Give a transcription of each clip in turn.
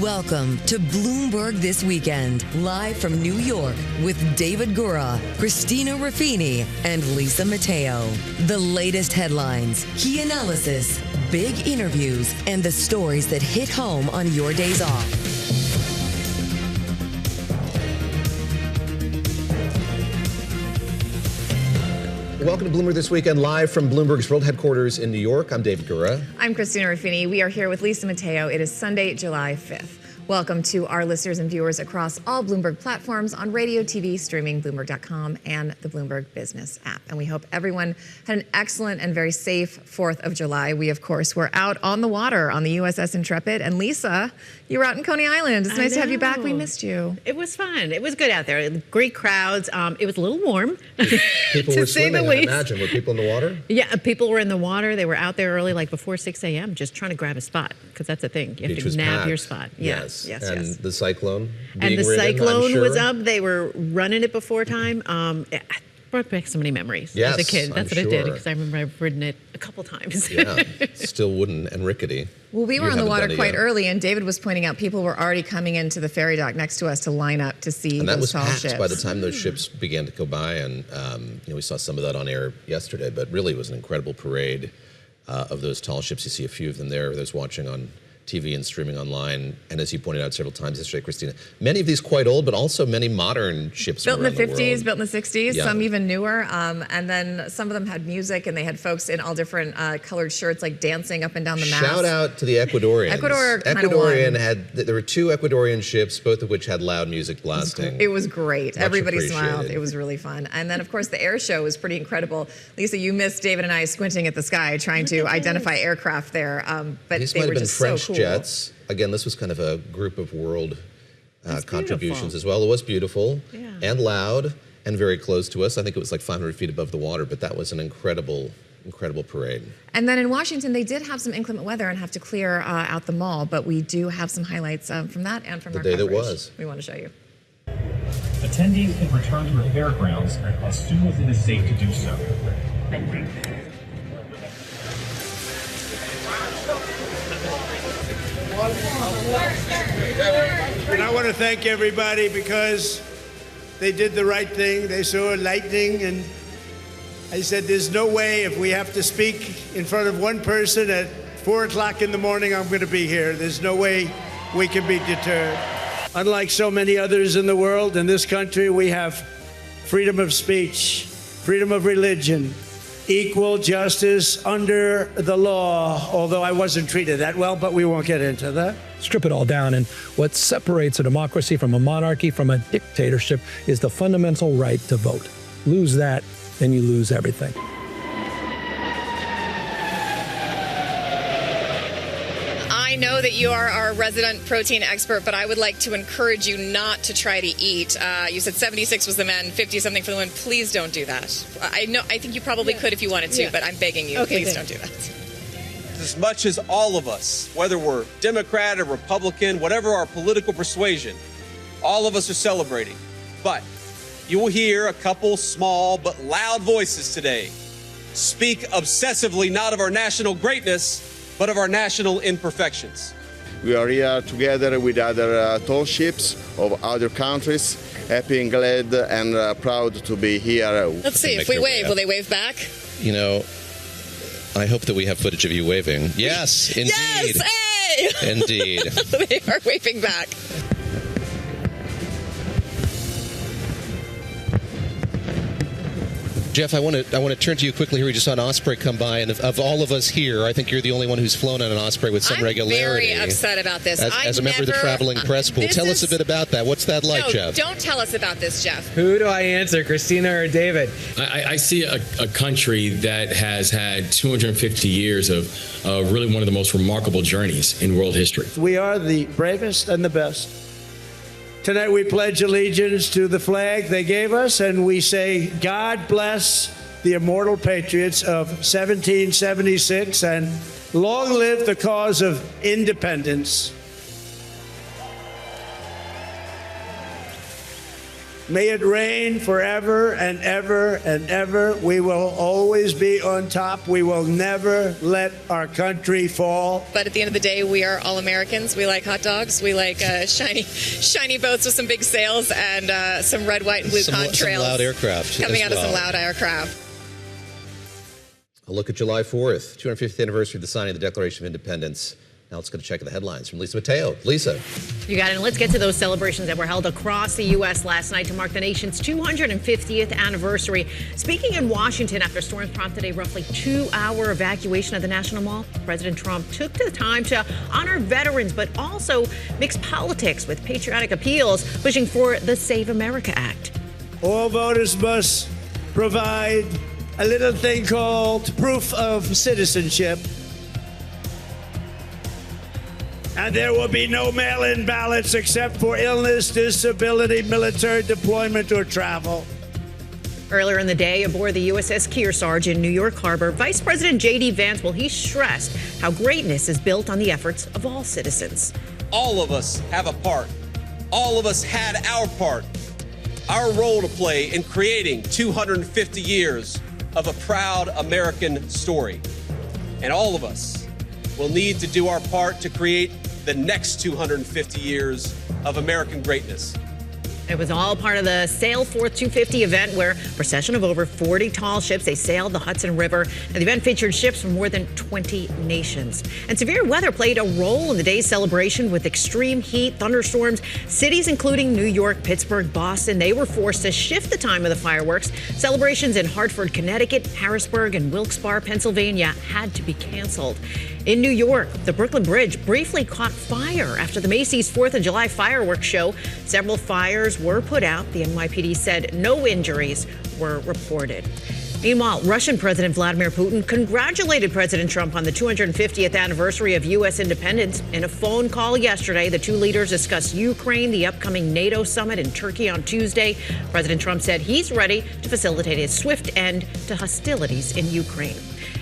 Welcome to Bloomberg This Weekend, live from New York with David Gura, Christina Ruffini, and Lisa Mateo. The latest headlines, key analysis, big interviews, and the stories that hit home on your days off. Welcome to Bloomberg This Weekend, live from Bloomberg's World Headquarters in New York. I'm David Gura. I'm Christina Ruffini. We are here with Lisa Mateo. It is Sunday, July 5th. Welcome to our listeners and viewers across all Bloomberg platforms on radio, TV, streaming, Bloomberg.com, and the Bloomberg Business app. And we hope everyone had an excellent and very safe 4th of July. We, of course, were out on the water on the USS Intrepid. And Lisa, you were out in Coney Island. It's nice to have you back. We missed you. It was fun. It was good out there. Great crowds. It was a little warm. People were swimming, I imagine. Were people in the water? Yeah, people were in the water. They were out there early, like before 6 a.m., just trying to grab a spot, because that's the thing. You have to nab your spot. Yes. And the cyclone and the cyclone was up. They were running it before time. It brought back so many memories as a kid. That's what it did, because I remember I've ridden it a couple times. Yeah, still wooden and rickety. Well, we were on the water quite early, and David was pointing out people were already coming into the ferry dock next to us to line up to see those tall ships. And that was packed by the time those ships began to go by, and we saw some of that on air yesterday, but really it was an incredible parade of those tall ships. You see a few of them there, those watching on TV and streaming online, and as you pointed out several times yesterday, Christina, many of these quite old, but also many modern ships built in the 50s, world. built in the 60s, some even newer, and then some of them had music, and they had folks in all different colored shirts, like dancing up and down the mast. Shout out to the Ecuadorians. There were two Ecuadorian ships, both of which had loud music blasting. It was great. Everybody smiled. It was really fun. And then, of course, the air show was pretty incredible. Lisa, you missed David and I squinting at the sky, trying to identify aircraft there, but these they were just French so cool. Jets. Again, this was kind of a group of world contributions as well. It was beautiful and loud and very close to us. I think it was like 500 feet above the water, but that was an incredible parade. And then in Washington, they did have some inclement weather and have to clear out the mall, but we do have some highlights from that and from the our day coverage. that was. We want to show you. Attendees can return to the fairgrounds as soon as it is safe to do so. And I want to thank everybody because they did the right thing. They saw lightning, and I said, there's no way if we have to speak in front of one person at 4 o'clock in the morning, I'm going to be here. There's no way we can be deterred. Unlike so many others in the world, in this country, we have freedom of speech, freedom of religion, equal justice under the law, although I wasn't treated that well, but we won't get into that. Strip it all down, and what separates a democracy from a monarchy from a dictatorship is the fundamental right to vote. Lose that, then you lose everything. I know that you are our resident protein expert, but I would like to encourage you not to try to eat. You said 76 was the men, 50-something for the women. Please don't do that. I think you probably could if you wanted to, but I'm begging you, please don't do that. As much as all of us, whether we're Democrat or Republican, whatever our political persuasion, all of us are celebrating. But you will hear a couple small but loud voices today speak obsessively not of our national greatness, but of our national imperfections. We are here together with other tall ships of other countries, happy and glad and proud to be here. Let's see, if we wave, will they wave back? You know, I hope that we have footage of you waving. Yes, indeed. Yes, hey! Indeed. They are waving back. Jeff, I want to turn to you quickly here. We just saw an Osprey come by, and of all of us here, I think you're the only one who's flown on an Osprey with some regularity. I'm very upset about this. As a member of the traveling press pool, tell us a bit about that. What's that like, Jeff? Don't tell us about this, Jeff. Who do I answer, Christina or David? I see a country that has had 250 years of really one of the most remarkable journeys in world history. We are the bravest and the best. Tonight we pledge allegiance to the flag they gave us, and we say, God bless the immortal patriots of 1776, and long live the cause of independence. May it reign forever and ever and ever. We will always be on top. We will never let our country fall. But at the end of the day, we are all Americans. We like hot dogs. We like shiny boats with some big sails and some red, white, and blue contrails. Some loud aircraft. Coming out of some loud aircraft. A look at July 4th, 250th anniversary of the signing of the Declaration of Independence. Now let's get a check of the headlines from Lisa Mateo. Lisa. You got it. And let's get to those celebrations that were held across the U.S. last night to mark the nation's 250th anniversary. Speaking in Washington after storms prompted a roughly 2-hour evacuation of the National Mall, President Trump took the time to honor veterans, but also mix politics with patriotic appeals, pushing for the Save America Act. All voters must provide a little thing called proof of citizenship. And there will be no mail-in ballots except for illness, disability, military deployment, or travel. Earlier in the day, aboard the USS Kearsarge in New York Harbor, Vice President J.D. Vance, he stressed how greatness is built on the efforts of all citizens. All of us have a part. All of us had our part, our role to play in creating 250 years of a proud American story. And all of us will need to do our part to create the next 250 years of American greatness. It was all part of the Sail Forth 250 event where a procession of over 40 tall ships, they sailed the Hudson River. And the event featured ships from more than 20 nations. And severe weather played a role in the day's celebration with extreme heat, thunderstorms. Cities including New York, Pittsburgh, Boston, they were forced to shift the time of the fireworks. Celebrations in Hartford, Connecticut, Harrisburg, and Wilkes-Barre, Pennsylvania had to be canceled. In New York, the Brooklyn Bridge briefly caught fire after the Macy's 4th of July fireworks show. Several fires were put out. The NYPD said no injuries were reported. Meanwhile, Russian President Vladimir Putin congratulated President Trump on the 250th anniversary of U.S. independence. In a phone call yesterday, the two leaders discussed Ukraine, the upcoming NATO summit in Turkey on Tuesday. President Trump said he's ready to facilitate a swift end to hostilities in Ukraine.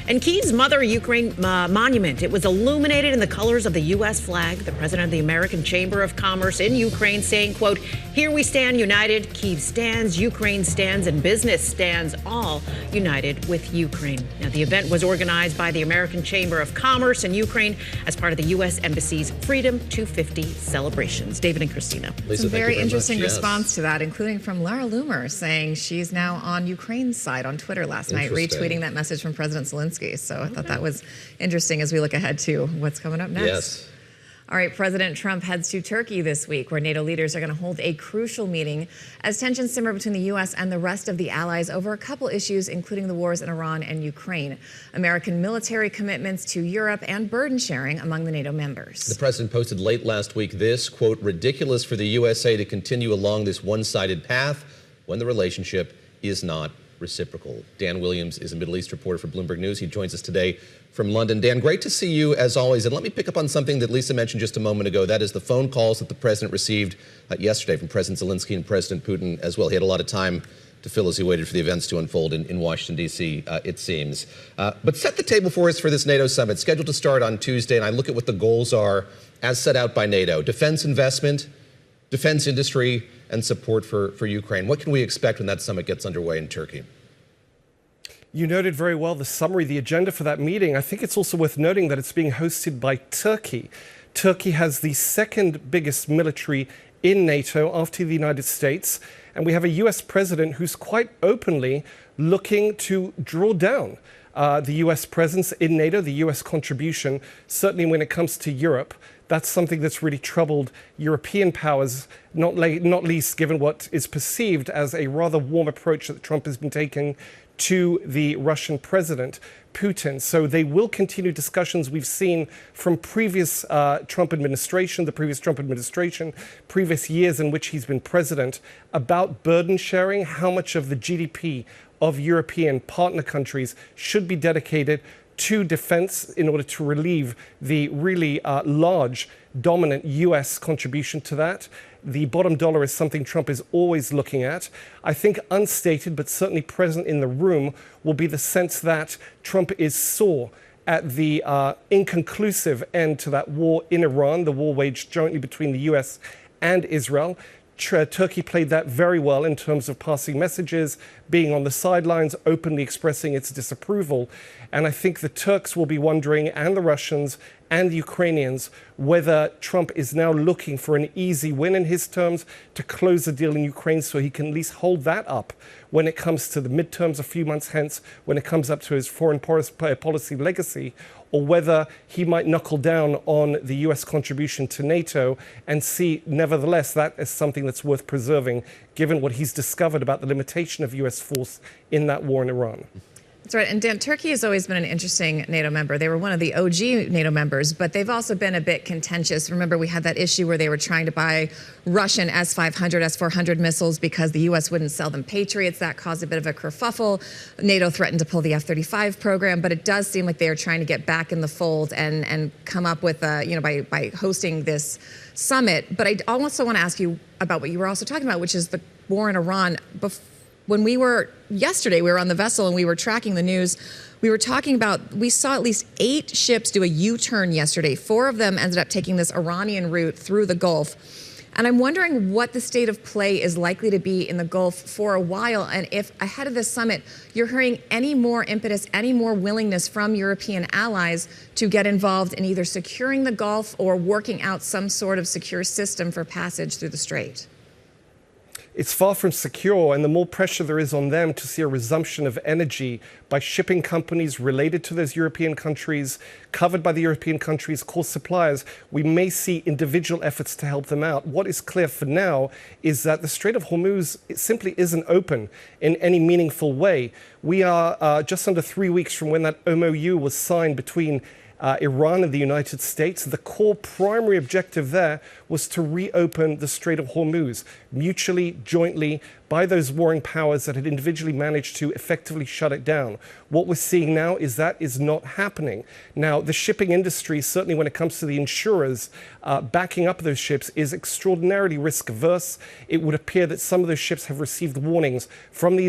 And Kyiv's Mother Ukraine monument, it was illuminated in the colors of the U.S. flag. The president of the American Chamber of Commerce in Ukraine saying, quote, "Here we stand united. Kyiv stands, Ukraine stands, and business stands, all united with Ukraine." Now, the event was organized by the American Chamber of Commerce in Ukraine as part of the U.S. Embassy's Freedom 250 celebrations. David and Christina. Lisa, some very interesting response to that, including from Lara Loomer saying she's now on Ukraine's side on Twitter last night, retweeting that message from President Zelensky. So I thought that was interesting as we look ahead to what's coming up next. Yes. All right, President Trump heads to Turkey this week, where NATO leaders are going to hold a crucial meeting as tensions simmer between the U.S. and the rest of the allies over a couple issues, including the wars in Iran and Ukraine, American military commitments to Europe, and burden sharing among the NATO members. The president posted late last week this, quote, "ridiculous for the USA to continue along this one-sided path when the relationship is not reciprocal." Dan Williams is a Middle East reporter for Bloomberg News. He joins us today from London. Dan, great to see you as always. And let me pick up on something that Lisa mentioned just a moment ago. That is the phone calls that the president received yesterday from President Zelensky and President Putin as well. He had a lot of time to fill as he waited for the events to unfold in Washington, D.C., it seems. But set the table for us for this NATO summit, scheduled to start on Tuesday. And I look at what the goals are as set out by NATO: defense investment, defense industry, and support for Ukraine. What can we expect when that summit gets underway in Turkey? You noted very well the summary, the agenda for that meeting. I think it's also worth noting that it's being hosted by Turkey. Turkey has the second biggest military in NATO after the United States. And we have a U.S. president who's quite openly looking to draw down the U.S. presence in NATO, the U.S. contribution, certainly when it comes to Europe. That's something that's really troubled European powers, not least given what is perceived as a rather warm approach that Trump has been taking to the Russian president, Putin. So they will continue discussions we've seen from previous Trump administration, the previous Trump administration, previous years in which he's been president, about burden sharing, how much of the GDP of European partner countries should be dedicated to defense in order to relieve the really large, dominant U.S. contribution to that. The bottom dollar is something Trump is always looking at. I think unstated, but certainly present in the room, will be the sense that Trump is sore at the inconclusive end to that war in Iran, the war waged jointly between the U.S. and Israel. Turkey played that very well in terms of passing messages, being on the sidelines, openly expressing its disapproval. And I think the Turks will be wondering, and the Russians and the Ukrainians, whether Trump is now looking for an easy win in his terms to close the deal in Ukraine so he can at least hold that up when it comes to the midterms a few months hence, when it comes up to his foreign policy legacy, or whether he might knuckle down on the US contribution to NATO and see, nevertheless, that as something that's worth preserving, given what he's discovered about the limitation of US force in that war in Iran. That's right. And Dan, Turkey has always been an interesting NATO member. They were one of the OG NATO members, but they've also been a bit contentious. Remember, we had that issue where they were trying to buy Russian S-500, S-400 missiles because the U.S. wouldn't sell them Patriots. That caused a bit of a kerfuffle. NATO threatened to pull the F-35 program, but it does seem like they are trying to get back in the fold and come up with, by hosting this summit. But I also want to ask you about what you were also talking about, which is the war in Iran. Yesterday, we were on the vessel and we were tracking the news. We were talking about, we saw at least 8 ships do a U-turn yesterday. 4 of them ended up taking this Iranian route through the Gulf. And I'm wondering what the state of play is likely to be in the Gulf for a while. And if ahead of this summit, you're hearing any more impetus, any more willingness from European allies to get involved in either securing the Gulf or working out some sort of secure system for passage through the strait. It's far from secure, and the more pressure there is on them to see a resumption of energy by shipping companies related to those European countries, covered by the European countries' core suppliers, we may see individual efforts to help them out. What is clear for now is that the Strait of Hormuz simply isn't open in any meaningful way. We are just under 3 weeks from when that MOU was signed between Iran and the United States. The core primary objective there was to reopen the Strait of Hormuz, mutually, jointly, by those warring powers that had individually managed to effectively shut it down. What we're seeing now is that is not happening. Now, the shipping industry, certainly when it comes to the insurers backing up those ships, is extraordinarily risk averse. It would appear that some of those ships have received warnings from the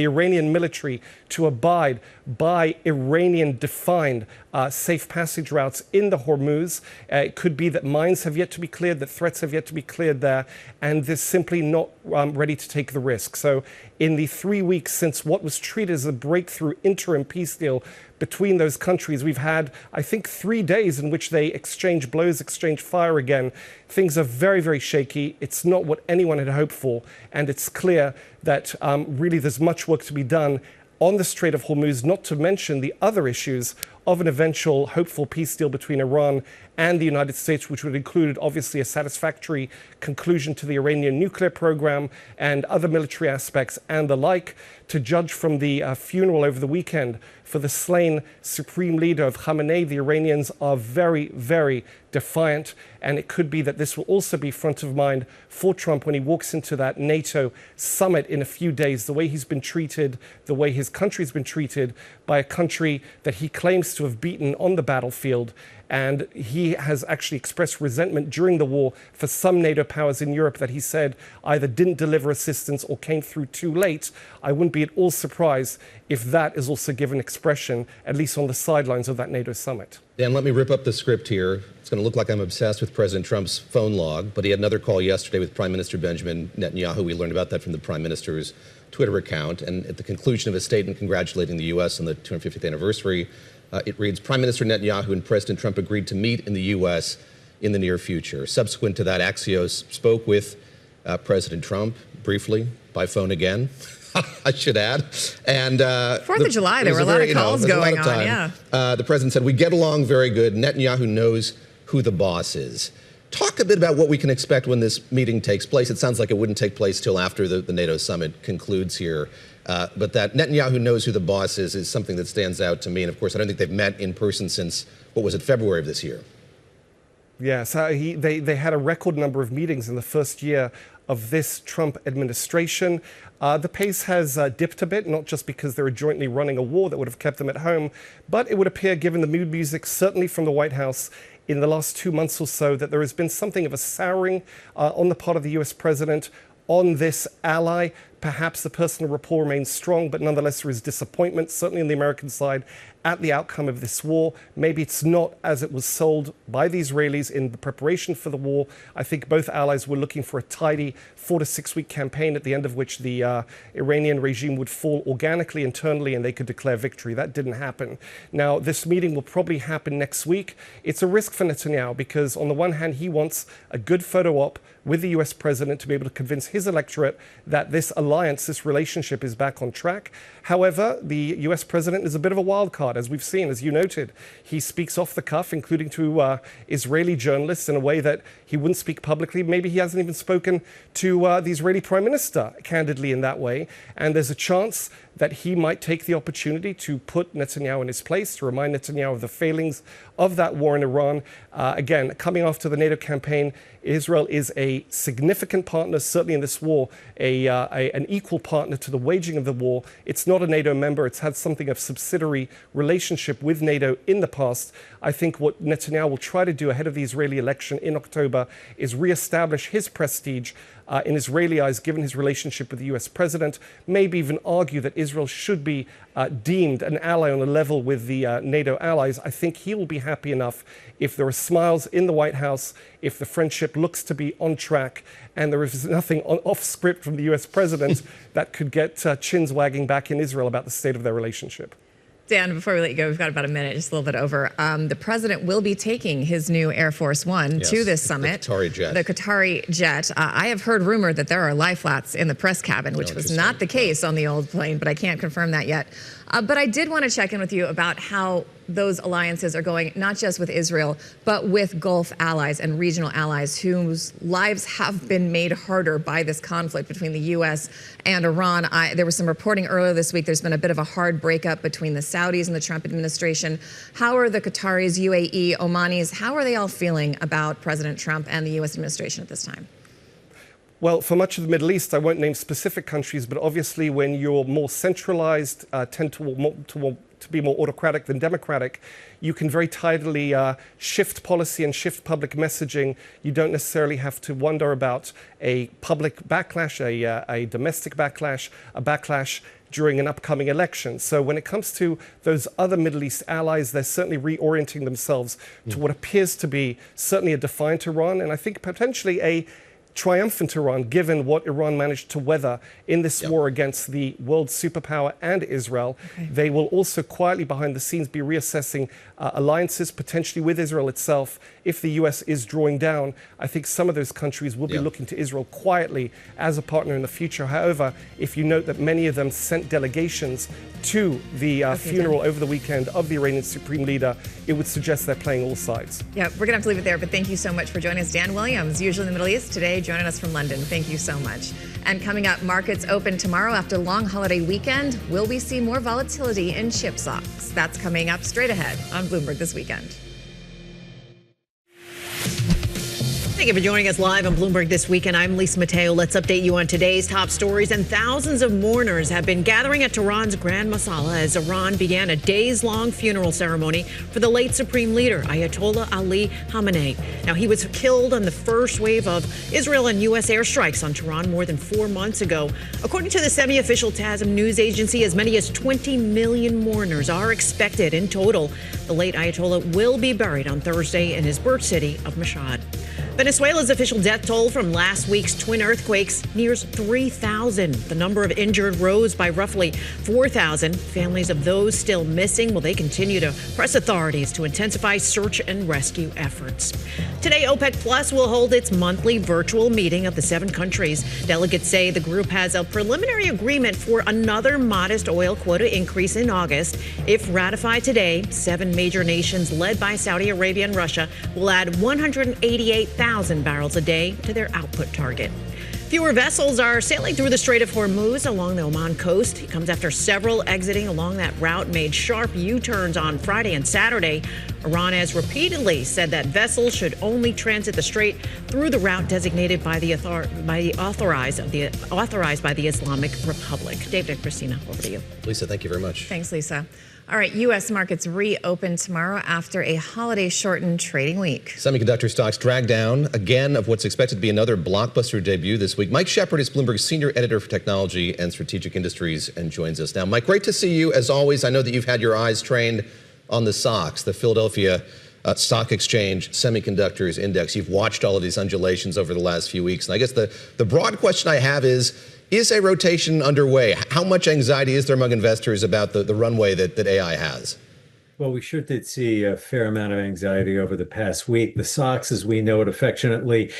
Iranian military to abide by Iranian-defined safe passage routes in the Hormuz. It could be that mines have yet to be cleared, that threats have yet to be cleared there, and they're simply not ready to take the risk. So in the 3 weeks since what was treated as a breakthrough interim peace deal between those countries, we've had, I think, 3 days in which they exchange blows, exchange fire again. Things are very, very shaky. It's not what anyone had hoped for, and it's clear that really there's much work to be done on the Strait of Hormuz, not to mention the other issues of an eventual hopeful peace deal between Iran and the United States, which would include, obviously, a satisfactory conclusion to the Iranian nuclear program and other military aspects and the like. To judge from the funeral over the weekend for the slain supreme leader of Khamenei, the Iranians are very, very defiant. And it could be that this will also be front of mind for Trump when he walks into that NATO summit in a few days. The way he's been treated, the way his country's been treated by a country that he claims to have beaten on the battlefield. And he has actually expressed resentment during the war for some NATO powers in Europe that he said either didn't deliver assistance or came through too late. I wouldn't be at all surprised if that is also given expression, at least on the sidelines of that NATO summit. Dan, let me rip up the script here. It's going to look like I'm obsessed with President Trump's phone log, but he had another call yesterday with Prime Minister Benjamin Netanyahu. We learned about that from the Prime Minister's Twitter account. And at the conclusion of his statement congratulating the U.S. on the 250th anniversary, it reads, Prime Minister Netanyahu and President Trump agreed to meet in the U.S. in the near future. Subsequent to that, Axios spoke with President Trump briefly by phone again. I should add. And 4th of July, there were a lot of calls going on, yeah. The president said, we get along very good. Netanyahu knows who the boss is. Talk a bit about what we can expect when this meeting takes place. It sounds like it wouldn't take place till after the NATO summit concludes here. But that Netanyahu knows who the boss is something that stands out to me. And of course, I don't think they've met in person since, what was it, February of this year? Yes, they had a record number of meetings in the first year of this Trump administration. The pace has dipped a bit, not just because they were jointly running a war that would have kept them at home, but it would appear, given the mood music, certainly from the White House in the last 2 months or so, that there has been something of a souring on the part of the US president on this ally. perhaps the personal rapport remains strong, but nonetheless there is disappointment, certainly on the American side, at the outcome of this war. Maybe it's not as it was sold by the Israelis in the preparation for the war. I think both allies were looking for a tidy 4 to 6 week campaign at the end of which the Iranian regime would fall organically internally and they could declare victory. That didn't happen. Now, this meeting will probably happen next week. It's a risk for Netanyahu because on the one hand, he wants a good photo op with the US president to be able to convince his electorate that this alliance, this relationship is back on track. However, the US president is a bit of a wild card, as we've seen, as you noted. He speaks off the cuff, including to Israeli journalists in a way that he wouldn't speak publicly. Maybe he hasn't even spoken to the Israeli prime minister candidly in that way. And there's a chance that he might take the opportunity to put Netanyahu in his place, to remind Netanyahu of the failings of that war in Iran. Again, coming after the NATO campaign, Israel is a significant partner, certainly in this war, an equal partner to the waging of the war. It's not a NATO member. It's had something of subsidiary relationship with NATO in the past. I think what Netanyahu will try to do ahead of the Israeli election in October is reestablish his prestige in Israeli eyes, given his relationship with the US president, maybe even argue that Israel should be deemed an ally on a level with the NATO allies. I think he will be happy enough if there are smiles in the White House, if the friendship looks to be on track, and there is nothing off script from the US president that could get chins wagging back in Israel about the state of their relationship. Dan, before we let you go, we've got about a minute, just a little bit over. The president will be taking his new Air Force One to this summit. The Qatari jet. The Qatari jet. I have heard rumor that there are lie flats in the press cabin, which was not the case on the old plane, but I can't confirm that yet. But I did want to check in with you about how those alliances are going, not just with Israel, but with Gulf allies and regional allies whose lives have been made harder by this conflict between the U.S. and Iran. There was some reporting earlier this week. There's been a bit of a hard breakup between the Saudis and the Trump administration. How are the Qataris, UAE, Omanis, how are they all feeling about President Trump and the U.S. administration at this time? Well, for much of the Middle East, I won't name specific countries, but obviously when you're more centralized, tend to be more autocratic than democratic, you can very tidily shift policy and shift public messaging. You don't necessarily have to wonder about a public backlash, a domestic backlash, a backlash during an upcoming election. So when it comes to those other Middle East allies, they're certainly reorienting themselves to what appears to be certainly a defiant Iran, and I think potentially a triumphant Iran, given what Iran managed to weather in this war against the world superpower and Israel. They will also quietly behind the scenes be reassessing alliances, potentially with Israel itself. If the US is drawing down, I think some of those countries will be looking to Israel quietly as a partner in the future. However, if you note that many of them sent delegations to the funeral over the weekend of the Iranian Supreme Leader, it would suggest they're playing all sides. Yeah, we're going to have to leave it there, but thank you so much for joining us. Dan Williams, usually in the Middle East, today joining us from London. Thank you so much. And coming up, markets open tomorrow after a long holiday weekend. Will we see more volatility in chip stocks? That's coming up straight ahead on Bloomberg This Weekend. Thank you for joining us live on Bloomberg This Weekend. I'm Lisa Mateo. Let's update you on today's top stories. And thousands of mourners have been gathering at Tehran's Grand Masala as Iran began a days-long funeral ceremony for the late Supreme Leader, Ayatollah Ali Khamenei. Now, he was killed on the first wave of Israel and U.S. airstrikes on Tehran more than 4 months ago. According to the semi-official TASM news agency, as many as 20 million mourners are expected in total. The late Ayatollah will be buried on Thursday in his birth city of Mashhad. Venezuela's official death toll from last week's twin earthquakes nears 3,000. The number of injured rose by roughly 4,000. Families of those still missing, they continue to press authorities to intensify search and rescue efforts. Today, OPEC Plus will hold its monthly virtual meeting of the 7 countries. Delegates say the group has a preliminary agreement for another modest oil quota increase in August. If ratified today, 7 major nations led by Saudi Arabia and Russia will add 188,000 barrels a day to their output target. Fewer vessels are sailing through the Strait of Hormuz along the Oman coast. It comes after several exiting along that route made sharp U-turns on Friday and Saturday. Iran has repeatedly said that vessels should only transit the strait through the route designated by the authorized by the Islamic Republic. David and Christina, over to you. Lisa, thank you very much. Thanks, Lisa. All right, U.S. markets reopen tomorrow after a holiday-shortened trading week. Semiconductor stocks drag down again of what's expected to be another blockbuster debut this week. Mike Shepard is Bloomberg's senior editor for technology and strategic industries and joins us now. Mike, great to see you. As always, I know that you've had your eyes trained on the SOX, the Philadelphia Stock Exchange Semiconductors Index. You've watched all of these undulations over the last few weeks. And I guess the broad question I have is a rotation underway? How much anxiety is there among investors about the runway that AI has? Well, we sure did see a fair amount of anxiety over the past week. The SOX, as we know it affectionately,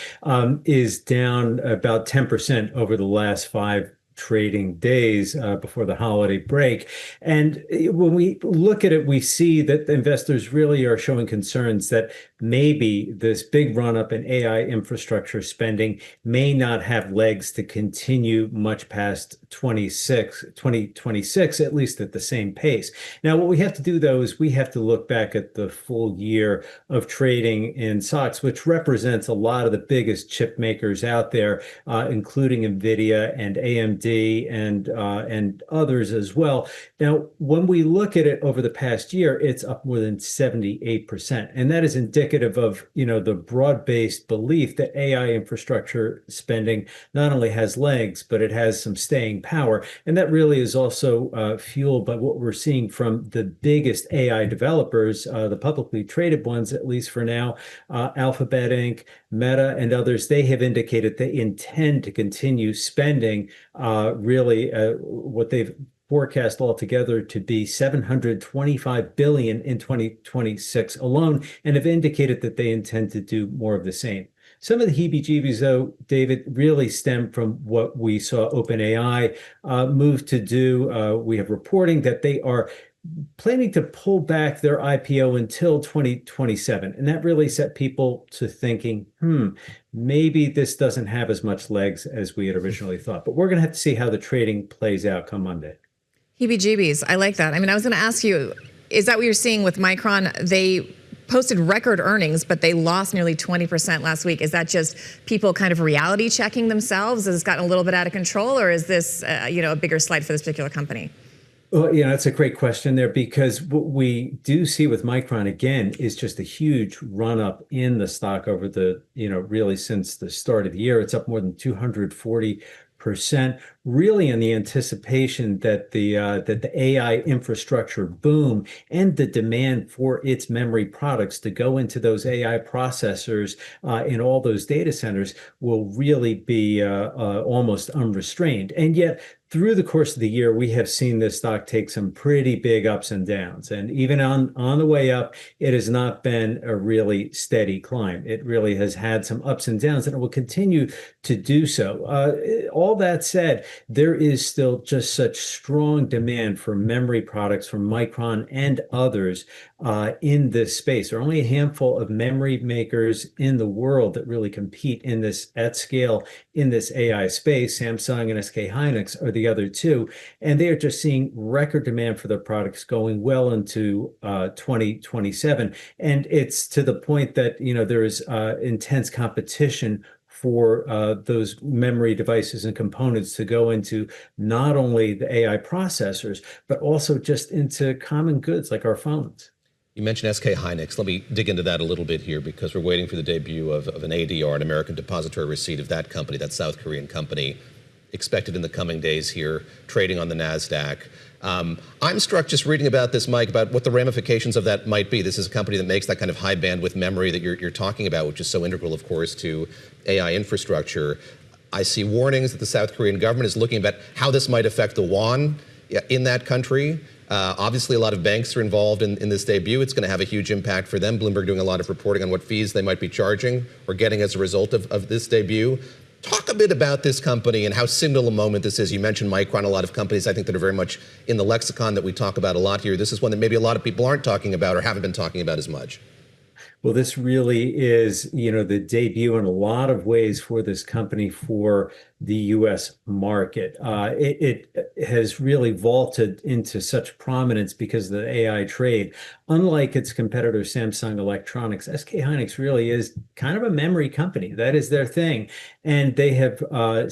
is down about 10% over the last 5 trading days before the holiday break. And when we look at it, we see that the investors really are showing concerns that maybe this big run up in AI infrastructure spending may not have legs to continue much past 2026, at least at the same pace. Now, what we have to do, though, is we have to look back at the full year of trading in SOX, which represents a lot of the biggest chip makers out there, including NVIDIA and AMD and others as well. Now, when we look at it over the past year, it's up more than 78%. And that is indicative of, the broad-based belief that AI infrastructure spending not only has legs, but it has some staying power. And that really is also fueled by what we're seeing from the biggest AI developers, the publicly traded ones, at least for now, Alphabet Inc., Meta, and others. They have indicated they intend to continue spending what they've forecast altogether to be $725 billion in 2026 alone, and have indicated that they intend to do more of the same. Some of the heebie-jeebies, though, David, really stem from what we saw OpenAI move to do. We have reporting that they are planning to pull back their IPO until 2027. And that really set people to thinking, maybe this doesn't have as much legs as we had originally thought. But we're going to have to see how the trading plays out come Monday. Heebie-jeebies. I like that. I mean, I was going to ask you, is that what you're seeing with Micron? They posted record earnings, but they lost nearly 20% last week. Is that just people kind of reality checking themselves? Has it gotten a little bit out of control, or is this, a bigger slide for this particular company? Well, that's a great question there, because what we do see with Micron, again, is just a huge run up in the stock over the, really since the start of the year. It's up more than 240%, really in the anticipation that the AI infrastructure boom and the demand for its memory products to go into those AI processors in all those data centers will really be almost unrestrained. And yet, through the course of the year, we have seen this stock take some pretty big ups and downs. And even on the way up, it has not been a really steady climb. It really has had some ups and downs, and it will continue to do so. All that said, there is still just such strong demand for memory products from Micron and others in this space. There are only a handful of memory makers in the world that really compete in this at scale in this AI space. Samsung and SK Hynix are the other two, and they are just seeing record demand for their products going well into 2027. And it's to the point that there is intense competition for those memory devices and components to go into not only the AI processors, but also just into common goods like our phones. You mentioned SK Hynix. Let me dig into that a little bit here, because we're waiting for the debut of an ADR, an American Depository Receipt, of that company, that South Korean company, expected in the coming days here, trading on the Nasdaq. I'm struck just reading about this, Mike, about what the ramifications of that might be. This is a company that makes that kind of high bandwidth memory that you're talking about, which is so integral, of course, to AI infrastructure. I see warnings that the South Korean government is looking at how this might affect the won in that country. Obviously, a lot of banks are involved in this debut. It's going to have a huge impact for them. Bloomberg doing a lot of reporting on what fees they might be charging or getting as a result of this debut. Talk a bit about this company and how signal a moment this is. You mentioned Micron, a lot of companies I think that are very much in the lexicon that we talk about a lot here. This is one that maybe a lot of people aren't talking about or haven't been talking about as much. Well, this really is, the debut in a lot of ways for this company for the U.S. market. It has really vaulted into such prominence because of the AI trade. Unlike its competitor, Samsung Electronics, SK Hynix really is kind of a memory company. That is their thing. And they have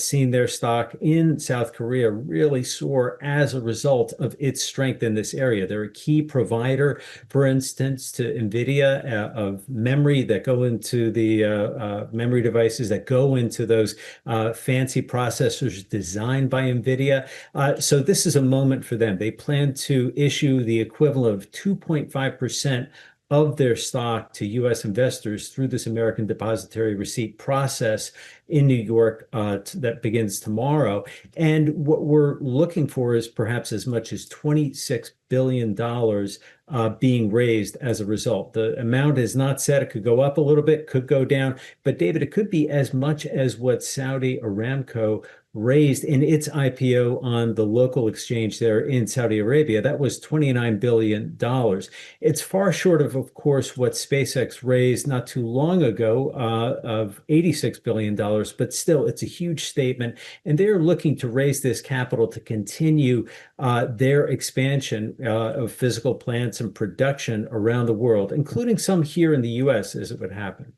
seen their stock in South Korea really soar as a result of its strength in this area. They're a key provider, for instance, to NVIDIA of memory that go into the memory devices that go into those fancy processors designed by NVIDIA. So this is a moment for them. They plan to issue the equivalent of 2.5% of their stock to U.S. investors through this American Depository Receipt process in New York that begins tomorrow. And what we're looking for is perhaps as much as $26 billion being raised as a result. The amount is not set. It could go up a little bit, could go down. But David, it could be as much as what Saudi Aramco raised in its IPO on the local exchange there in Saudi Arabia. That was $29 billion. It's far short of course, what SpaceX raised not too long ago of $86 billion, but still it's a huge statement. And they're looking to raise this capital to continue their expansion of physical plants and production around the world, including some here in the US as it would happen.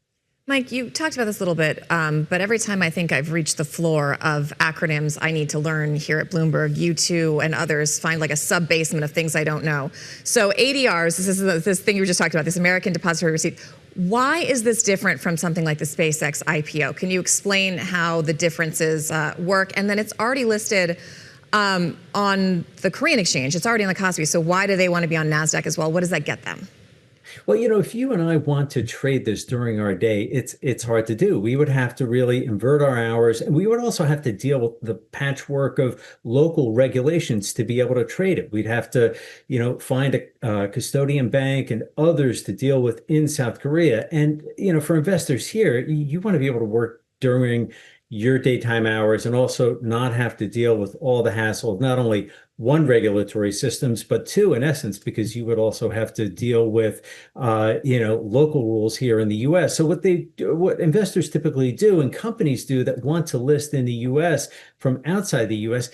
Mike, you talked about this a little bit, but every time I think I've reached the floor of acronyms I need to learn here at Bloomberg, you two and others find like a sub-basement of things I don't know. So ADRs, this thing you were just talking about, this American Depository Receipt. Why is this different from something like the SpaceX IPO? Can you explain how the differences work? And then it's already listed on the Korean exchange. It's already on the Kospi. So why do they want to be on Nasdaq as well? What does that get them? Well, you know, if you and I want to trade this during our day, it's hard to do. We would have to really invert our hours, and we would also have to deal with the patchwork of local regulations to be able to trade it. We'd have to, you know, find a custodian bank and others to deal with in South Korea. And, you know, for investors here, you want to be able to work during your daytime hours and also not have to deal with all the hassle of not only one, regulatory systems, but two, in essence, because you would also have to deal with, you know, local rules here in the U.S. So what investors typically do and companies do that want to list in the U.S. from outside the U.S.,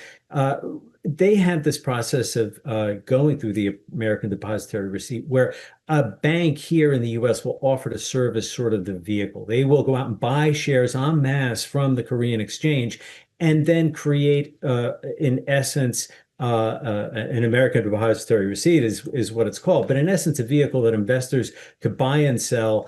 they have this process of going through the American Depository Receipt where a bank here in the U.S. will offer to serve as sort of the vehicle. They will go out and buy shares en masse from the Korean exchange and then create, in essence, an American Depository Receipt is what it's called. But in essence, a vehicle that investors could buy and sell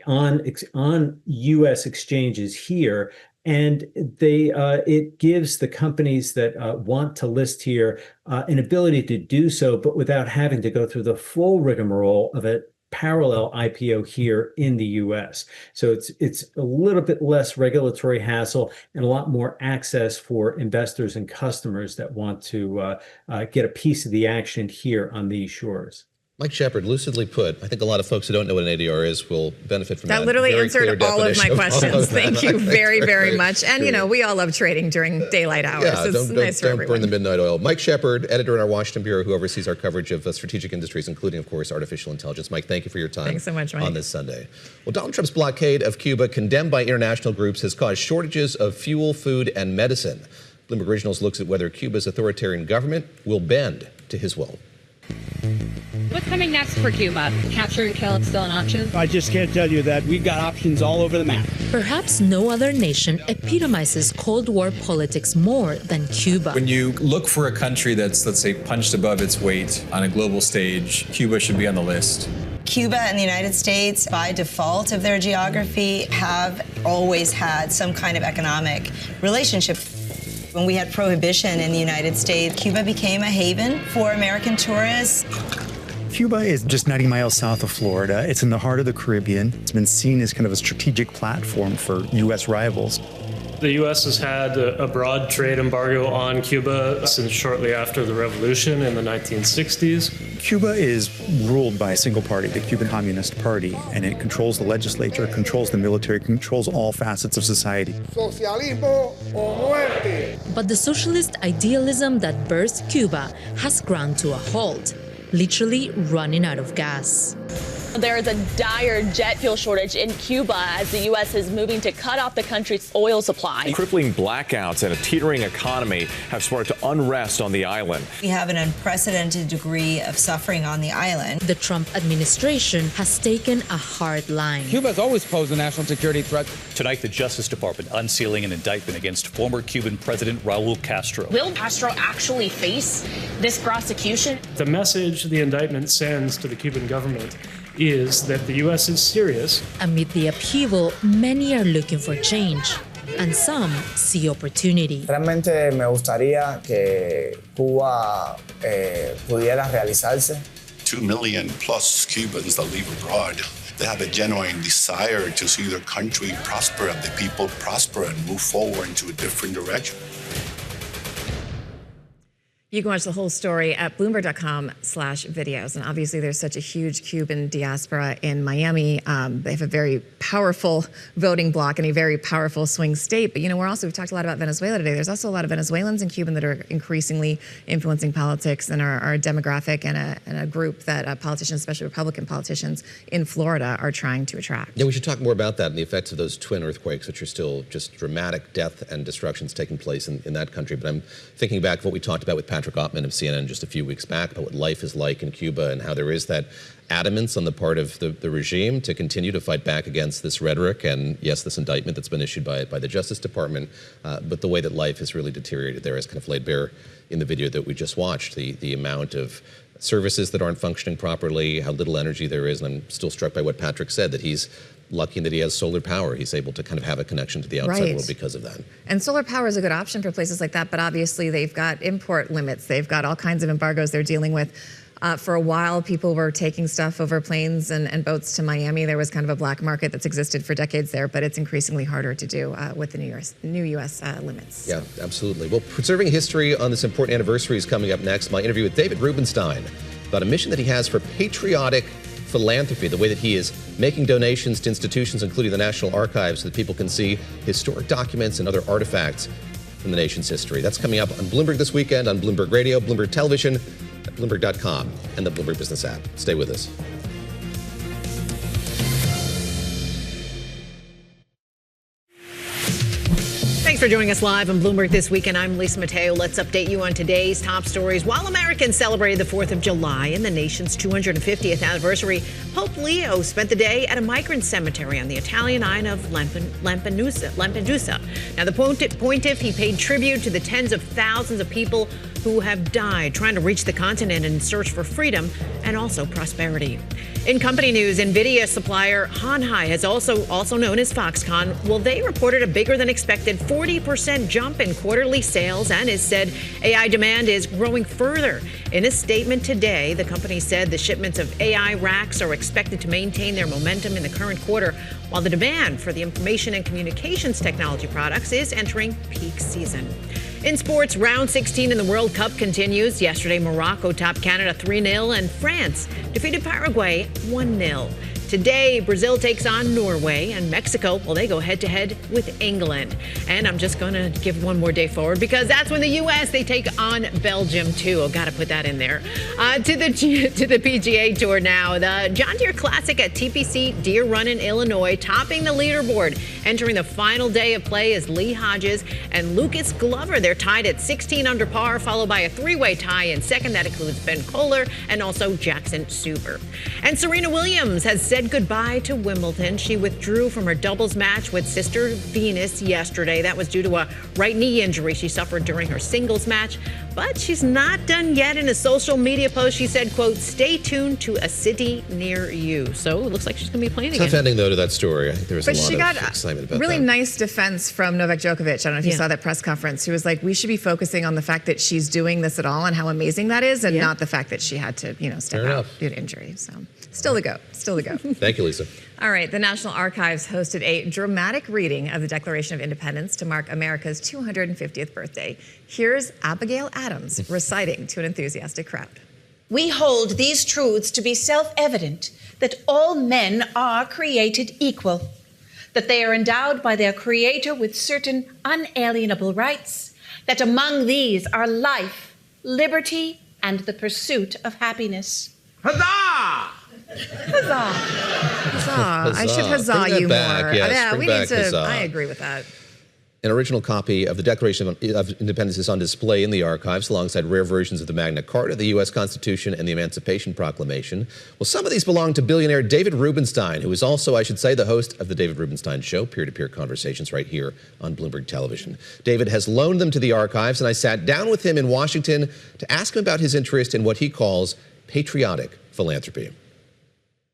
on U.S. exchanges here. And it gives the companies that want to list here an ability to do so, but without having to go through the full rigmarole of a parallel IPO here in the U.S. So it's a little bit less regulatory hassle and a lot more access for investors and customers that want to get a piece of the action here on these shores. Mike Shepard, lucidly put, I think a lot of folks who don't know what an ADR is will benefit from that. That literally answered all of my questions. Thank you very, very much. And, you know, we all love trading during daylight hours. Yeah, it's nice for everyone. Don't burn the midnight oil. Mike Shepard, editor in our Washington bureau, who oversees our coverage of strategic industries, including, of course, artificial intelligence. Mike, thank you for your time. Thanks so much, Mike. On this Sunday. Well, Donald Trump's blockade of Cuba, condemned by international groups, has caused shortages of fuel, food, and medicine. Bloomberg Originals looks at whether Cuba's authoritarian government will bend to his will. What's coming next for Cuba? Capture and kill is still an option? I just can't tell you that. We've got options all over the map. Perhaps no other nation epitomizes Cold War politics more than Cuba. When you look for a country that's, let's say, punched above its weight on a global stage, Cuba should be on the list. Cuba and the United States, by default of their geography, have always had some kind of economic relationship. When we had prohibition in the United States, Cuba became a haven for American tourists. Cuba is just 90 miles south of Florida. It's in the heart of the Caribbean. It's been seen as kind of a strategic platform for U.S. rivals. The U.S. has had a broad trade embargo on Cuba since shortly after the revolution in the 1960s. Cuba is ruled by a single party, the Cuban Communist Party, and it controls the legislature, controls the military, controls all facets of society. Socialismo o muerte. But the socialist idealism that birthed Cuba has ground to a halt, literally running out of gas. There is a dire jet fuel shortage in Cuba as the U.S. is moving to cut off the country's oil supply. Crippling blackouts and a teetering economy have sparked unrest on the island. We have an unprecedented degree of suffering on the island. The Trump administration has taken a hard line. Cuba has always posed a national security threat. Tonight, the Justice Department unsealing an indictment against former Cuban President Raul Castro. Will Castro actually face this prosecution? The message the indictment sends to the Cuban government is that the U.S. is serious. Amid the upheaval, many are looking for change, and some see opportunity. Realmente me gustaría que Cuba pudiera realizarse. 2 million plus Cubans that live abroad. They have a genuine desire to see their country prosper and the people prosper and move forward into a different direction. You can watch the whole story at Bloomberg.com/videos. And obviously, there's such a huge Cuban diaspora in Miami. They have a very powerful voting bloc and a very powerful swing state. But, we've talked a lot about Venezuela today. There's also a lot of Venezuelans in Cuba that are increasingly influencing politics and are a demographic and a group that politicians, especially Republican politicians in Florida, are trying to attract. Yeah, we should talk more about that and the effects of those twin earthquakes, which are still just dramatic death and destructions taking place in that country. But I'm thinking back to what we talked about with Patrick Ottman of CNN just a few weeks back about what life is like in Cuba and how there is that adamance on the part of the regime to continue to fight back against this rhetoric and, yes, this indictment that's been issued by the Justice Department, but the way that life has really deteriorated there is kind of laid bare in the video that we just watched, the amount of services that aren't functioning properly, how little energy there is, and I'm still struck by what Patrick said, that he's lucky that he has solar power. He's able to kind of have a connection to the outside world because of that. And solar power is a good option for places like that, but obviously they've got import limits. They've got all kinds of embargoes they're dealing with. For a while, people were taking stuff over planes and boats to Miami. There was kind of a black market that's existed for decades there, but it's increasingly harder to do with the new U.S. limits. Yeah, absolutely. Well, preserving history on this important anniversary is coming up next. My interview with David Rubenstein about a mission that he has for Patriotic Philanthrophy, the way that he is making donations to institutions, including the National Archives, so that people can see historic documents and other artifacts from the nation's history. That's coming up on Bloomberg this weekend, on Bloomberg Radio, Bloomberg Television, at Bloomberg.com, and the Bloomberg Business app. Stay with us. Thanks for joining us live on Bloomberg This Weekend. I'm Lisa Mateo. Let's update you on today's top stories. While Americans celebrated the 4th of July and the nation's 250th anniversary, Pope Leo spent the day at a migrant cemetery on the Italian island of Lampedusa. Now, the pontiff, he paid tribute to the tens of thousands of people who have died trying to reach the continent in search for freedom and also prosperity. In company news, NVIDIA supplier Hynix has also known as Foxconn. Well, they reported a bigger than expected 40% jump in quarterly sales and has said AI demand is growing further. In a statement today, the company said the shipments of AI racks are expected to maintain their momentum in the current quarter, while the demand for the information and communications technology products is entering peak season. In sports, round 16 in the World Cup continues. Yesterday, Morocco topped Canada 3-0 and France defeated Paraguay 1-0. Today, Brazil takes on Norway, and Mexico, well, they go head-to-head with England. And I'm just going to give one more day forward because that's when the U.S., they take on Belgium, too. Got to put that in there. To the PGA Tour now. The John Deere Classic at TPC Deer Run in Illinois, topping the leaderboard. Entering the final day of play is Lee Hodges and Lucas Glover. They're tied at 16 under par, followed by a three-way tie in second. That includes Ben Kohler and also Jackson Suber. And Serena Williams has said goodbye to Wimbledon. She withdrew from her doubles match with sister Venus yesterday. That was due to a right knee injury she suffered during her singles match. But she's not done yet. In a social media post, she said, quote, "Stay tuned to a city near you." So it looks like she's going to be playing again. Tough ending, though, to that story. I think there was a lot of excitement about really that. Nice defense from Novak Djokovic. I don't know if you saw that press conference. He was like, we should be focusing on the fact that she's doing this at all and how amazing that is, and not the fact that she had to, step out due to injury. So still to go. Thank you, Lisa. All right, the National Archives hosted a dramatic reading of the Declaration of Independence to mark America's 250th birthday. Here's Abigail Adams reciting to an enthusiastic crowd. We hold these truths to be self-evident, that all men are created equal, that they are endowed by their Creator with certain unalienable rights, that among these are life, liberty, and the pursuit of happiness. Huzzah! Huzzah. Huzzah. I should huzzah Bring that you back. more. Yes, Yeah, bring we back need to. huzzah. I agree with that. An original copy of the Declaration of Independence is on display in the archives alongside rare versions of the Magna Carta, the U.S. Constitution, and the Emancipation Proclamation. Well, some of these belong to billionaire David Rubenstein, who is also, I should say, the host of the David Rubenstein Show, peer-to-peer conversations right here on Bloomberg Television. David has loaned them to the archives, and I sat down with him in Washington to ask him about his interest in what he calls patriotic philanthropy.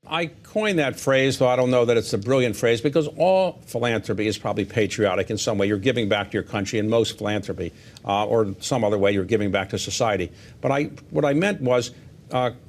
I coined that phrase, though I don't know that it's a brilliant phrase, because all philanthropy is probably patriotic in some way. You're giving back to your country in most philanthropy, or some other way you're giving back to society. But what I meant was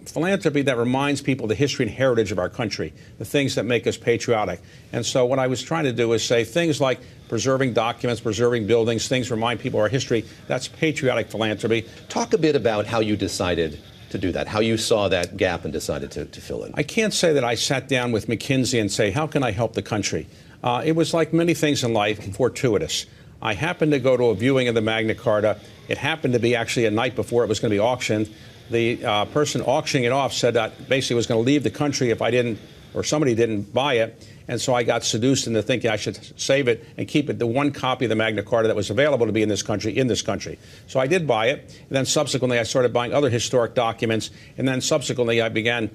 philanthropy that reminds people of the history and heritage of our country, the things that make us patriotic. And so what I was trying to do is say things like preserving documents, preserving buildings, things remind people of our history. That's patriotic philanthropy. Talk a bit about how you decided to do that, how you saw that gap and decided to fill it. I can't say that I sat down with McKinsey and say, how can I help the country? It was like many things in life, fortuitous. I happened to go to a viewing of the Magna Carta. It happened to be actually a night before it was going to be auctioned. The person auctioning it off said that basically was going to leave the country if I didn't, or somebody didn't buy it. And so I got seduced into thinking I should save it and keep it, the one copy of the Magna Carta that was available to be in this country. So I did buy it. And then subsequently, I started buying other historic documents. And then subsequently, I began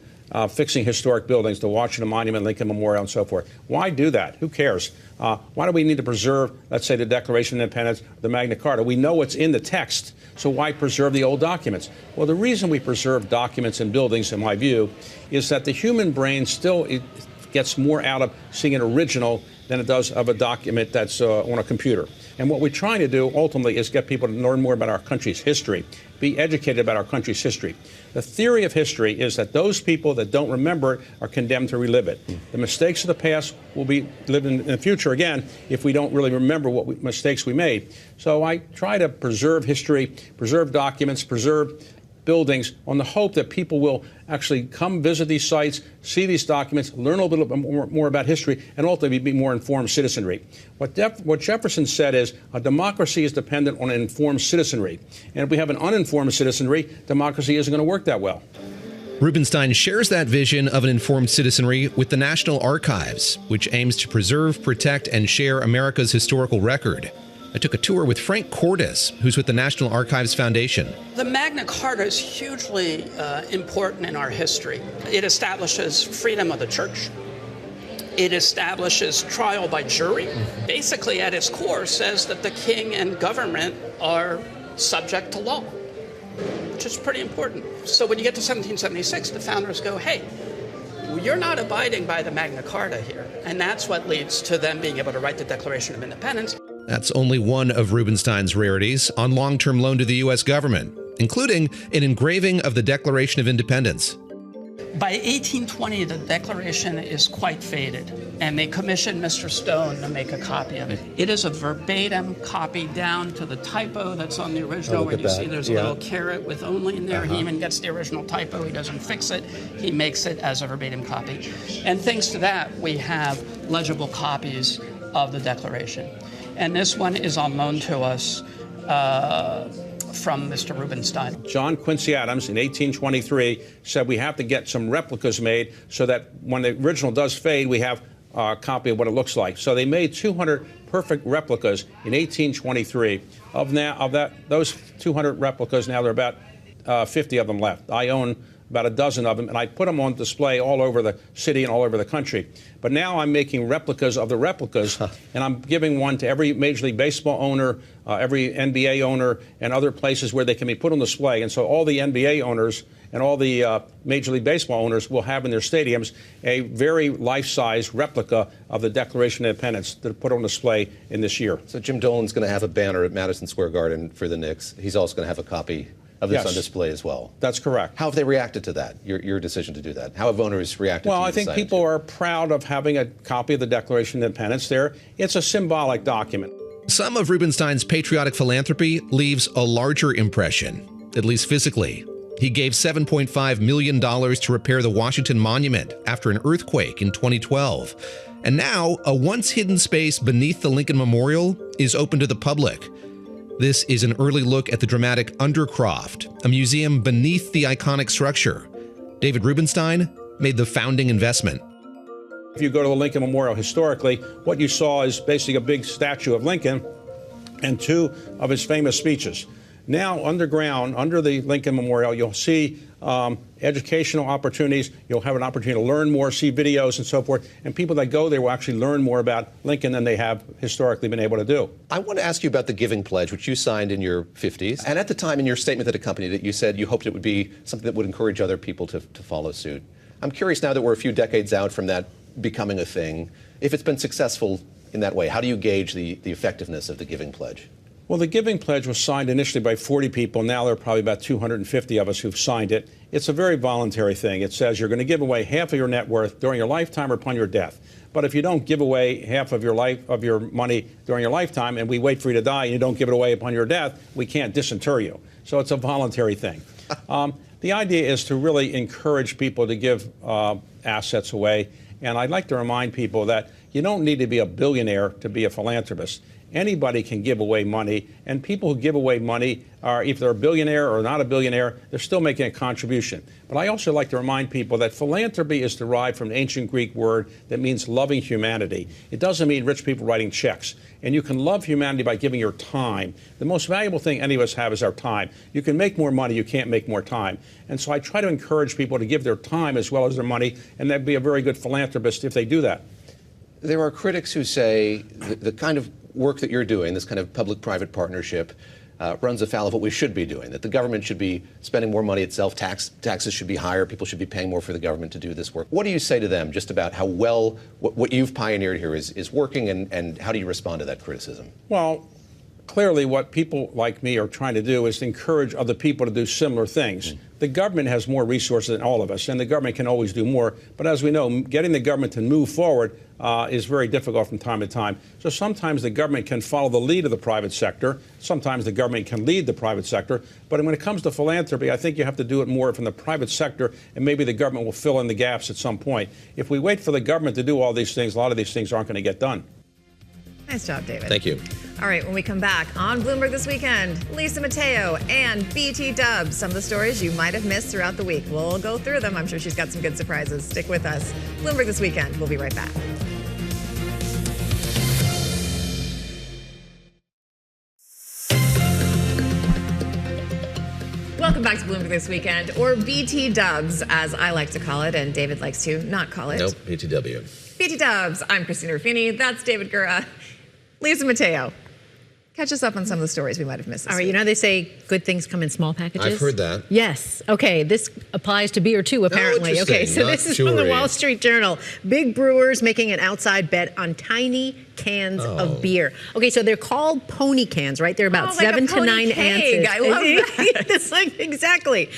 fixing historic buildings, the Washington Monument, Lincoln Memorial, and so forth. Why do that? Who cares? Why do we need to preserve, let's say, the Declaration of Independence, the Magna Carta? We know what's in the text, so why preserve the old documents? Well, the reason we preserve documents and buildings, in my view, is that the human brain still gets more out of seeing an original than it does of a document that's on a computer. And what we're trying to do ultimately is get people to learn more about our country's history, be educated about our country's history. The theory of history is that those people that don't remember it are condemned to relive it. The mistakes of the past will be lived in the future again if we don't really remember what mistakes we made. So I try to preserve history, preserve documents, preserve buildings on the hope that people will actually come visit these sites, see these documents, learn a little bit more about history, and ultimately be more informed citizenry. What Jefferson said is a democracy is dependent on an informed citizenry. And if we have an uninformed citizenry, democracy isn't going to work that well. Rubenstein shares that vision of an informed citizenry with the National Archives, which aims to preserve, protect, and share America's historical record. I took a tour with Frank Cordes, who's with the National Archives Foundation. The Magna Carta is hugely important in our history. It establishes freedom of the church. It establishes trial by jury. Basically, at its core, says that the king and government are subject to law, which is pretty important. So when you get to 1776, the founders go, hey, you're not abiding by the Magna Carta here. And that's what leads to them being able to write the Declaration of Independence. That's only one of Rubenstein's rarities on long-term loan to the U.S. government, including an engraving of the Declaration of Independence. By 1820, the Declaration is quite faded, and they commissioned Mr. Stone to make a copy of it. It is a verbatim copy down to the typo that's on the original, where you see there's a little caret with only in there. He even gets the original typo. He doesn't fix it. He makes it as a verbatim copy. And thanks to that, we have legible copies of the Declaration. And this one is on loan to us from Mr. Rubenstein. John Quincy Adams in 1823 said we have to get some replicas made so that when the original does fade, we have a copy of what it looks like. So they made 200 perfect replicas in 1823. Those 200 replicas, now there are about 50 of them left. I own about a dozen of them, and I put them on display all over the city and all over the country. But now I'm making replicas of the replicas, and I'm giving one to every Major League Baseball owner, every NBA owner, and other places where they can be put on display. And so all the NBA owners and all the Major League Baseball owners will have in their stadiums a very life-size replica of the Declaration of Independence to put on display in this year. So Jim Dolan's going to have a banner at Madison Square Garden for the Knicks. He's also going to have a copy of this on display as well. That's correct. How have they reacted to that, your decision to do that? How have owners reacted to Well, I think people are proud of having a copy of the Declaration of Independence there. It's a symbolic document. Some of Rubenstein's patriotic philanthropy leaves a larger impression, at least physically. He gave $7.5 million to repair the Washington Monument after an earthquake in 2012. And now, a once hidden space beneath the Lincoln Memorial is open to the public. This is an early look at the dramatic Undercroft, a museum beneath the iconic structure. David Rubenstein made the founding investment. If you go to the Lincoln Memorial historically, what you saw is basically a big statue of Lincoln and two of his famous speeches. Now, underground, under the Lincoln Memorial, you'll see educational opportunities. You'll have an opportunity to learn more, see videos and so forth. And people that go there will actually learn more about Lincoln than they have historically been able to do. I want to ask you about the Giving Pledge, which you signed in your 50s. And at the time, in your statement that accompanied it, you said you hoped it would be something that would encourage other people to follow suit. I'm curious now that we're a few decades out from that becoming a thing, if it's been successful in that way. How do you gauge the effectiveness of the Giving Pledge? Well, the Giving Pledge was signed initially by 40 people. Now there are probably about 250 of us who've signed it. It's a very voluntary thing. It says you're going to give away half of your net worth during your lifetime or upon your death. But if you don't give away half of your money during your lifetime and we wait for you to die and you don't give it away upon your death, we can't disinter you. So it's a voluntary thing. The idea is to really encourage people to give assets away. And I'd like to remind people that you don't need to be a billionaire to be a philanthropist. Anybody can give away money, and people who give away money are, if they're a billionaire or not a billionaire, they're still making a contribution. But I also like to remind people that philanthropy is derived from an ancient Greek word that means loving humanity. It doesn't mean rich people writing checks. And you can love humanity by giving your time. The most valuable thing any of us have is our time. You can make more money, you can't make more time. And so I try to encourage people to give their time as well as their money, and they'd be a very good philanthropist if they do that. There are critics who say the kind of work that you're doing, this kind of public-private partnership, runs afoul of what we should be doing, that the government should be spending more money itself, taxes should be higher, people should be paying more for the government to do this work. What do you say to them just about how well what you've pioneered here is working, and how do you respond to that criticism? Well, clearly what people like me are trying to do is to encourage other people to do similar things. The government has more resources than all of us, and the government can always do more. But as we know, getting the government to move forward is very difficult from time to time. So sometimes the government can follow the lead of the private sector. Sometimes the government can lead the private sector. But when it comes to philanthropy, I think you have to do it more from the private sector, and maybe the government will fill in the gaps at some point. If we wait for the government to do all these things, a lot of these things aren't going to get done. Nice job, David. Thank you. All right, when we come back on Bloomberg This Weekend, Lisa Mateo and BT Dubs, some of the stories you might have missed throughout the week. We'll go through them. I'm sure she's got some good surprises. Stick with us. Bloomberg This Weekend. We'll be right back. Welcome back to Bloomberg This Weekend, or BT Dubs, as I like to call it, and David likes to not call it. Nope, BTW. BT Dubs. I'm Christina Ruffini. That's David Gura. Lisa Mateo. Catch us up on some of the stories we might have missed this All right, week. you know they say good things come in small packages? I've heard that. Yes. Okay, this applies to beer too, apparently. Oh, okay, so not this is from the jewelry. Wall Street Journal. Big brewers making an outside bet on tiny cans of beer. Okay, so they're called pony cans, right? They're about like 7 a to pony 9 keg. ounces. I love that. It's like, exactly.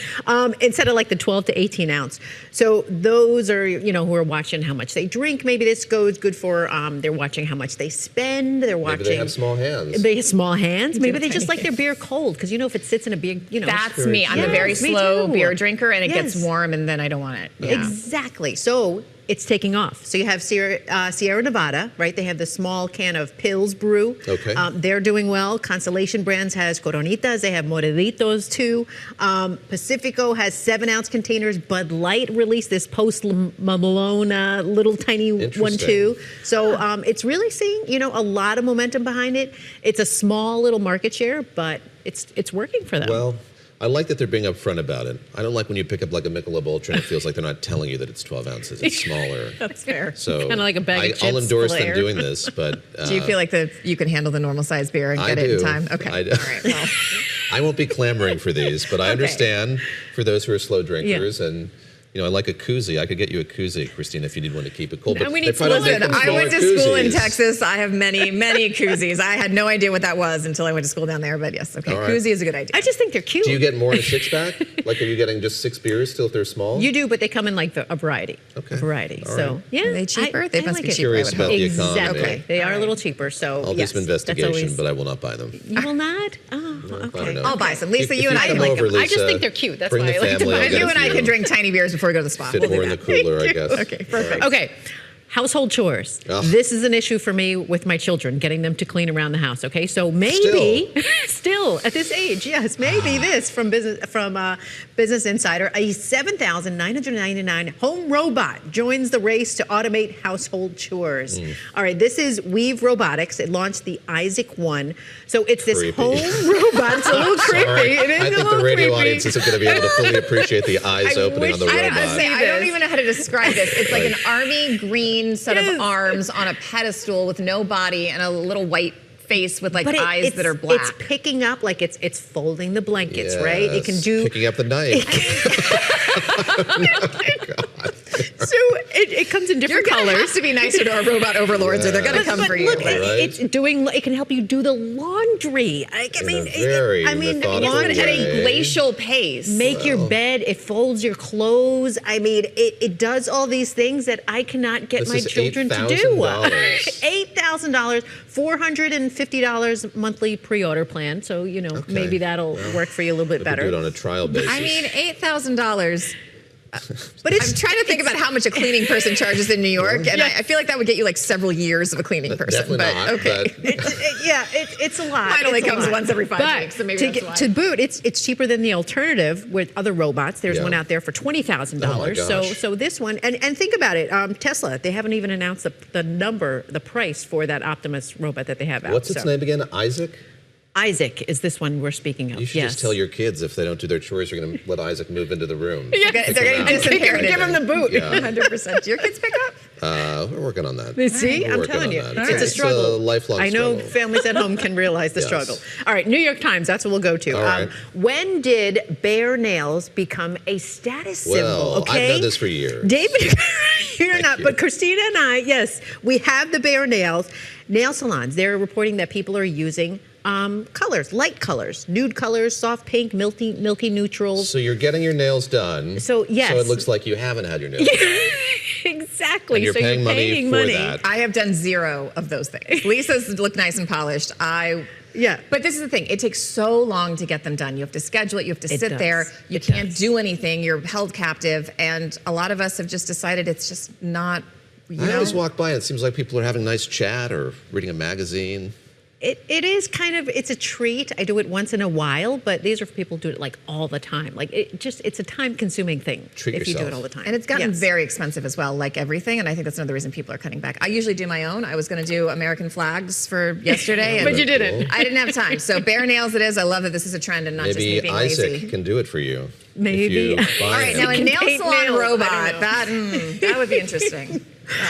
Instead of like the 12 to 18 ounce. So those are, who are watching how much they drink. Maybe this goes good for, they're watching how much they spend. They're watching. Maybe they have small hands. They have small hands. Maybe they just like their beer cold, because if it sits in a big, That's me. I'm a very slow beer drinker, and it gets warm, and then I don't want it. Yeah. Exactly. So it's taking off. So you have Sierra Nevada, right? They have the small can of Pils Brew. Okay. They're doing well. Constellation Brands has Coronitas. They have Morelitos too. Pacifico has 7-ounce containers. Bud Light released this Post Malone little tiny one too. So it's really seeing, a lot of momentum behind it. It's a small little market share, but it's working for them. Well, I like that they're being upfront about it. I don't like when you pick up like a Michelob Ultra and it feels like they're not telling you that it's 12 ounces. It's smaller. That's fair. So kind of like a bag of chips. I'll endorse them layer. doing this, but... Do you feel like you can handle the normal size beer and get it in time? Okay. I do. All right, well. I won't be clamoring for these, but I understand for those who are slow drinkers and... I like a koozie. I could get you a koozie, Christina, if you need one to keep it cold. But we need listen, I went to school in Texas. I have many, many koozies. I had no idea what that was until I went to school down there. But yes, okay, right. Koozie is a good idea. I just think they're cute. Do you get more in a 6-pack? Like, are you getting just 6 beers still if they're small? You do, but they come in like a variety. Okay. A variety. All So, right. yeah. Are they cheaper? They must be cheaper. Curious about the economy. Exactly. Okay. They are a little cheaper. So, I'll do some investigation, but I will not buy them. You will not? Oh, okay. I'll buy some. Lisa, you and I come like over, them. I just think they're cute. That's why I like to buy them. You and I can drink tiny beers before we go to the spa. Fit more in the cooler, I guess. Okay, perfect. Okay. Household chores. Ugh. This is an issue for me with my children, getting them to clean around the house. Okay, so maybe still at this age, yes, maybe this from Business Insider, a $7,999 home robot joins the race to automate household chores. All right, this is Weave Robotics. It launched the Isaac One, so it's this home robot. It's a little creepy. It is I a think little the radio creepy. audience isn't going to be able to fully appreciate the eyes opening on the robot. I don't even know how to describe this. It's like an army green set of arms on a pedestal with no body and a little white face with like eyes that are black. It's picking up, like it's folding the blankets, right? It can do picking up the knife. So it comes in different colors. You're gonna have to be nicer to our robot overlords, or they're gonna come for you. Look, it can help you do the laundry. It's at a glacial pace. Make your bed. It folds your clothes. I mean, it does all these things that I cannot get my children to do. $8,000, $450 monthly pre-order plan. So maybe that'll work for you a little bit better. Do it on a trial basis. I mean, $8,000. But I'm trying to think about how much a cleaning person charges in New York, and I feel like that would get you like several years of a cleaning person. Definitely not, okay, it's a lot. Mine only comes once every 5 weeks, so maybe that's why. To boot, it's cheaper than the alternative with other robots. There's one out there for $20,000. Oh my gosh. So this one, and think about it, Tesla. They haven't even announced the price for that Optimus robot that they have out. What's its name again? Isaac is this one we're speaking of. You should just tell your kids if they don't do their chores, you're going to let Isaac move into the room. They're getting disinherited. Give him the boot. Yeah. 100%. Do your kids pick up? We're working on that. See, I'm telling you, it's a struggle. It's a lifelong struggle. I know families at home can realize the struggle. All right, New York Times, that's what we'll go to. All right. When did bare nails become a status symbol? Okay, I've known this for years. David, you're not, but Christina and I, yes, we have the bare nails. Nail salons, they're reporting that people are using colors, light colors, nude colors, soft pink, milky neutrals. So you're getting your nails done. So yes. So it looks like you haven't had your nails done. Exactly. And you're paying money for that. I have done zero of those things. Lisa's look nice and polished. But this is the thing. It takes so long to get them done. You have to schedule it. You have to sit there. You can't do anything. You're held captive. And a lot of us have just decided it's just not, I always walk by and it seeseems like people are having a nice chat or reading a magazine. It is kind of, it's a treat. I do it once in a while, but these are for people who do it like all the time. Like it's a time-consuming thing if you do it all the time. And it's gotten very expensive as well, like everything. And I think that's another reason people are cutting back. I usually do my own. I was going to do American flags for yesterday, but you didn't. I didn't have time. So bare nails it is. I love that this is a trend and not just me being lazy. Maybe Isaac can do it for you. Maybe. All right, now a nail salon robot. That would be interesting.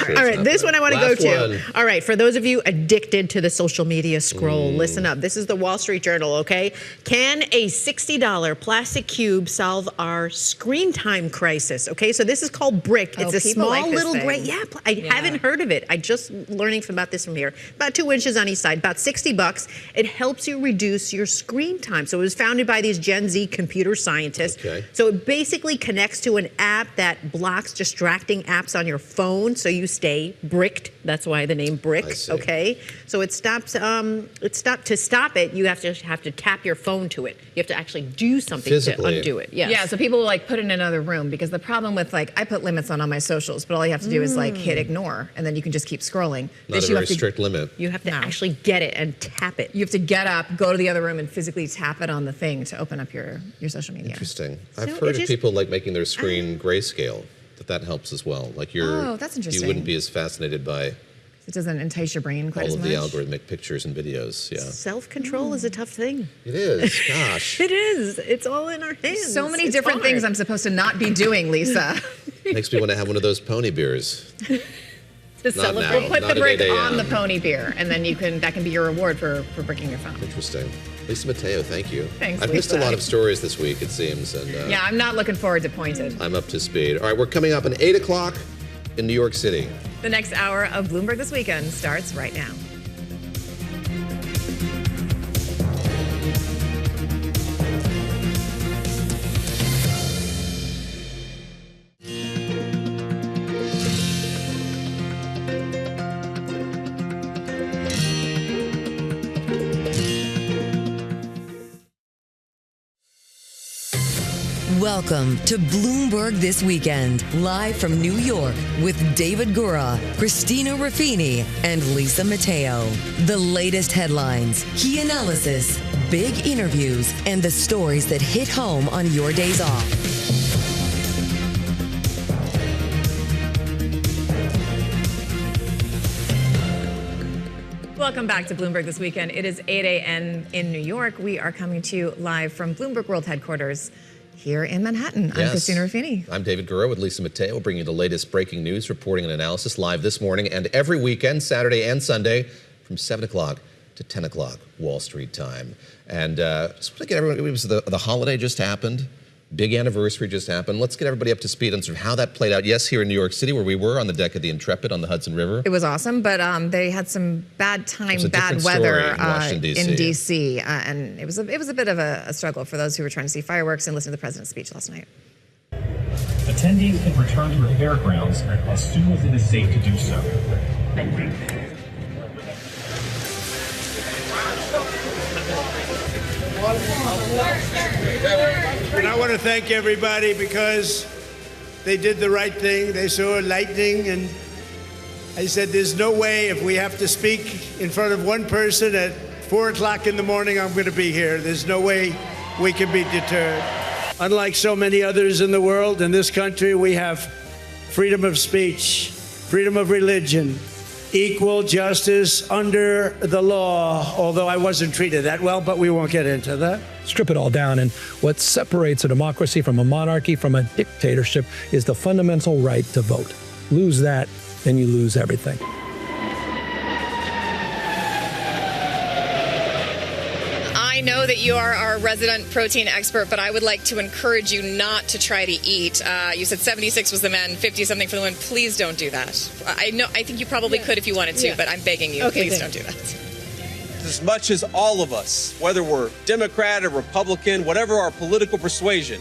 All right, this one I want to go to. All right, for those of you addicted to the social media scroll, listen up. This is the Wall Street Journal, okay? Can a $60 plastic cube solve our screen time crisis? Okay, so this is called Brick. It's a small little gray. Yeah, I haven't heard of it. I just learning about this from here. About 2 inches on each side, about $60. It helps you reduce your screen time. So it was founded by these Gen Z computer scientists. Okay. So it basically connects to an app that blocks distracting apps on your phone. So you stay bricked. That's why the name Brick. Okay. So it stops. To stop it, you have to tap your phone to it. You have to actually do something to undo it. Yes. Yeah. So people will like put it in another room because the problem with like I put limits on all my socials, but all you have to do is like hit ignore, and then you can just keep scrolling. Not a very strict limit. You have to actually get it and tap it. You have to get up, go to the other room, and physically tap it on the thing to open up your social media. Interesting. I've heard of people like making their screen grayscale. That helps as well. Like that's interesting. You wouldn't be as fascinated by it doesn't entice your brain quite all as of much. the algorithmic pictures and videos. Yeah. Self-control is a tough thing. It is. Gosh. It is. It's all in our hands. So many different things I'm supposed to not be doing, Lisa. Makes me want to have one of those pony beers. To celebrate. We'll put the brick on the pony beer, and then that can be your reward for bricking your phone. Interesting. Lisa Mateo, thank you. Thanks, I've missed a lot of stories this week, it seems. And yeah, I'm not looking forward to Pointed. I'm up to speed. All right, we're coming up at 8 o'clock in New York City. The next hour of Bloomberg This Weekend starts right now. Welcome to Bloomberg This Weekend, live from New York with David Gura, Christina Ruffini, and Lisa Mateo. The latest headlines, key analysis, big interviews, and the stories that hit home on your days off. Welcome back to Bloomberg This Weekend. It is 8 a.m. in New York. We are coming to you live from Bloomberg World Headquarters here in Manhattan. I'm Christina Ruffini. I'm David Gura with Lisa Mateo. We'll bring you the latest breaking news, reporting and analysis live this morning and every weekend, Saturday and Sunday, from 7 o'clock to 10 o'clock Wall Street time. And just want to get everyone, it was the holiday just happened. Big anniversary just happened. Let's get everybody up to speed on sort of how that played out. Yes, here in New York City, where we were on the deck of the Intrepid on the Hudson River. It was awesome, but they had some bad weather in D.C. And it was a bit of a struggle for those who were trying to see fireworks and listen to the president's speech last night. Attendees can return to the fairgrounds as soon as it is safe to do so. And I want to thank everybody because they did the right thing. They saw lightning, and I said, there's no way if we have to speak in front of one person at 4 o'clock in the morning, I'm going to be here. There's no way we can be deterred. Unlike so many others in the world, in this country, we have freedom of speech, freedom of religion, equal justice under the law, although I wasn't treated that well, but we won't get into that. Strip it all down, and what separates a democracy from a monarchy from a dictatorship is the fundamental right to vote. Lose that, then you lose everything. I know that you are our resident protein expert, but I would like to encourage you not to try to eat. You said 76 was the men, 50-something for the women. Please don't do that. I think you probably could if you wanted to, but I'm begging you, please don't do that. As much as all of us, whether we're Democrat or Republican, whatever our political persuasion,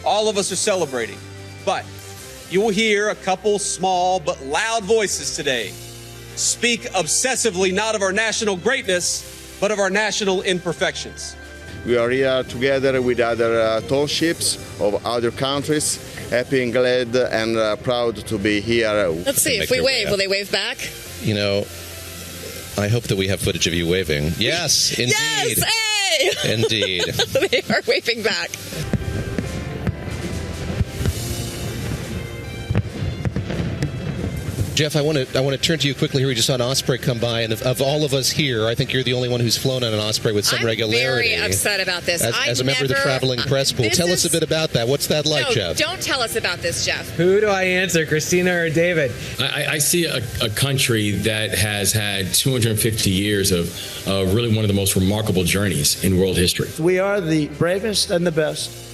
all of us are celebrating. But you will hear a couple small but loud voices today speak obsessively not of our national greatness, but of our national imperfections. We are here together with other tall ships of other countries, happy and glad and proud to be here. Let's see, if we wave, will they wave back? You know, I hope that we have footage of you waving. Yes, indeed. Yes, hey! Indeed. They are waving back. Jeff, I want to turn to you quickly here. We just saw an Osprey come by, and of all of us here, I think you're the only one who's flown on an Osprey with some regularity. I'm very upset about this. As a member of the traveling press pool, tell us a bit about that. What's that like, Jeff? Don't tell us about this, Jeff. Who do I answer, Christina or David? I see a country that has had 250 years of really one of the most remarkable journeys in world history. We are the bravest and the best.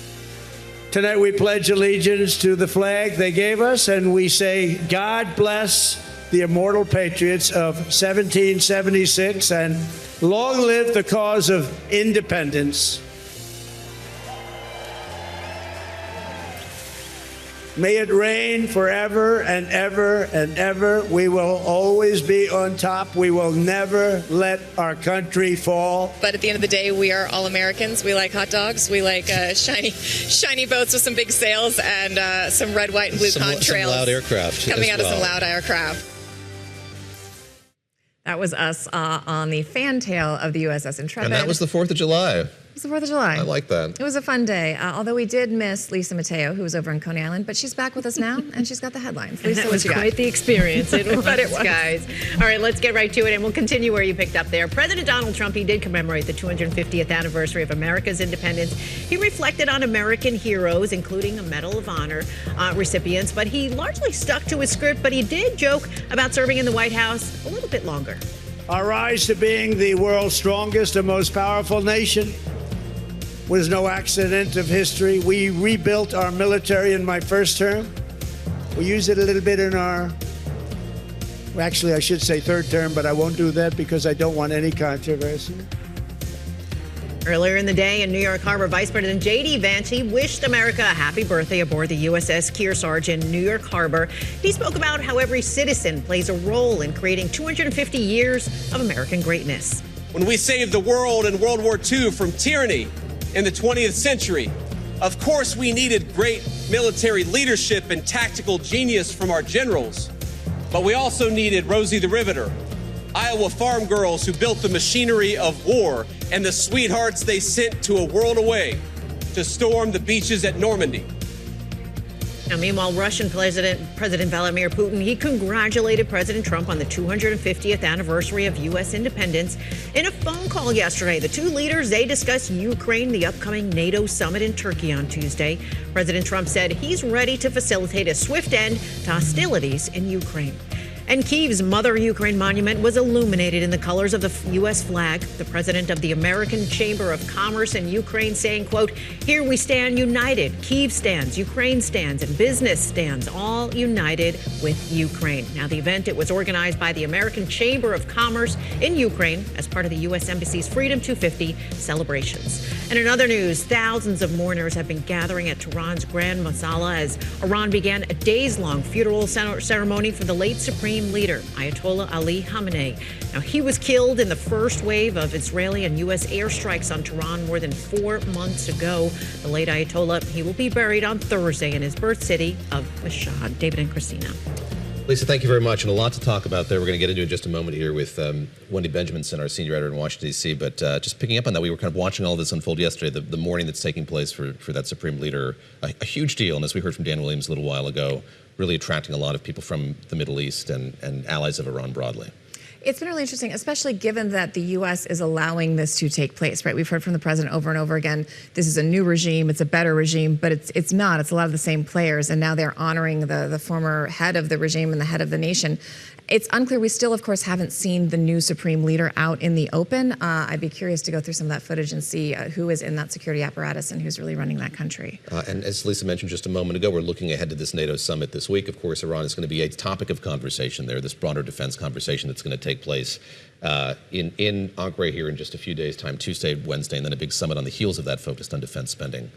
Tonight we pledge allegiance to the flag they gave us, and we say, God bless the immortal patriots of 1776, and long live the cause of independence. May it reign forever and ever and ever. We will always be on top. We will never let our country fall. But at the end of the day, we are all Americans. We like hot dogs. We like shiny boats with some big sails and some red, white, and blue contrails. Some loud aircraft. Coming out of some loud aircraft. That was us on the fantail of the USS Intrepid. And that was the 4th of July. It was the 4th of July. I like that. It was a fun day, although we did miss Lisa Mateo, who was over in Coney Island, but she's back with us now, and she's got the headlines. Lisa, that was quite the experience. It was, guys. All right, let's get right to it, and we'll continue where you picked up there. President Donald Trump, he did commemorate the 250th anniversary of America's independence. He reflected on American heroes, including a Medal of Honor recipients, but he largely stuck to his script, but he did joke about serving in the White House a little bit longer. Our rise to being the world's strongest and most powerful nation was no accident of history. We rebuilt our military in my first term. We used it a little bit in our, actually I should say third term, but I won't do that because I don't want any controversy. Earlier in the day in New York Harbor, Vice President J.D. Vance, he wished America a happy birthday aboard the USS Kearsarge in New York Harbor. He spoke about how every citizen plays a role in creating 250 years of American greatness. When we saved the world in World War II from tyranny in the 20th century, Of course, we needed great military leadership and tactical genius from our generals, but we also needed Rosie the Riveter, Iowa farm girls who built the machinery of war, and the sweethearts they sent to a world away to storm the beaches at Normandy. Now, meanwhile, Russian President Vladimir Putin, he congratulated President Trump on the 250th anniversary of U.S. independence. In a phone call yesterday, the two leaders, they discussed Ukraine, the upcoming NATO summit in Turkey on Tuesday. President Trump said he's ready to facilitate a swift end to hostilities in Ukraine. And Kyiv's Mother Ukraine monument was illuminated in the colors of the U.S. flag. The president of the American Chamber of Commerce in Ukraine saying, quote, "Here we stand united. Kyiv stands, Ukraine stands, and business stands, all united with Ukraine." Now, the event, it was organized by the American Chamber of Commerce in Ukraine as part of the U.S. Embassy's Freedom 250 celebrations. And in other news, thousands of mourners have been gathering at Tehran's Grand Masala as Iran began a days-long funeral ceremony for the late Supreme Leader, Ayatollah Ali Khamenei. Now, he was killed in the first wave of Israeli and U.S. airstrikes on Tehran more than 4 months ago. The late Ayatollah, he will be buried on Thursday in his birth city of Mashhad. David and Christina. Lisa, thank you very much, and a lot to talk about there. We're going to get into in just a moment here with Wendy Benjaminson, our senior editor in Washington, D.C. But just picking up on that, we were kind of watching all this unfold yesterday, the morning that's taking place for that Supreme Leader, a huge deal. And as we heard from Dan Williams a little while ago, really attracting a lot of people from the Middle East and allies of Iran broadly. It's been really interesting, especially given that the U.S. is allowing this to take place, right? We've heard from the president over and over again, this is a new regime, it's a better regime, but it's not. It's a lot of the same players, and now they're honoring the former head of the regime and the head of the nation. It's unclear. We still, of course, haven't seen the new Supreme Leader out in the open. I'd be curious to go through some of that footage and see who is in that security apparatus and who's really running that country. And as Lisa mentioned just a moment ago, we're looking ahead to this NATO summit this week. Of course, Iran is going to be a topic of conversation there, this broader defense conversation that's going to take place in Ankara here in just a few days' time, Tuesday, Wednesday, and then a big summit on the heels of that focused on defense spending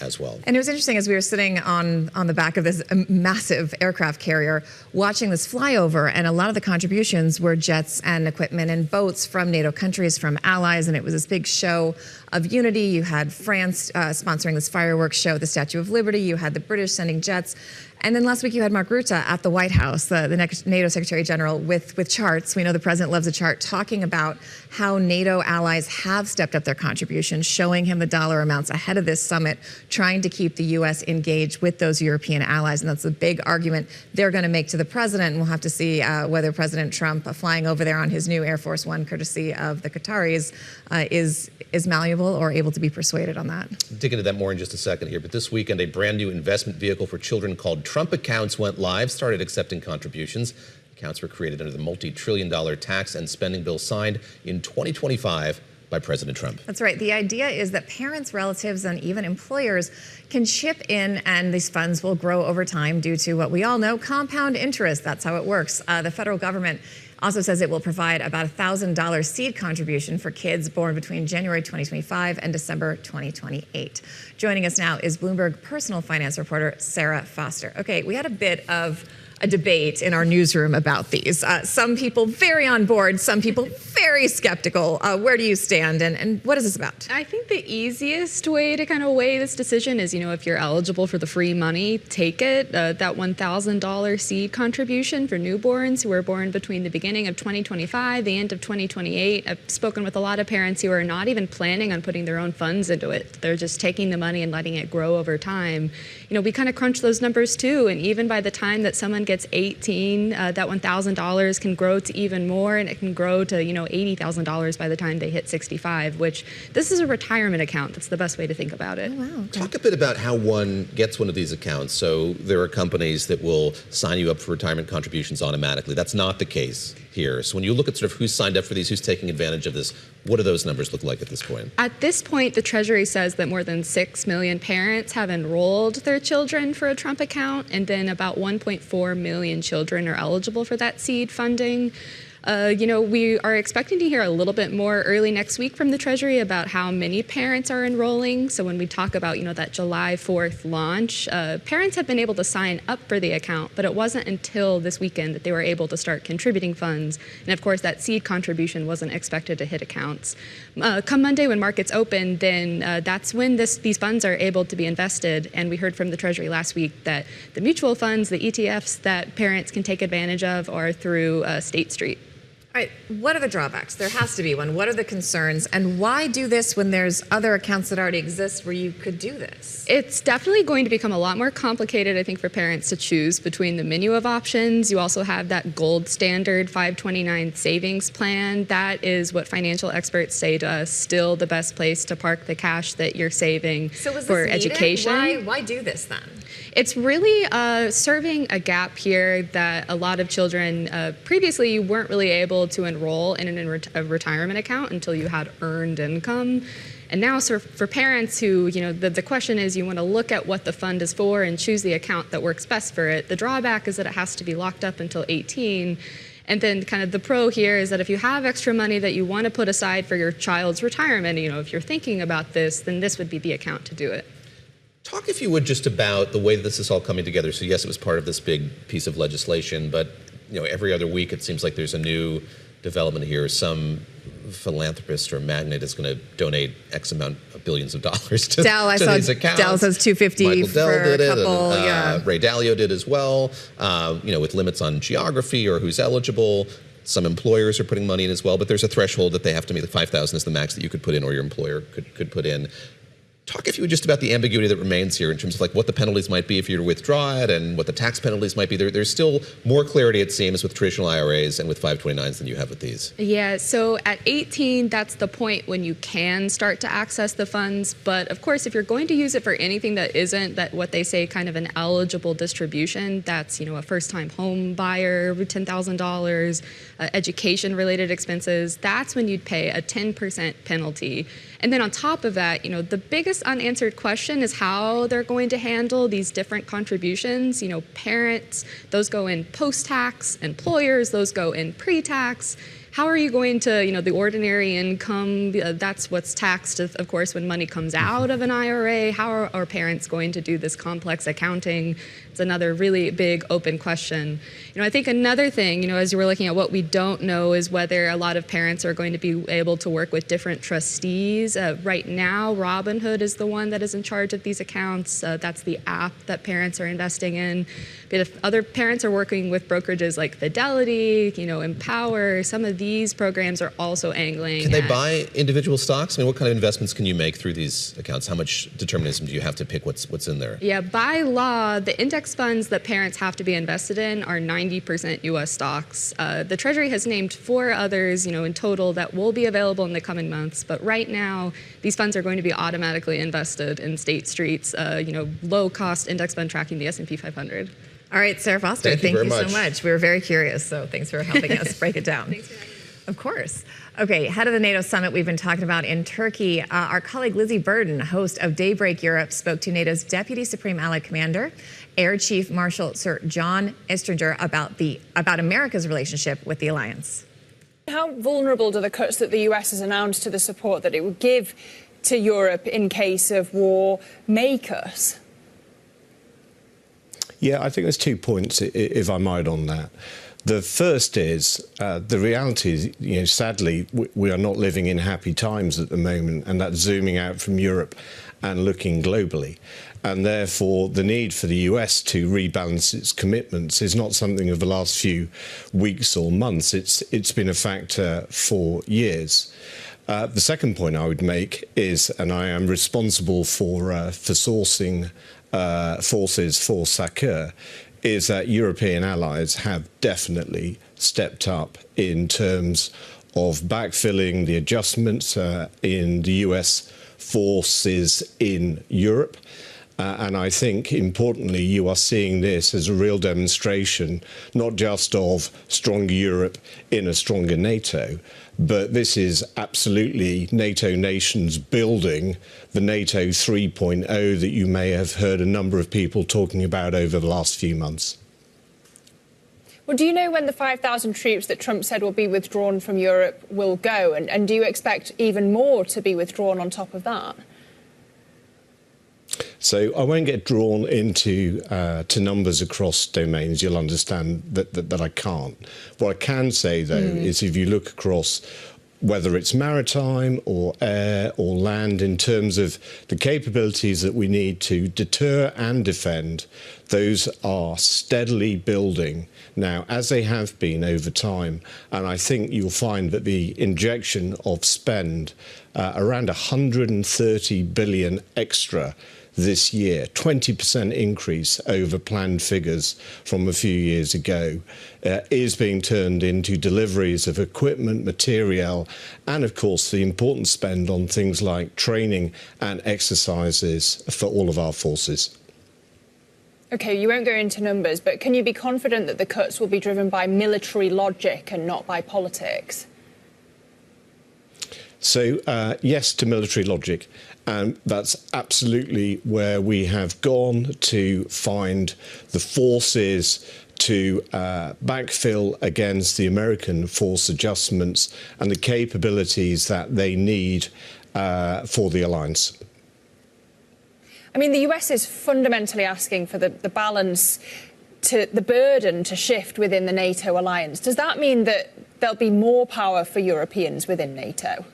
as well. And it was interesting as we were sitting on the back of this massive aircraft carrier watching this flyover, and a lot of the contributions were jets and equipment and boats from NATO countries, from allies, and it was this big show of unity. You had France sponsoring this fireworks show at the Statue of Liberty. You had the British sending jets. And then last week you had Mark Rutte at the White House, the next NATO Secretary General, with charts. We know the president loves a chart, talking about how NATO allies have stepped up their contributions, showing him the dollar amounts ahead of this summit, trying to keep the U.S. engaged with those European allies. And that's the big argument they're going to make to the president. And we'll have to see whether President Trump, flying over there on his new Air Force One, courtesy of the Qataris, is malleable or able to be persuaded on that. Dig into that more in just a second here. But this weekend, a brand new investment vehicle for children called Trump Accounts went live, started accepting contributions. Accounts were created under the multi-trillion-dollar tax and spending bill signed in 2025 by President Trump. That's right. The idea is that parents, relatives, and even employers can chip in, and these funds will grow over time due to what we all know, compound interest. That's how it works. The federal government also says it will provide about $1,000 seed contribution for kids born between January 2025 and December 2028. Joining us now is Bloomberg personal finance reporter Sarah Foster. Okay, we had a bit of a debate in our newsroom about these. Some people very on board, some people very skeptical. Where do you stand, and what is this about? I think the easiest way to kind of weigh this decision is, if you're eligible for the free money, take it. That $1,000 seed contribution for newborns who are born between the beginning of 2025, the end of 2028. I've spoken with a lot of parents who are not even planning on putting their own funds into it. They're just taking the money and letting it grow over time. We kind of crunch those numbers too, and even by the time that someone gets 18, that $1,000 can grow to even more, and it can grow to, $80,000 by the time they hit 65, which this is a retirement account. That's the best way to think about it. Oh, wow. Talk a bit about how one gets one of these accounts. So there are companies that will sign you up for retirement contributions automatically. That's not the case here. So when you look at sort of who's signed up for these, who's taking advantage of this, what do those numbers look like at this point? At this point, the Treasury says that more than 6 million parents have enrolled their children for a Trump account, and then about 1.4 million children are eligible for that seed funding. We are expecting to hear a little bit more early next week from the Treasury about how many parents are enrolling. So when we talk about, that July 4th launch, parents have been able to sign up for the account, but it wasn't until this weekend that they were able to start contributing funds. And of course, that seed contribution wasn't expected to hit accounts. Come Monday when markets open, then that's when these funds are able to be invested. And we heard from the Treasury last week that the mutual funds, the ETFs that parents can take advantage of are through State Street. All right, what are the drawbacks? There has to be one. What are the concerns? And why do this when there's other accounts that already exist where you could do this? It's definitely going to become a lot more complicated, I think, for parents to choose between the menu of options. You also have that gold standard 529 savings plan. That is what financial experts say to us, still the best place to park the cash that you're saving for education. Why do this then? It's really serving a gap here that a lot of children previously weren't really able to enroll in a retirement account until you had earned income. And now for parents who, the question is you want to look at what the fund is for and choose the account that works best for it. The drawback is that it has to be locked up until 18. And then kind of the pro here is that if you have extra money that you want to put aside for your child's retirement, if you're thinking about this, then this would be the account to do it. Talk, if you would, just about the way that this is all coming together. So yes, it was part of this big piece of legislation, but every other week it seems like there's a new development here. Some philanthropist or magnate is going to donate X amount of billions of dollars to these accounts. Dell says $250 Michael for Dell did a it, couple. and, Ray Dalio did as well. With limits on geography or who's eligible. Some employers are putting money in as well, but there's a threshold that they have to meet. $5,000 is the max that you could put in, or your employer could put in. Talk, if you would, just about the ambiguity that remains here in terms of what the penalties might be if you were to withdraw it and what the tax penalties might be. There's still more clarity, it seems, with traditional IRAs and with 529s than you have with these. Yeah, so at 18, that's the point when you can start to access the funds. But of course, if you're going to use it for anything that isn't what they say kind of an eligible distribution, that's, a first-time home buyer, $10,000, education-related expenses, that's when you'd pay a 10% penalty. And then on top of that, the biggest unanswered question is how they're going to handle these different contributions. Parents, those go in post-tax, employers, those go in pre-tax. How are you going to, the ordinary income, that's what's taxed, of course, when money comes out of an IRA. How are our parents going to do this complex accounting? It's another really big open question. I think another thing, as we're looking at what we don't know is whether a lot of parents are going to be able to work with different trustees. Right now, Robinhood is the one that is in charge of these accounts. That's the app that parents are investing in. But if other parents are working with brokerages like Fidelity, Empower, some of these programs are also angling. Can they buy individual stocks? What kind of investments can you make through these accounts? How much determinism do you have to pick what's in there? Yeah, by law, the index funds that parents have to be invested in are 90% U.S. stocks. The Treasury has named 4 others, in total that will be available in the coming months. But right now, these funds are going to be automatically invested in State Street's, low-cost index fund tracking the S&P 500. All right, Sarah Foster, thank you so much. We were very curious, so thanks for helping us break it down. Thanks for having me. Of course. Okay, head of the NATO summit we've been talking about in Turkey, our colleague Lizzie Burden, host of Daybreak Europe, spoke to NATO's Deputy Supreme Allied Commander, Air Chief Marshal Sir John Istringer, about America's relationship with the alliance. How vulnerable do the cuts that the US has announced to the support that it would give to Europe in case of war make us? Yeah, I think there's 2 points, if I might, on that. The first is the reality is, sadly, we are not living in happy times at the moment, and that's zooming out from Europe and looking globally. And therefore, the need for the US to rebalance its commitments is not something of the last few weeks or months. It's been a factor for years. The second point I would make is, and I am responsible for sourcing forces for SACEUR, is that European allies have definitely stepped up in terms of backfilling the adjustments in the US forces in Europe. And I think, importantly, you are seeing this as a real demonstration, not just of stronger Europe in a stronger NATO, but this is absolutely NATO nations building the NATO 3.0 that you may have heard a number of people talking about over the last few months. Well, Well, do you know when the 5,000 troops that Trump said will be withdrawn from Europe will go? And do you expect even more to be withdrawn on top of that? So I won't get drawn into to numbers across domains. You'll understand that I can't. What I can say, though, is if you look across whether it's maritime or air or land, in terms of the capabilities that we need to deter and defend, those are steadily building now, as they have been over time. And I think you'll find that the injection of spend, around 130 billion extra this year, 20% increase over planned figures from a few years ago, is being turned into deliveries of equipment, material, and of course the important spend on things like training and exercises for all of our forces. OK, you won't go into numbers, but can you be confident that the cuts will be driven by military logic and not by politics? So, yes to military logic. And that's absolutely where we have gone to find the forces to backfill against the American force adjustments and the capabilities that they need for the alliance. I mean, the US is fundamentally asking for the balance, the burden to shift within the NATO alliance. Does that mean that there'll be more power for Europeans within NATO?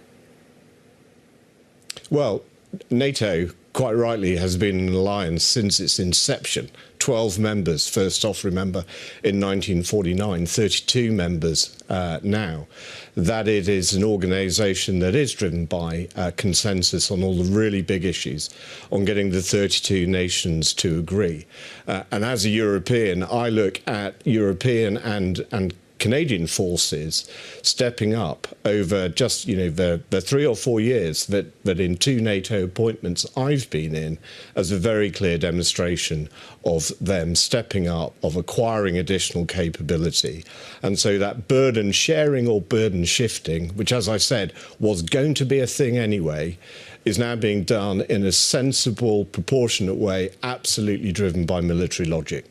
Well, NATO, quite rightly, has been an alliance since its inception. 12 members, first off, remember, in 1949, 32 members now. That it is an organisation that is driven by consensus on all the really big issues, on getting the 32 nations to agree. And as a European, I look at European and Canadian forces stepping up over just, the 3 or 4 years that in 2 NATO appointments I've been in, as a very clear demonstration of them stepping up, of acquiring additional capability. And so that burden sharing or burden shifting, which, as I said, was going to be a thing anyway, is now being done in a sensible, proportionate way, absolutely driven by military logic.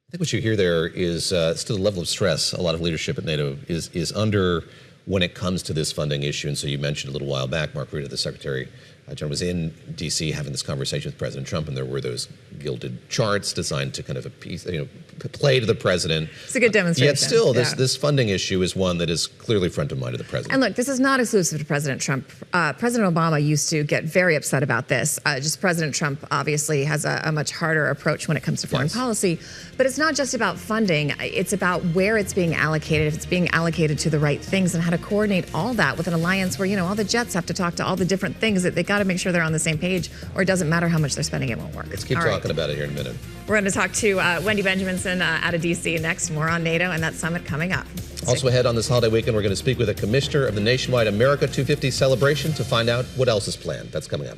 I think what you hear there is still the level of stress a lot of leadership at NATO is under when it comes to this funding issue. And so you mentioned a little while back, Mark Rutte, the Secretary General, was in D.C. having this conversation with President Trump, and there were those gilded charts designed to kind of play to the president. It's a good demonstration. Yet still, this funding issue is one that is clearly front of mind to the president. And look, this is not exclusive to President Trump. President Obama used to get very upset about this. Just President Trump obviously has a much harder approach when it comes to foreign policy. But it's not just about funding. It's about where it's being allocated, if it's being allocated to the right things, and how to coordinate all that with an alliance where, all the jets have to talk to all the different things. That they got to make sure they're on the same page, or it doesn't matter how much they're spending, it won't work. Let's keep talking about it here in a minute. We're going to talk to Wendy Benjaminson out of D.C. next. More on NATO and that summit coming up. Also ahead on this holiday weekend, we're going to speak with a commissioner of the nationwide America 250 celebration to find out what else is planned. That's coming up.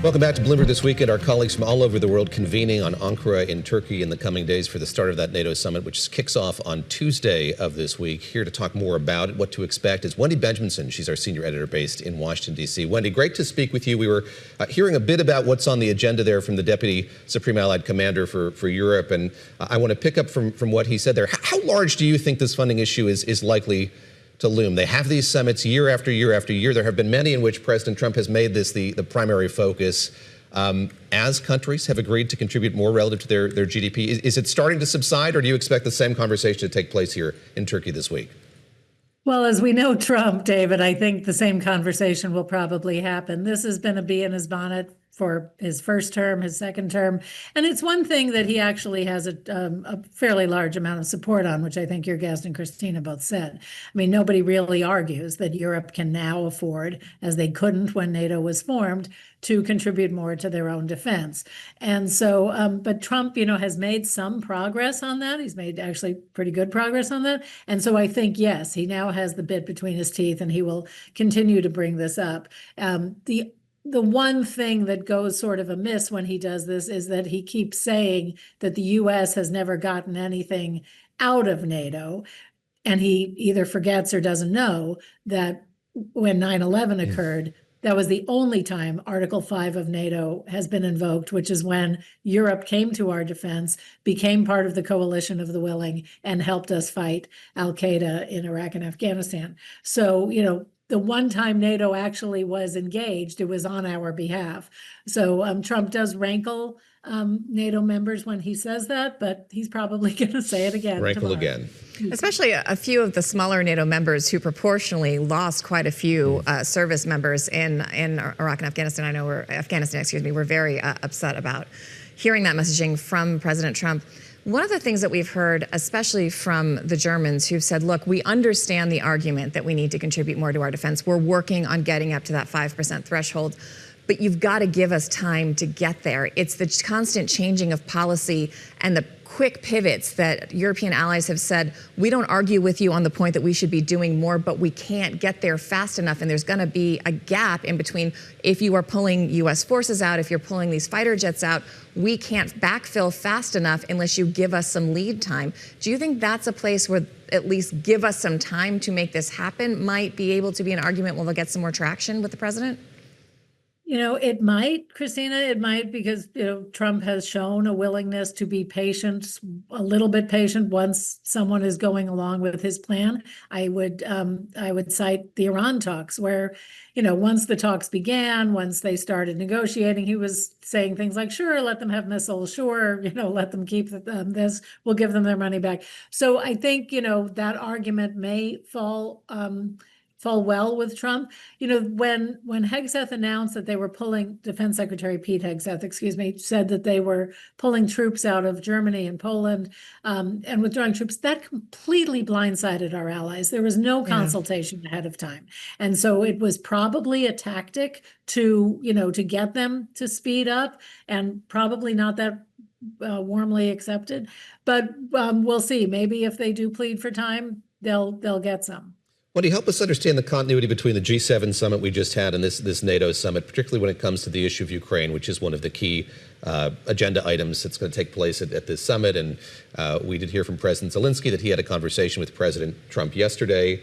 Welcome back to Bloomberg This Weekend. Our colleagues from all over the world convening on Ankara in Turkey in the coming days for the start of that NATO summit, which kicks off on Tuesday of this week. Here to talk more about it, what to expect, is Wendy Benjaminson. She's our senior editor based in Washington, D.C. Wendy, great to speak with you. We were hearing a bit about what's on the agenda there from the Deputy Supreme Allied Commander for Europe, and I want to pick up from what he said there. How large do you think this funding issue is likely to loom? They have these summits year after year after year. There have been many in which President Trump has made this the primary focus. As countries have agreed to contribute more relative to their GDP, is it starting to subside, or do you expect the same conversation to take place here in Turkey this week? Well, as we know Trump, David, I think the same conversation will probably happen. This has been a bee in his bonnet for his first term, his second term. And it's one thing that he actually has a fairly large amount of support on, which I think your guest and Christina both said. I mean, nobody really argues that Europe can now afford, as they couldn't when NATO was formed, to contribute more to their own defense. And so, but Trump, has made some progress on that. He's made actually pretty good progress on that. And so I think, yes, he now has the bit between his teeth, and he will continue to bring this up. The one thing that goes sort of amiss when he does this is that he keeps saying that the U.S. has never gotten anything out of NATO. And he either forgets or doesn't know that when 9/11 occurred, That was the only time Article 5 of NATO has been invoked, which is when Europe came to our defense, became part of the coalition of the willing, and helped us fight al-Qaeda in Iraq and Afghanistan. So, the one time NATO actually was engaged, it was on our behalf. So Trump does rankle NATO members when he says that, but he's probably going to say it again Rankle tomorrow. again. Especially a few of the smaller NATO members who proportionally lost quite a few service members in Iraq and Afghanistan. I know we're very upset about hearing that messaging from President Trump. One of the things that we've heard, especially from the Germans, who've said, look, we understand the argument that we need to contribute more to our defense. We're working on getting up to that 5% threshold, but you've got to give us time to get there. It's the constant changing of policy and the quick pivots that European allies have said, we don't argue with you on the point that we should be doing more, but we can't get there fast enough. And there's going to be a gap in between if you are pulling U.S. forces out, if you're pulling these fighter jets out, we can't backfill fast enough unless you give us some lead time. Do you think that's a place where at least give us some time to make this happen might be able to be an argument where they'll get some more traction with the president? It might, Christina, it might, because, Trump has shown a willingness to be patient, a little bit patient once someone is going along with his plan. I would cite the Iran talks where, once the talks began, once they started negotiating, he was saying things like, sure, let them have missiles, sure, let them keep this, we'll give them their money back. So I think, that argument may fall well with Trump. When Hegseth announced that they were Defense Secretary Pete Hegseth, said that they were pulling troops out of Germany and Poland and withdrawing troops, that completely blindsided our allies. There was no consultation ahead of time. And so it was probably a tactic to get them to speed up, and probably not that warmly accepted. But we'll see. Maybe if they do plead for time, they'll get some. Well, do you help us understand the continuity between the G7 summit we just had and this NATO summit, particularly when it comes to the issue of Ukraine, which is one of the key agenda items that's going to take place at this summit? And we did hear from President Zelensky that he had a conversation with President Trump yesterday.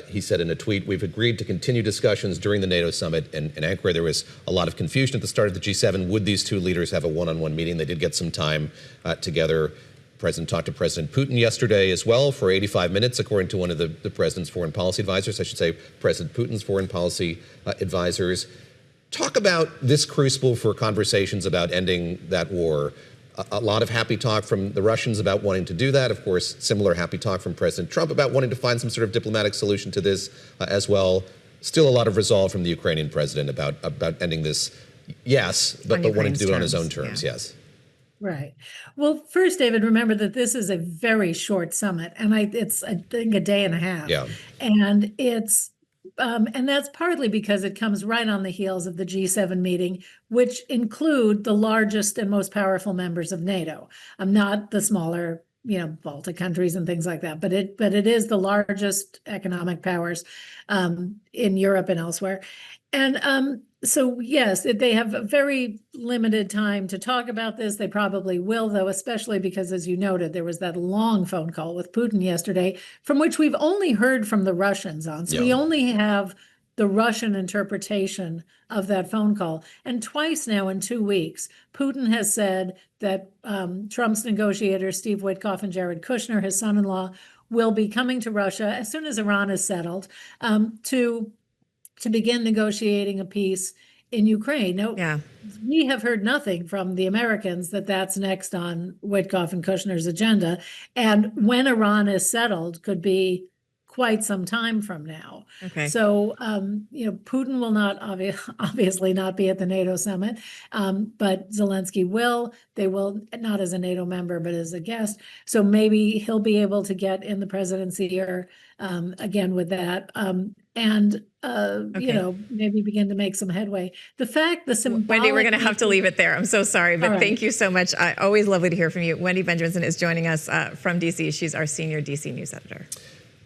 He said in a tweet, we've agreed to continue discussions during the NATO summit. And in Ankara, there was a lot of confusion at the start of the G7. Would these two leaders have a one-on-one meeting? They did get some time together. The president talked to President Putin yesterday as well for 85 minutes, according to one of the president's foreign policy advisors, I should say President Putin's foreign policy advisors. Talk about this crucible for conversations about ending that war. A lot of happy talk from the Russians about wanting to do that. Of course, similar happy talk from President Trump about wanting to find some sort of diplomatic solution to this as well. Still a lot of resolve from the Ukrainian president about ending this, yes, but wanting to do it on his own terms, yes. Right. Well, first, David, remember that this is a very short summit, and it's I think a day and a half. Yeah. And it's and that's partly because it comes right on the heels of the G7 meeting, which include the largest and most powerful members of NATO. Not the smaller, Baltic countries and things like that, but it is the largest economic powers in Europe and elsewhere. And so, yes, they have a very limited time to talk about this. They probably will, though, especially because, as you noted, there was that long phone call with Putin yesterday, from which we've only heard from the Russians on. So we only have the Russian interpretation of that phone call. And twice now in 2 weeks, Putin has said that Trump's negotiators, Steve Witkoff and Jared Kushner, his son-in-law, will be coming to Russia as soon as Iran is settled to begin negotiating a peace in Ukraine. Now, we have heard nothing from the Americans that that's next on Witkoff and Kushner's agenda. And when Iran is settled could be quite some time from now. Okay. So, Putin will not obviously not be at the NATO summit, but Zelensky will. They will, not as a NATO member, but as a guest. So maybe he'll be able to get in the presidency here again with that. Maybe begin to make some headway. Wendy, we're going to have to leave it there. I'm so sorry, but thank you so much. Always lovely to hear from you. Wendy Benjaminson is joining us from D.C. She's our senior D.C. news editor.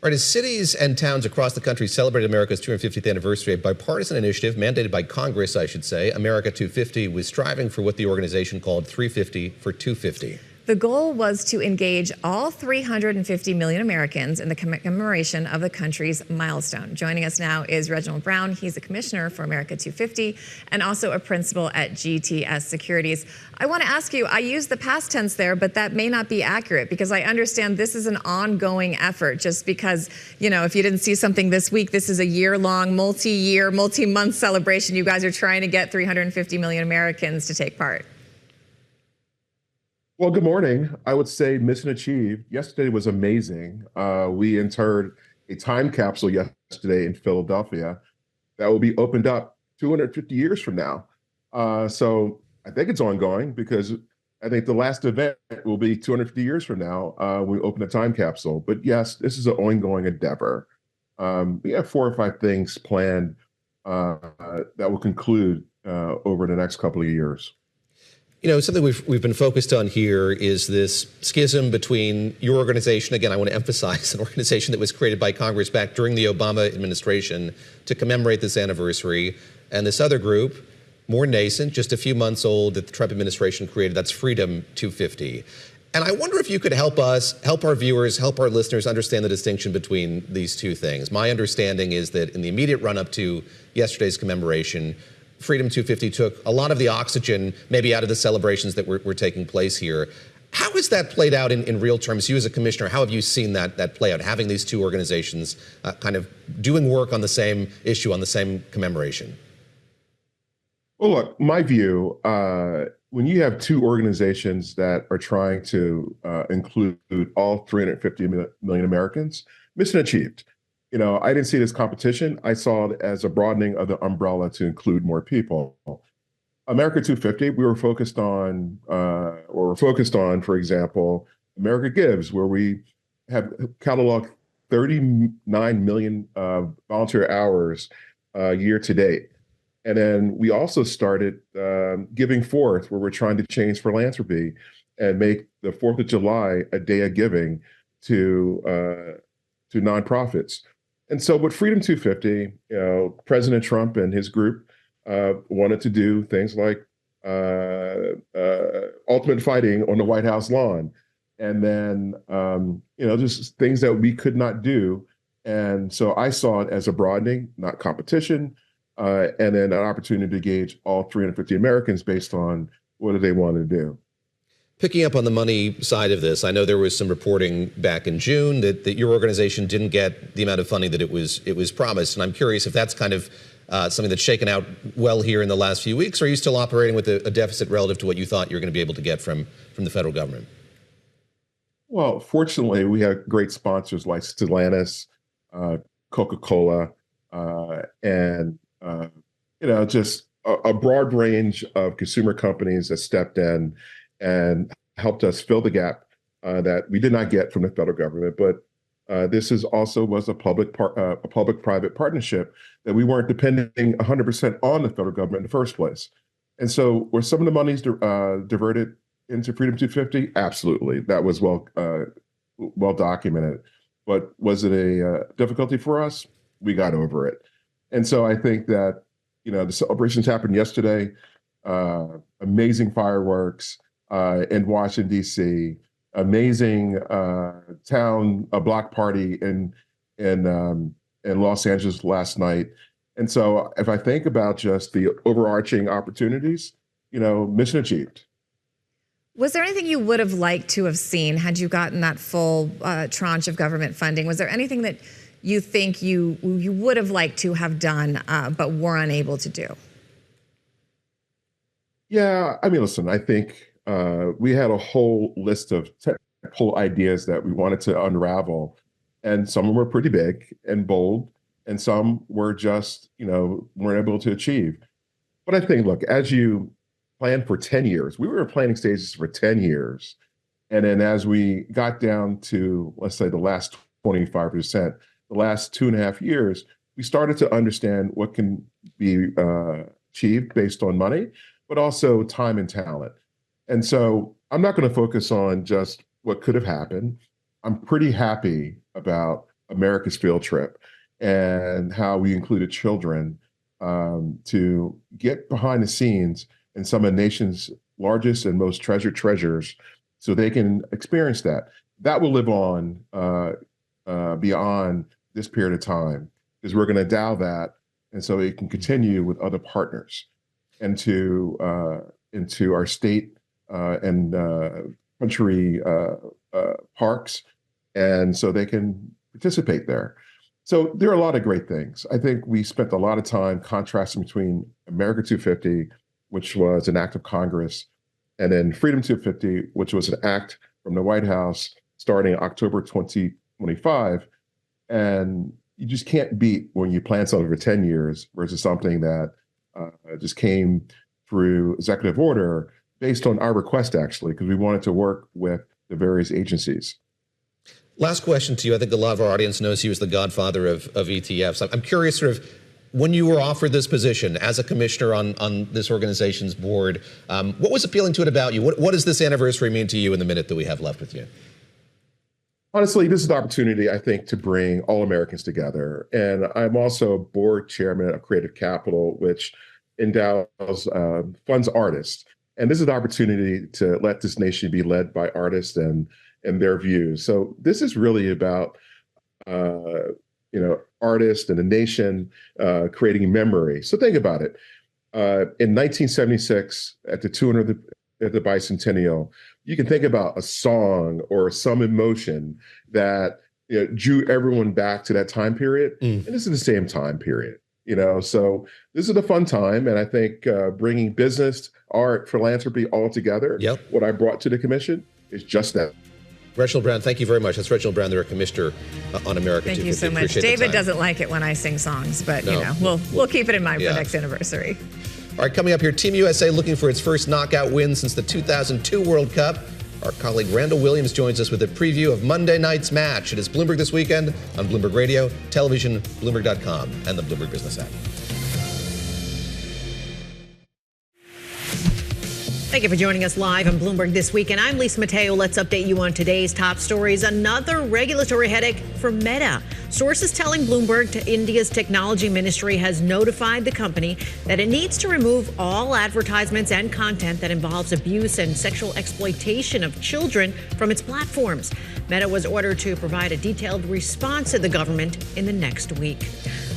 All right, as cities and towns across the country celebrate America's 250th anniversary, a bipartisan initiative mandated by Congress, I should say, America 250, was striving for what the organization called 350 for 250. The goal was to engage all 350 million Americans in the commemoration of the country's milestone. Joining us now is Reginald Browne. He's a commissioner for America 250 and also a principal at GTS Securities. I want to ask you, I use the past tense there, but that may not be accurate because I understand this is an ongoing effort. Just because, if you didn't see something this week, this is a year-long, multi-year, multi-month celebration. You guys are trying to get 350 million Americans to take part. Well, good morning. I would say mission achieved. Yesterday was amazing. We interred a time capsule yesterday in Philadelphia that will be opened up 250 years from now. So I think it's ongoing because I think the last event will be 250 years from now when we open a time capsule. But yes, this is an ongoing endeavor. We have 4 or 5 things planned that will conclude over the next couple of years. Something we've been focused on here is this schism between your organization. Again, I want to emphasize an organization that was created by Congress back during the Obama administration to commemorate this anniversary, and this other group, more nascent, just a few months old, that the Trump administration created. That's Freedom 250. And I wonder if you could help us, help our viewers, help our listeners understand the distinction between these two things. My understanding is that in the immediate run-up to yesterday's commemoration, Freedom 250 took a lot of the oxygen maybe out of the celebrations that were taking place here. How has that played out in real terms? You as a commissioner, how have you seen that play out, having these two organizations kind of doing work on the same issue, on the same commemoration? Well, look, my view, when you have two organizations that are trying to include all 350 million Americans, mission achieved. I didn't see it as competition. I saw it as a broadening of the umbrella to include more people. America 250, we were focused on, for example, America Gives, where we have cataloged 39 million volunteer hours year to date. And then we also started Giving Forth, where we're trying to change philanthropy and make the 4th of July a day of giving to nonprofits. And so with Freedom 250, President Trump and his group wanted to do things like ultimate fighting on the White House lawn. And then, just things that we could not do. And so I saw it as a broadening, not competition, and then an opportunity to gauge all 350 Americans based on what do they want to do. Picking up on the money side of this, I know there was some reporting back in June that your organization didn't get the amount of funding that it was promised. And I'm curious if that's kind of something that's shaken out well here in the last few weeks, or are you still operating with a deficit relative to what you thought you were going to be able to get from the federal government? Well, fortunately, we have great sponsors like Stellantis, Coca-Cola, and just a broad range of consumer companies that stepped in and helped us fill the gap that we did not get from the federal government. But this was a public-private partnership that we weren't depending 100% on the federal government in the first place. And so were some of the monies diverted into Freedom 250? Absolutely. That was well documented. But was it a difficulty for us? We got over it. And so I think that, the celebrations happened yesterday, amazing fireworks, in Washington, D.C., amazing block party in Los Angeles last night. And so if I think about just the overarching opportunities, mission achieved. Was there anything you would have liked to have seen had you gotten that full tranche of government funding? Was there anything that you think you would have liked to have done but were unable to do? Yeah, listen, I think we had a whole list of technical ideas that we wanted to unravel, and some of them were pretty big and bold, and some were just, weren't able to achieve. But I think, look, as you plan for 10 years, we were in planning stages for 10 years. And then as we got down to, let's say, the last 25%, the last 2.5 years, we started to understand what can be achieved based on money, but also time and talent. And so I'm not going to focus on just what could have happened. I'm pretty happy about America's field trip and how we included children to get behind the scenes in some of the nation's largest and most treasured treasures so they can experience that. That will live on beyond this period of time, because we're going to endow that, and so it can continue with other partners into our state and country parks, and so they can participate there. So there are a lot of great things. I think we spent a lot of time contrasting between America 250, which was an act of Congress, and then Freedom 250, which was an act from the White House starting October 2025. And you just can't beat when you plan something for 10 years versus something that just came through executive order based on our request, actually, because we wanted to work with the various agencies. Last question to you. I think a lot of our audience knows you as the godfather of ETFs. I'm curious, sort of, when you were offered this position as a commissioner on this organization's board, what was appealing to it about you? What does this anniversary mean to you in the minute that we have left with you? Honestly, this is the opportunity, I think, to bring all Americans together. And I'm also board chairman of Creative Capital, which endows, funds artists. And this is the opportunity to let this nation be led by artists and their views. So this is really about, artists and the nation creating memory. So think about it. In 1976, at the 200th at the bicentennial, you can think about a song or some emotion that drew everyone back to that time period. And this is the same time period. So this is a fun time. And I think bringing business, art, philanthropy all together, what I brought to the commission is just that. Reginald Browne, thank you very much. That's Reginald Browne, the commissioner on America 250. Thank you so much. Appreciate David doesn't like it when I sing songs, but we'll keep it in mind for next anniversary. All right, coming up here, Team USA looking for its first knockout win since the 2002 World Cup. Our colleague Randall Williams joins us with a preview of Monday night's match. It is Bloomberg This Weekend on Bloomberg Radio, television, Bloomberg.com, and the Bloomberg Business app. Thank you for joining us live on Bloomberg This Weekend. I'm Lisa Mateo. Let's update you on today's top stories. Another regulatory headache for Meta. Sources telling Bloomberg India's technology ministry has notified the company that it needs to remove all advertisements and content that involves abuse and sexual exploitation of children from its platforms. Meta was ordered to provide a detailed response to the government in the next week.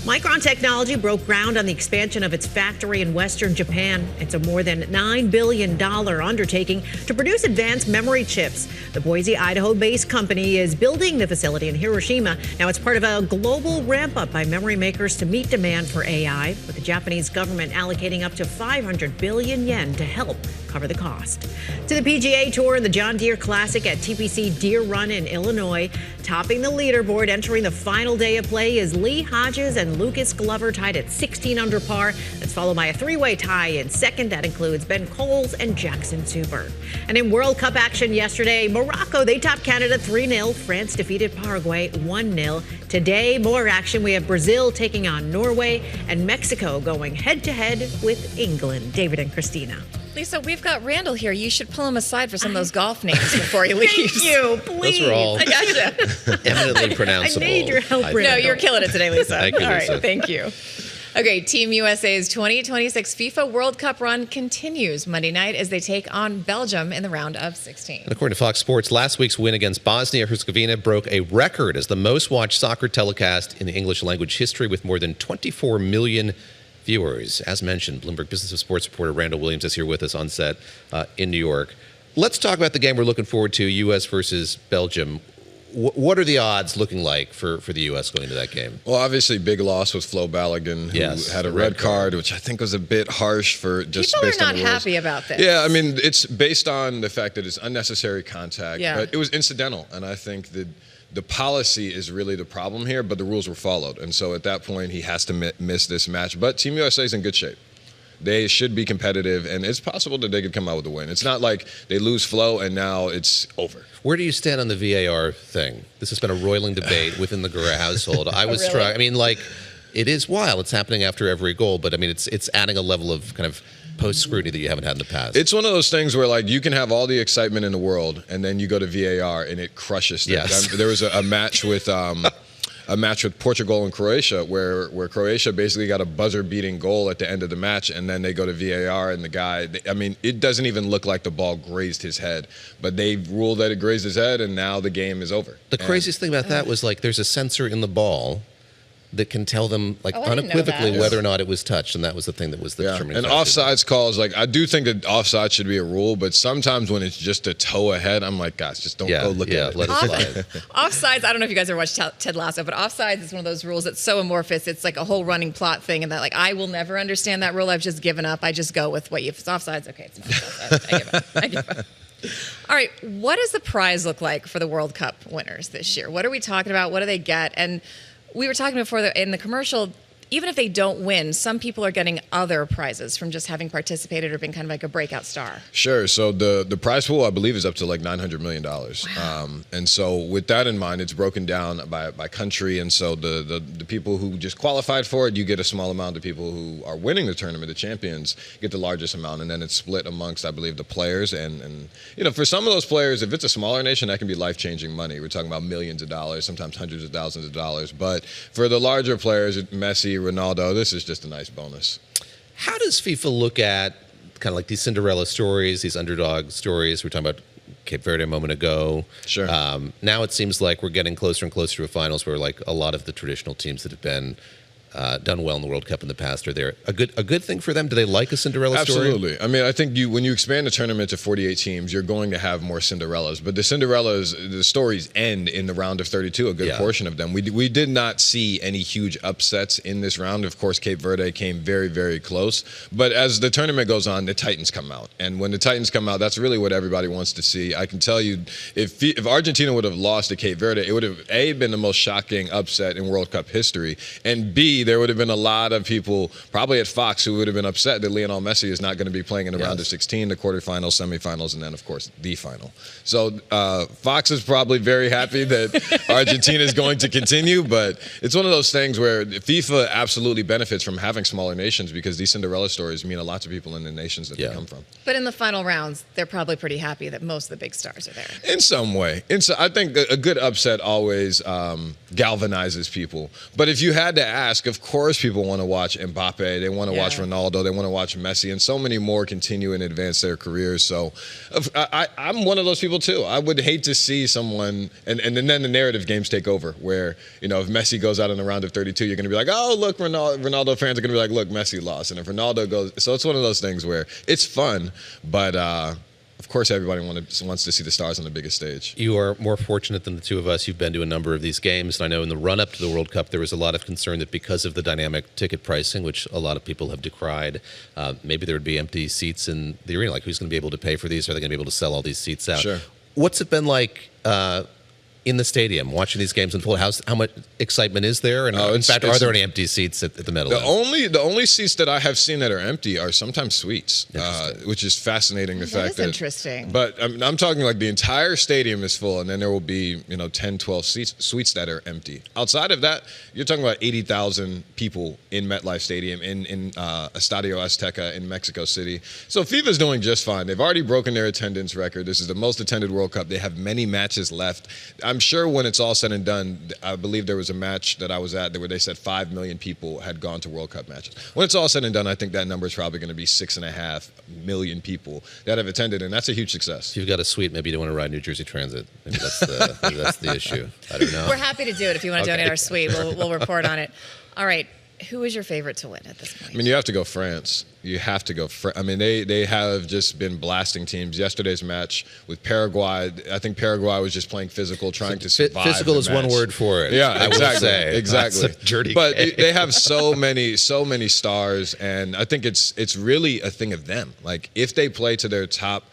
Micron Technology broke ground on the expansion of its factory in western Japan. It's a more than $9 billion undertaking to produce advanced memory chips. The Boise, Idaho-based company is building the facility in Hiroshima. Now, it's part of a global ramp-up by memory makers to meet demand for AI, with the Japanese government allocating up to 500 billion yen to help cover the cost. To the PGA Tour and the John Deere Classic at TPC Deer Run in Illinois. Topping the leaderboard, entering the final day of play, is Lee Hodges and Lucas Glover tied at 16 under par. That's followed by a three-way tie in second. That includes Ben Coles and Jackson Subert. And in World Cup action yesterday, Morocco, they topped Canada 3-0. France defeated Paraguay 1-0. Today, more action. We have Brazil taking on Norway and Mexico going head-to-head with England. David and Christina. Lisa, we've got Randall here. You should pull him aside for some of those golf names before he leaves. Thank you, please. Those are all I gotcha. eminently pronounceable. I need your help, Randall. No, you're killing it today, Lisa. Thank you, Lisa. All right, thank you. Okay, Team USA's 2026 FIFA World Cup run continues Monday night as they take on Belgium in the round of 16. And according to Fox Sports, last week's win against Bosnia-Herzegovina broke a record as the most-watched soccer telecast in the English language history with more than 24 million viewers. As mentioned, Bloomberg Business of Sports reporter Randall Williams is here with us on set in New York. Let's talk about the game we're looking forward to, U.S. versus Belgium. What are the odds looking like for the U.S. going into that game? Well, obviously, big loss was Flo Balogun, who had a red card, which I think was a bit harsh for just People based are on not the rules. happy about this. Yeah, I mean, it's based on the fact that it's unnecessary contact, Yeah. but it was incidental, and I think that the policy is really the problem here, but the rules were followed. And so at that point, he has to miss this match. But Team USA is in good shape. They should be competitive, and it's possible that they could come out with a win. It's not like they lose flow and now it's over. Where do you stand on the VAR thing? This has been a roiling debate within the Gura household. I was struck. I mean, like, it is wild. It's happening after every goal, but I mean, it's adding a level of kind of post-scrutiny that you haven't had in the past. It's one of those things where, like, you can have all the excitement in the world, and then you go to VAR, and it crushes things. Yes. There was a match with a match with Portugal and Croatia where Croatia basically got a buzzer-beating goal at the end of the match, and then they go to VAR, and the guy, I mean, it doesn't even look like the ball grazed his head, but they ruled that it grazed his head, and now the game is over. The craziest thing about that was, like, there's a sensor in the ball that can tell them, like, unequivocally whether or not it was touched, and that was the thing that was the determining And factor. offsides calls, like, I do think that offside should be a rule, but sometimes when it's just a toe ahead, I'm like, guys, just don't go look at it. Let it slide. Offsides, I don't know if you guys ever watched Ted Lasso, but offsides is one of those rules that's so amorphous. It's like a whole running plot thing, and that, like, I will never understand that rule. I've just given up. I just go with if it's offsides, okay, it's not offsides. I give up. I give up. All right, what does the prize look like for the World Cup winners this year? What are we talking about? What do they get? And we were talking before in the commercial, even if they don't win, some people are getting other prizes from just having participated or been kind of like a breakout star. Sure. So the prize pool, I believe, is up to like $900 million. Wow. And so with that in mind, it's broken down by country. And so the people who just qualified for it, you get a small amount. The people who are winning the tournament, the champions, get the largest amount. And then it's split amongst, I believe, the players. And you know, for some of those players, if it's a smaller nation, that can be life-changing money. We're talking about millions of dollars, sometimes hundreds of thousands of dollars. But for the larger players, Messi, Ronaldo, this is just a nice bonus. How does FIFA look at kind of like these Cinderella stories, these underdog stories? We were talking about Cape Verde a moment ago. Sure. Now it seems like we're getting closer and closer to a finals where, like, a lot of the traditional teams that have been done well in the World Cup in the past are there. A good thing for them? Do they like a Cinderella story? Absolutely. I mean, I think when you expand the tournament to 48 teams, you're going to have more Cinderellas. But the Cinderellas, the stories end in the round of 32, a good portion of them. We did not see any huge upsets in this round. Of course, Cape Verde came very, very close. But as the tournament goes on, the Titans come out. And when the Titans come out, that's really what everybody wants to see. I can tell you, if Argentina would have lost to Cape Verde, it would have, A, been the most shocking upset in World Cup history, and B, there would have been a lot of people, probably at Fox, who would have been upset that Lionel Messi is not going to be playing in the round of 16, the quarterfinals, semifinals, and then, of course, the final. So Fox is probably very happy that Argentina is going to continue, but it's one of those things where FIFA absolutely benefits from having smaller nations because these Cinderella stories mean a lot to people in the nations that they come from. But in the final rounds, they're probably pretty happy that most of the big stars are there. In some way. I think a good upset always galvanizes people. But if you had to ask, of course people want to watch Mbappe, they want to watch Ronaldo, they want to watch Messi, and so many more continue and advance their careers. So I'm one of those people too. I would hate to see someone, and then the narrative games take over where, you know, if Messi goes out in the round of 32, you're going to be like, oh, look, Ronaldo fans are going to be like, look, Messi lost. And if Ronaldo goes, so it's one of those things where it's fun, but of course, everybody wants to see the stars on the biggest stage. You are more fortunate than the two of us. You've been to a number of these games. And I know in the run-up to the World Cup, there was a lot of concern that because of the dynamic ticket pricing, which a lot of people have decried, maybe there would be empty seats in the arena. Like, who's going to be able to pay for these? Are they going to be able to sell all these seats out? Sure. What's it been like in the stadium, watching these games unfold? How much excitement is there? And in fact, are there any empty seats at the Meadowlands? The only seats that I have seen that are empty are sometimes suites, which is fascinating. The fact that interesting. But I'm talking like the entire stadium is full, and then there will be 10, 12 suites that are empty. Outside of that, you're talking about 80,000 people in MetLife Stadium in Estadio Azteca in Mexico City. So FIFA's doing just fine. They've already broken their attendance record. This is the most attended World Cup. They have many matches left. I'm sure when it's all said and done, I believe there was a match that I was at where they said 5 million people had gone to World Cup matches. When it's all said and done, I think that number is probably going to be 6.5 million people that have attended, and that's a huge success. If you've got a suite, maybe you don't want to ride New Jersey Transit. Maybe that's the issue. I don't know. We're happy to do it if you want to donate our suite. We'll report on it. All right. Who is your favorite to win at this point? I mean, you have to go France. You have to go. I mean, they have just been blasting teams. Yesterday's match with Paraguay, I think Paraguay was just playing physical, trying to survive. Physical is match. one word for it. Yeah, exactly. I will say. Exactly. That's a dirty but game. they have so many stars, and I think it's really a thing of them. Like, if they play to their top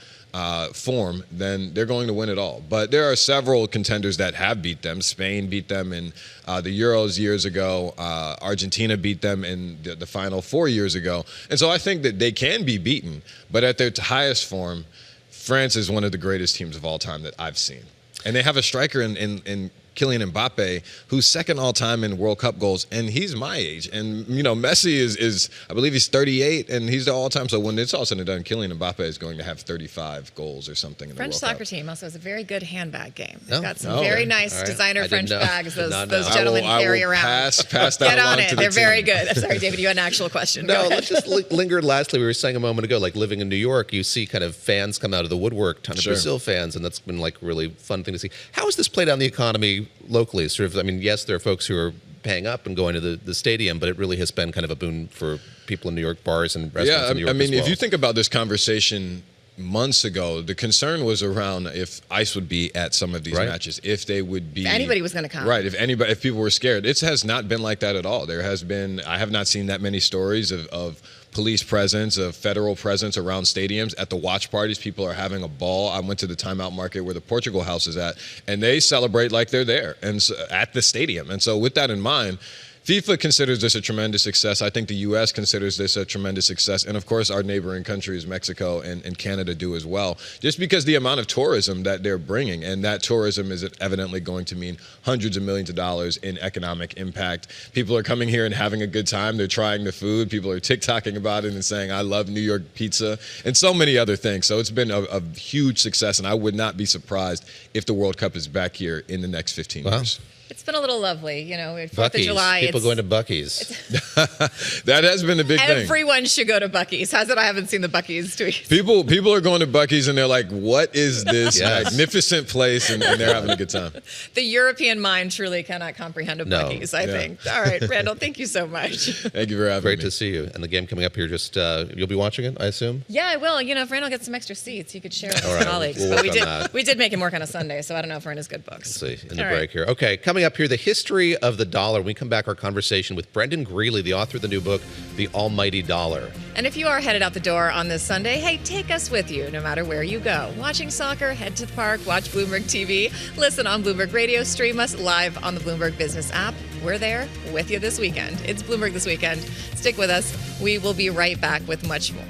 form, then they're going to win it all. But there are several contenders that have beat them. Spain beat them in the Euros years ago. Argentina beat them in the final 4 years ago. And so I think that they can be beaten. But at their highest form, France is one of the greatest teams of all time that I've seen. And they have a striker in Kylian Mbappe, who's second all time in World Cup goals, and he's my age. And Messi is I believe he's 38, and he's the all-time. So when it's all said and done, Kylian Mbappe is going to have 35 goals or something in the French World soccer Cup. team also has a very good handbag game. They've Oh. got some very nice designer French bags those gentlemen I will carry around. Pass that Get on along it. to the They're very team. good. I'm sorry, David, you had an actual question. No, Go ahead. let's just linger. Lastly, we were saying a moment ago, like living in New York, you see kind of fans come out of the woodwork, ton of Sure. Brazil fans, and that's been like really fun thing to see. How has this played on the economy locally? Sort of, I mean, yes, there are folks who are paying up and going to the stadium, but it really has been kind of a boon for people in New York, bars and restaurants in New York. I mean, as well. if you think about this conversation months ago, the concern was around if ICE would be at some of these matches, if they would be. If anybody was going to come. Right. If people were scared. It has not been like that at all. I have not seen that many stories of police presence, of federal presence around stadiums. At the watch parties, people are having a ball. I went to the Timeout Market where the Portugal House is at, and they celebrate like they're there and so, at the stadium. And so with that in mind, FIFA considers this a tremendous success. I think the U.S. considers this a tremendous success. And, of course, our neighboring countries, Mexico and Canada, do as well, just because the amount of tourism that they're bringing. And that tourism is evidently going to mean hundreds of millions of dollars in economic impact. People are coming here and having a good time. They're trying the food. People are TikToking about it and saying, I love New York pizza, and so many other things. So it's been a huge success, and I would not be surprised if the World Cup is back here in the next 15 years. It's been a little lovely, 4th Buc-ee's. of July. People going to Buc-ee's. That has been a big thing. Everyone should go to Buc-ee's. How's it I haven't seen the Buc-ee's tweet? People are going to Buc-ee's and they're like, what is this magnificent place? And they're having a good time. The European mind truly cannot comprehend a Buc-e's, I think. All right, Randall, thank you so much. Thank you for having me. Great to see you. And the game coming up here, just you'll be watching it, I assume? Yeah, I will. If Randall gets some extra seats, you could share with All his right, colleagues. we'll But work on that. we did make him work on a Sunday, so I don't know if we're in his good books. Let's see, in the All break right. here. Okay, coming up here, the history of the dollar. When we come back, our conversation with Brendan Greeley, the author of the new book, The Almighty Dollar. And if you are headed out the door on this Sunday, hey, take us with you no matter where you go. Watching soccer, head to the park, watch Bloomberg TV, listen on Bloomberg Radio, stream us live on the Bloomberg Business app. We're there with you this weekend. It's Bloomberg This Weekend. Stick with us. We will be right back with much more.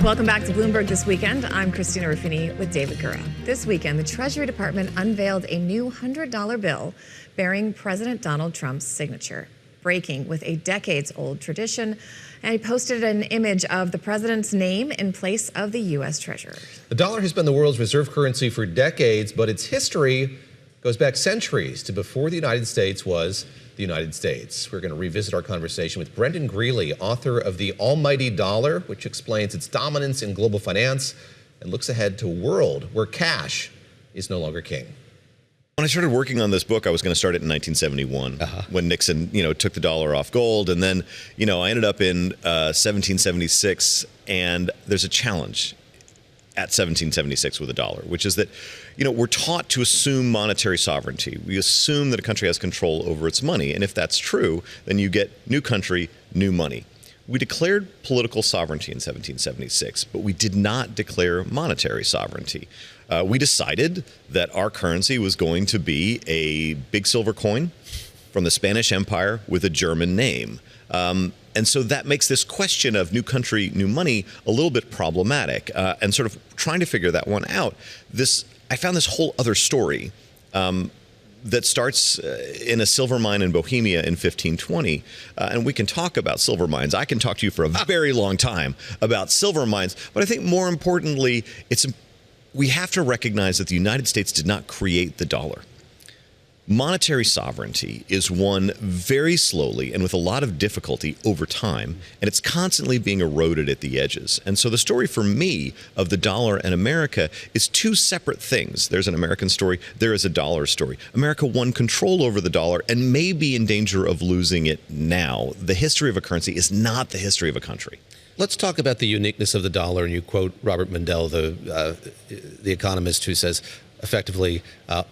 Welcome back to Bloomberg This Weekend. I'm Christina Ruffini with David Gura. This weekend, the Treasury Department unveiled a new $100 bill bearing President Donald Trump's signature, breaking with a decades-old tradition. And he posted an image of the president's name in place of the U.S. Treasurer. The dollar has been the world's reserve currency for decades, but its history goes back centuries to before the United States was the United States. We're going to revisit our conversation with Brendan Greeley, author of The Almighty Dollar, which explains its dominance in global finance and looks ahead to a world where cash is no longer king. When I started working on this book, I was going to start it in 1971 when Nixon, took the dollar off gold. And then, I ended up in 1776, and there's a challenge at 1776 with the dollar, which is that, we're taught to assume monetary sovereignty. We assume that a country has control over its money. And if that's true, then you get new country, new money. We declared political sovereignty in 1776, but we did not declare monetary sovereignty. We decided that our currency was going to be a big silver coin from the Spanish Empire with a German name. And so that makes this question of new country, new money a little bit problematic. And sort of trying to figure that one out, I found this whole other story that starts in a silver mine in Bohemia in 1520. And we can talk about silver mines. I can talk to you for a very long time about silver mines. But I think more importantly, we have to recognize that the United States did not create the dollar. Monetary sovereignty is won very slowly and with a lot of difficulty over time, and it's constantly being eroded at the edges. And so the story for me of the dollar and America is two separate things. There's an American story, there is a dollar story. America won control over the dollar and may be in danger of losing it now. The history of a currency is not the history of a country. Let's talk about the uniqueness of the dollar. And you quote Robert Mundell, the economist, who says, effectively,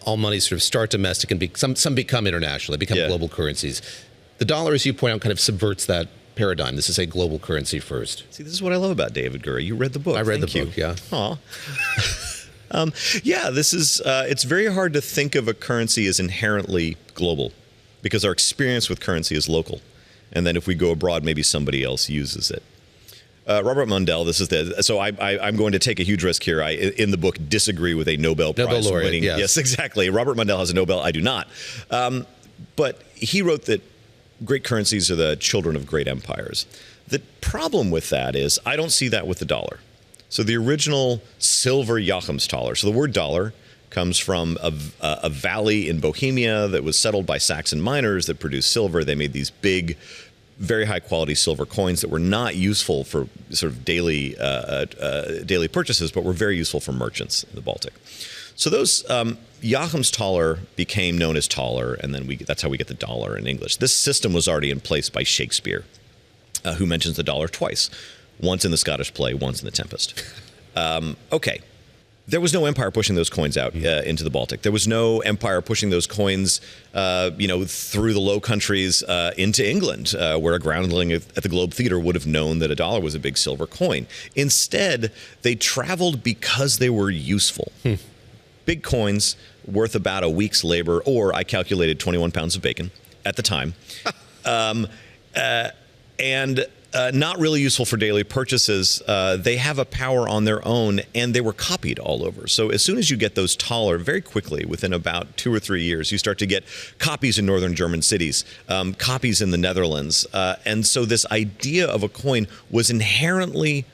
all monies sort of start domestic and some become international. They become global currencies. The dollar, as you point out, kind of subverts that paradigm. This is a global currency first. See, this is what I love about David Gura. You read the book. I read the book, yeah. Aw. This is, it's very hard to think of a currency as inherently global because our experience with currency is local. And then if we go abroad, maybe somebody else uses it. Robert Mundell, I'm going to take a huge risk here. I, in the book, disagree with a Nobel Prize laureate, winning. yes. Yes, exactly. Robert Mundell has a Nobel. I do not. But he wrote that great currencies are the children of great empires. The problem with that is I don't see that with the dollar. So the original silver Joachimsthaler, so the word dollar comes from a valley in Bohemia that was settled by Saxon miners that produced silver. They made these big, very high quality silver coins that were not useful for sort of daily purchases, but were very useful for merchants in the Baltic. So those Joachimsthaler became known as taler, and then that's how we get the dollar in English. This system was already in place by Shakespeare, who mentions the dollar twice, once in the Scottish play, once in The Tempest. Okay. There was no empire pushing those coins out into the Baltic. There was no empire pushing those coins, through the Low Countries into England, where a groundling at the Globe Theatre would have known that a dollar was a big silver coin. Instead, they traveled because they were useful. Big coins worth about a week's labor, or I calculated 21 pounds of bacon at the time, and not really useful for daily purchases. They have a power on their own, and they were copied all over. So as soon as you get those taller, very quickly, within about 2 or 3 years, you start to get copies in northern German cities, copies in the Netherlands. And so this idea of a coin was inherently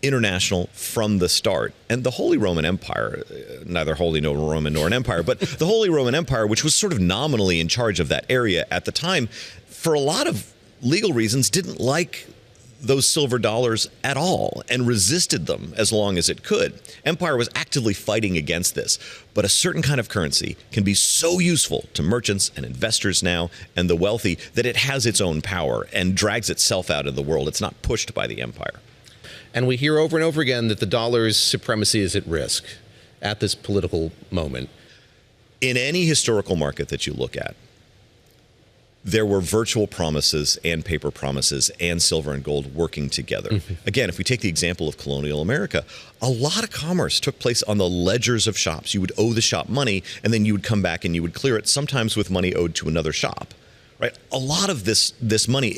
international from the start. And the Holy Roman Empire, neither Holy nor Roman nor an empire, but the Holy Roman Empire, which was sort of nominally in charge of that area at the time, for a lot of legal reasons, didn't like those silver dollars at all and resisted them as long as it could. Empire was actively fighting against this. But a certain kind of currency can be so useful to merchants and investors now and the wealthy that it has its own power and drags itself out of the world. It's not pushed by the empire. And we hear over and over again that the dollar's supremacy is at risk at this political moment. In any historical market that you look at, there were virtual promises and paper promises and silver and gold working together. Again, if we take the example of colonial America, a lot of commerce took place on the ledgers of shops. You would owe the shop money, and then you would come back and you would clear it, sometimes with money owed to another shop. Right? A lot of this money,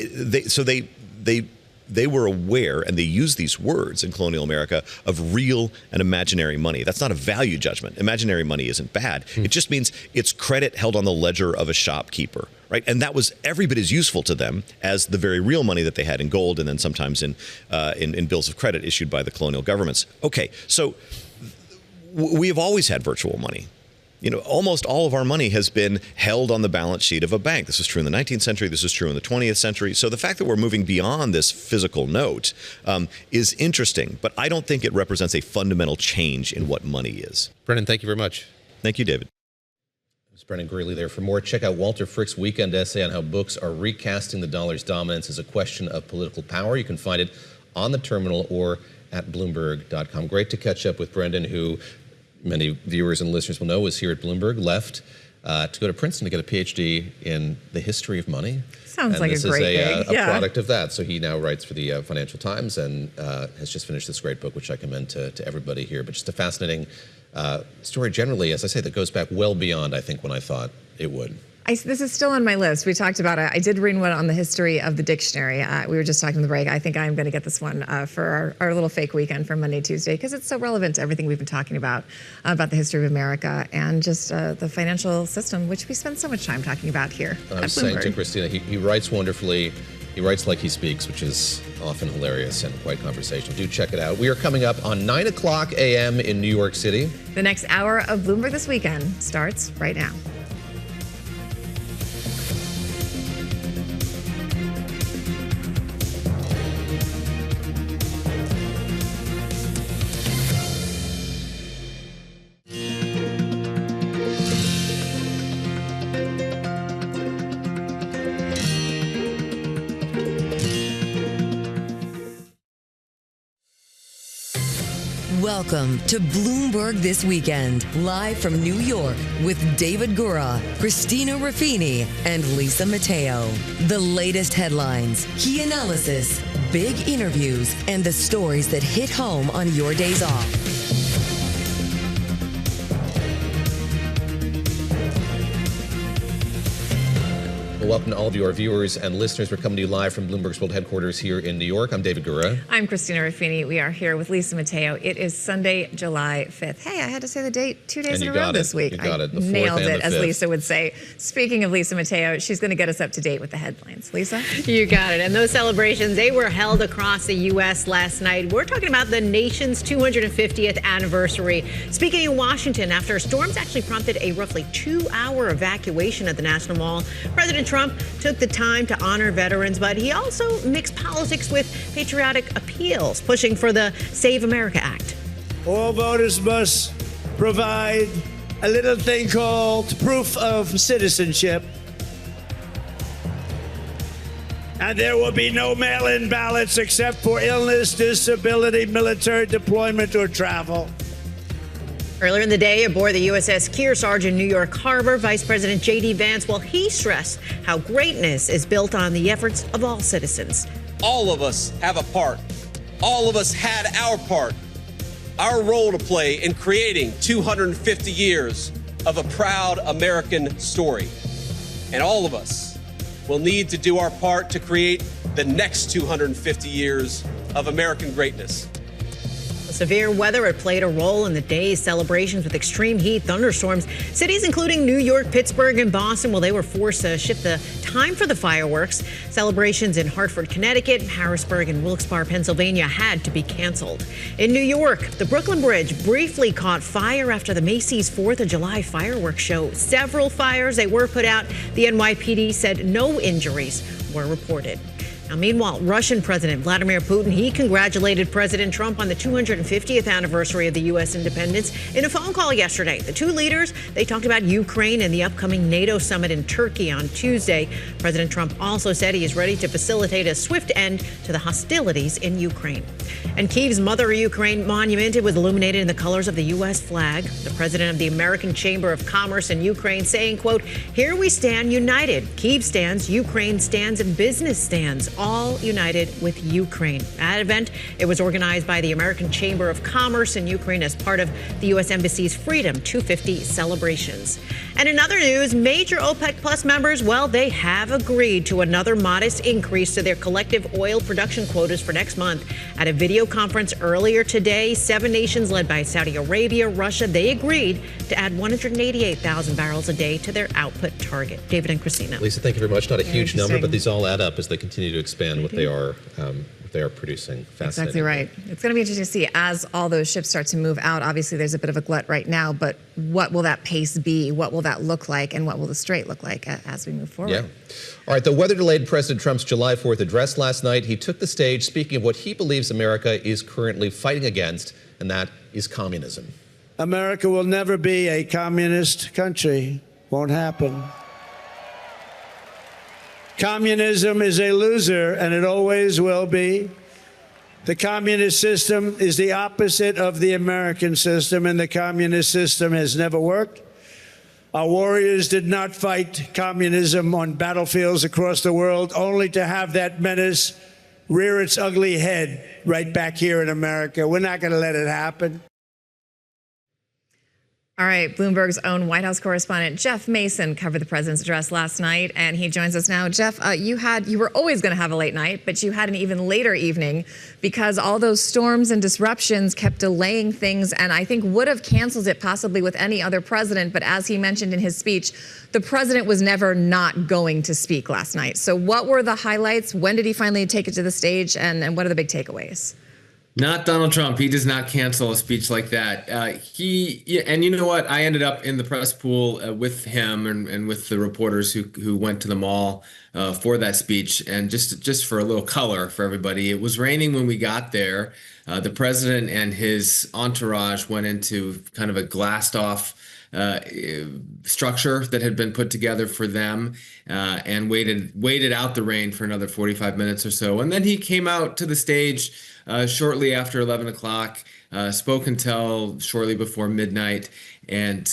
they were aware, and they used these words in colonial America, of real and imaginary money. That's not a value judgment. Imaginary money isn't bad. It just means it's credit held on the ledger of a shopkeeper, right? And that was every bit as useful to them as the very real money that they had in gold, and then sometimes in bills of credit issued by the colonial governments. Okay, so we have always had virtual money. You know, almost all of our money has been held on the balance sheet of a bank. This was true in the 19th century. This was true in the 20th century. So the fact that we're moving beyond this physical note is interesting, but I don't think it represents a fundamental change in what money is. Brendan, thank you very much. Thank you, David. It's Brendan Greeley there. For more, check out Walter Frick's weekend essay on how books are recasting the dollar's dominance as a question of political power. You can find it on the terminal or at Bloomberg.com. Great to catch up with Brendan, who many viewers and listeners will know was here at Bloomberg, left to go to Princeton to get a PhD in the history of money. Sounds like a great gig. This is a product of that. So he now writes for the Financial Times and has just finished this great book, which I commend to everybody here. But just a fascinating story generally, as I say, that goes back well beyond, I think, when I thought it would. This is still on my list. We talked about it. I did read one on the history of the dictionary. We were just talking in the break. I think I'm going to get this one for our little fake weekend for Monday, Tuesday, because it's so relevant to everything we've been talking about the history of America and just the financial system, which we spend so much time talking about here I at was saying Bloomberg. to Christina, he writes wonderfully. He writes like he speaks, which is often hilarious and quite conversational. Do check it out. We are coming up on 9 o'clock a.m. in New York City. The next hour of Bloomberg This Weekend starts right now. Welcome to Bloomberg This Weekend, live from New York with David Gura, Christina Ruffini, and Lisa Mateo. The latest headlines, key analysis, big interviews, and the stories that hit home on your days off. Well, welcome to all of you, our viewers and listeners. We're coming to you live from Bloomberg's World Headquarters here in New York. I'm David Gura. I'm Christina Ruffini. We are here with Lisa Mateo. It is Sunday, July 5th. Hey, I had to say the date 2 days in a row this week. You got it. The 4th nailed and it, the as 5th. Lisa would say. Speaking of Lisa Mateo, she's going to get us up to date with the headlines. Lisa? You got it. And those celebrations, they were held across the U.S. last night. We're talking about the nation's 250th anniversary. Speaking in Washington, after storms actually prompted a roughly 2-hour evacuation at the National Mall, President Trump took the time to honor veterans, but he also mixed politics with patriotic appeals, pushing for the Save America Act. All voters must provide a little thing called proof of citizenship. And there will be no mail-in ballots except for illness, disability, military deployment, or travel. Earlier in the day, aboard the USS Kearsarge in New York Harbor, Vice President J.D. Vance, well, he stressed how greatness is built on the efforts of all citizens. All of us have a part. All of us had our part, our role to play in creating 250 years of a proud American story. And all of us will need to do our part to create the next 250 years of American greatness. Severe weather had played a role in the day's celebrations with extreme heat, thunderstorms. Cities including New York, Pittsburgh, and Boston, well, they were forced to shift the time for the fireworks. Celebrations in Hartford, Connecticut, Harrisburg, and Wilkes-Barre, Pennsylvania had to be canceled. In New York, the Brooklyn Bridge briefly caught fire after the Macy's 4th of July fireworks show. Several fires, they were put out. The NYPD said no injuries were reported. Now, meanwhile, Russian President Vladimir Putin, he congratulated President Trump on the 250th anniversary of the U.S. independence in a phone call yesterday. The two leaders, they talked about Ukraine and the upcoming NATO summit in Turkey on Tuesday. President Trump also said he is ready to facilitate a swift end to the hostilities in Ukraine. And Kyiv's Mother Ukraine monument, it was illuminated in the colors of the U.S. flag. The president of the American Chamber of Commerce in Ukraine saying, quote, "Here we stand united. Kyiv stands, Ukraine stands, and business stands, all united with Ukraine." That event, it was organized by the American Chamber of Commerce in Ukraine as part of the U.S. Embassy's Freedom 250 celebrations. And in other news, major OPEC Plus members, well, they have agreed to another modest increase to their collective oil production quotas for next month. At a video conference earlier today, 7 nations led by Saudi Arabia, Russia, they agreed to add 188,000 barrels a day to their output target. David and Christina. Lisa, thank you very much. Not a huge number, but these all add up as they continue to expand what they are producing. Exactly right. It's going to be interesting to see as all those ships start to move out. Obviously, there's a bit of a glut right now, but what will that pace be? What will that look like? And what will the strait look like as we move forward? Yeah. All right. The weather delayed President Trump's July 4th address last night. He took the stage speaking of what he believes America is currently fighting against, and that is communism. America will never be a communist country. Won't happen. Communism is a loser, and it always will be. The communist system is the opposite of the American system, and the communist system has never worked. Our warriors did not fight communism on battlefields across the world, only to have that menace rear its ugly head right back here in America. We're not going to let it happen. All right, Bloomberg's own White House correspondent Jeff Mason covered the president's address last night, and he joins us now. Jeff, you were always going to have a late night, but you had an even later evening because all those storms and disruptions kept delaying things, and I think would have canceled it possibly with any other president. But as he mentioned in his speech, the president was never not going to speak last night. So what were the highlights? When did he finally take it to the stage, and what are the big takeaways? Not Donald Trump. He does not cancel a speech like that. And you know what? I ended up in the press pool with him and with the reporters who went to the mall for that speech. And just for a little color for everybody, it was raining when we got there. The president and his entourage went into kind of a glassed off structure that had been put together for them and waited out the rain for another 45 minutes or so. And then he came out to the stage shortly after 11 o'clock, spoke until shortly before midnight, and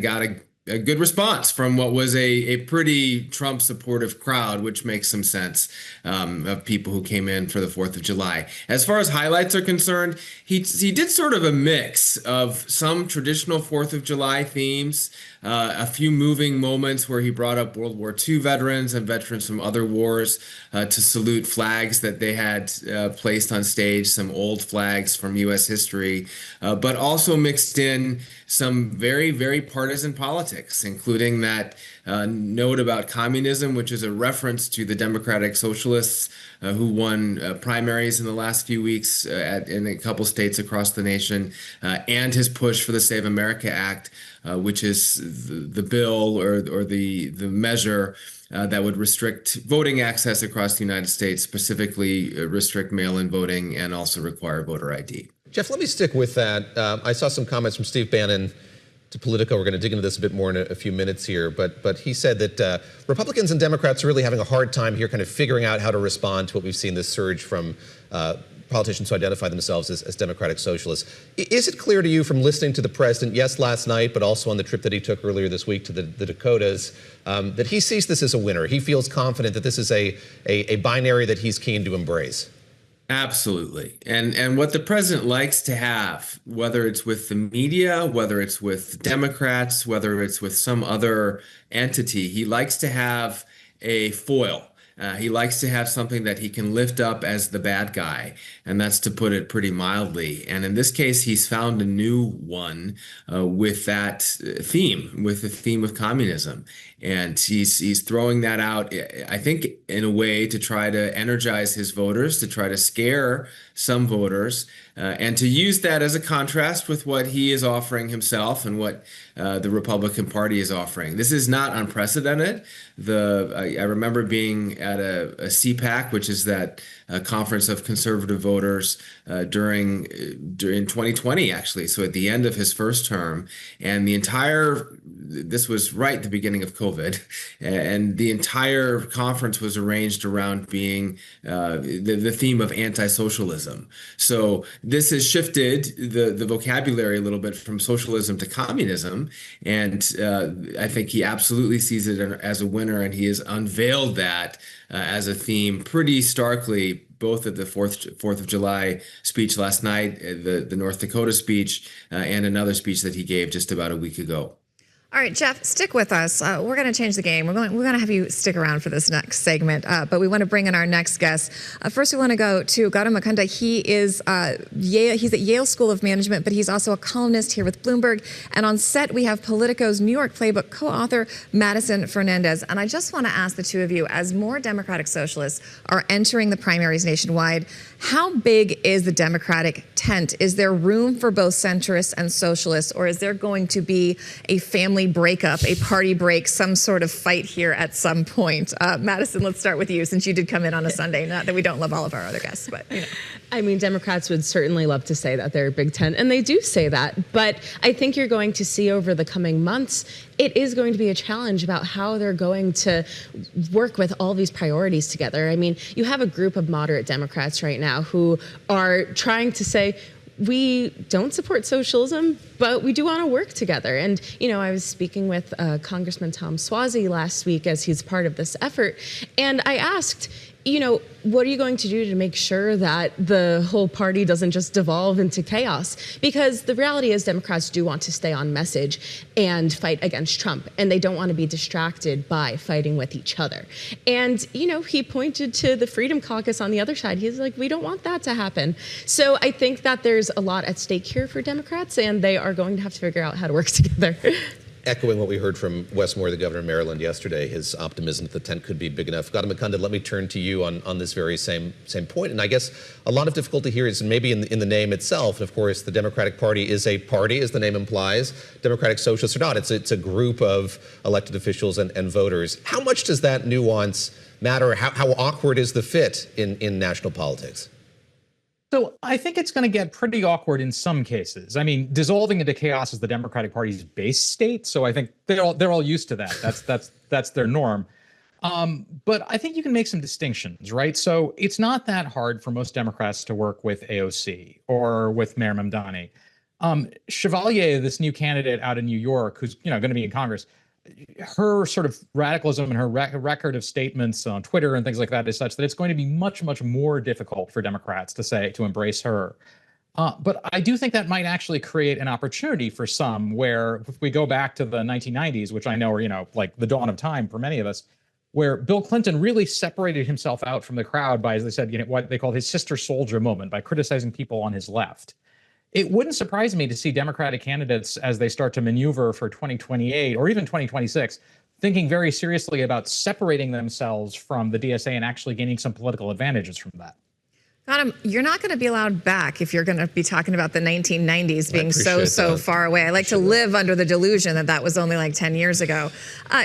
got a good response from what was a pretty Trump supportive crowd, which makes some sense, of people who came in for the 4th of July. As far as highlights are concerned, he did sort of a mix of some traditional 4th of July themes, a few moving moments where he brought up World War II veterans and veterans from other wars to salute flags that they had placed on stage, some old flags from U.S. history, but also mixed in some very, very partisan politics, including that note about communism, which is a reference to the Democratic Socialists who won primaries in the last few weeks in a couple states across the nation, and his push for the Save America Act, which is the bill or the measure that would restrict voting access across the United States, specifically restrict mail-in voting and also require voter ID. Jeff, let me stick with that. I saw some comments from Steve Bannon to Politico. We're going to dig into this a bit more in a few minutes here, but he said that Republicans and Democrats are really having a hard time here kind of figuring out how to respond to what we've seen, this surge from politicians who identify themselves as democratic socialists. Is it clear to you from listening to the president, yes, last night, but also on the trip that he took earlier this week to the Dakotas, that he sees this as a winner? He feels confident that this is a binary that he's keen to embrace? Absolutely. And what the president likes to have, whether it's with the media, whether it's with Democrats, whether it's with some other entity, he likes to have a foil. He likes to have something that he can lift up as the bad guy, and that's to put it pretty mildly. And in this case, he's found a new one with that theme, with the theme of communism. And he's throwing that out, I think, in a way to try to energize his voters, to try to scare some voters, and to use that as a contrast with what he is offering himself and what the Republican Party is offering. This is not unprecedented. I remember being at a CPAC, which is that conference of conservative voters during 2020, actually. So at the end of his first term, and this was right at the beginning of COVID, and the entire conference was arranged around being the theme of anti-socialism. So this has shifted the vocabulary a little bit from socialism to communism, and I think he absolutely sees it as a winner, and he has unveiled that as a theme pretty starkly, both at the 4th of July speech last night, the North Dakota speech, and another speech that he gave just about a week ago. All right, Jeff, stick with us. We're going to change the game. We're going to have you stick around for this next segment, but we want to bring in our next guest. First, we want to go to Gautam Mukunda. He is he's at Yale School of Management, but he's also a columnist here with Bloomberg. And on set, we have Politico's New York Playbook co-author, Madison Fernandez. And I just want to ask the two of you, as more Democratic socialists are entering the primaries nationwide, how big is the Democratic tent? Is there room for both centrists and socialists, or is there going to be a family breakup, a party break, some sort of fight here at some point? Madison, let's start with you, since you did come in on a Sunday. Not that we don't love all of our other guests, but you know. I mean, Democrats would certainly love to say that they're a big tent, and they do say that. But I think you're going to see over the coming months, it is going to be a challenge about how they're going to work with all these priorities together. I mean, you have a group of moderate Democrats right now who are trying to say, we don't support socialism, but we do want to work together. And, you know, I was speaking with Congressman Tom Suozzi last week as he's part of this effort, and I asked, you know, what are you going to do to make sure that the whole party doesn't just devolve into chaos? Because the reality is Democrats do want to stay on message and fight against Trump, and they don't want to be distracted by fighting with each other. And, you know, he pointed to the Freedom Caucus on the other side. He's like, we don't want that to happen. So I think that there's a lot at stake here for Democrats, and they are going to have to figure out how to work together. Echoing what we heard from Wes Moore, the governor of Maryland, yesterday, his optimism that the tent could be big enough. Gautam Mukunda, let me turn to you on this very same point. And I guess a lot of difficulty here is maybe in the name itself. And of course, the Democratic Party is a party, as the name implies. Democratic Socialists are not. It's a group of elected officials and voters. How much does that nuance matter? How awkward is the fit in national politics? So I think it's going to get pretty awkward in some cases. I mean, dissolving into chaos is the Democratic Party's base state, so I think they're all used to that. That's their norm. But I think you can make some distinctions, right? So it's not that hard for most Democrats to work with AOC or with Mayor Mamdani. Chevalier, this new candidate out in New York, who's going to be in Congress, her sort of radicalism and her record of statements on Twitter and things like that is such that it's going to be much, much more difficult for Democrats to embrace her. But I do think that might actually create an opportunity for some where if we go back to the 1990s, which I know are, like the dawn of time for many of us, where Bill Clinton really separated himself out from the crowd by, as they said, what they called his sister soldier moment, by criticizing people on his left. It wouldn't surprise me to see Democratic candidates, as they start to maneuver for 2028 or even 2026, thinking very seriously about separating themselves from the DSA and actually gaining some political advantages from that. Adam, you're not going to be allowed back if you're going to be talking about the 1990s being so far away. I like to live under the delusion that that was only like 10 years ago.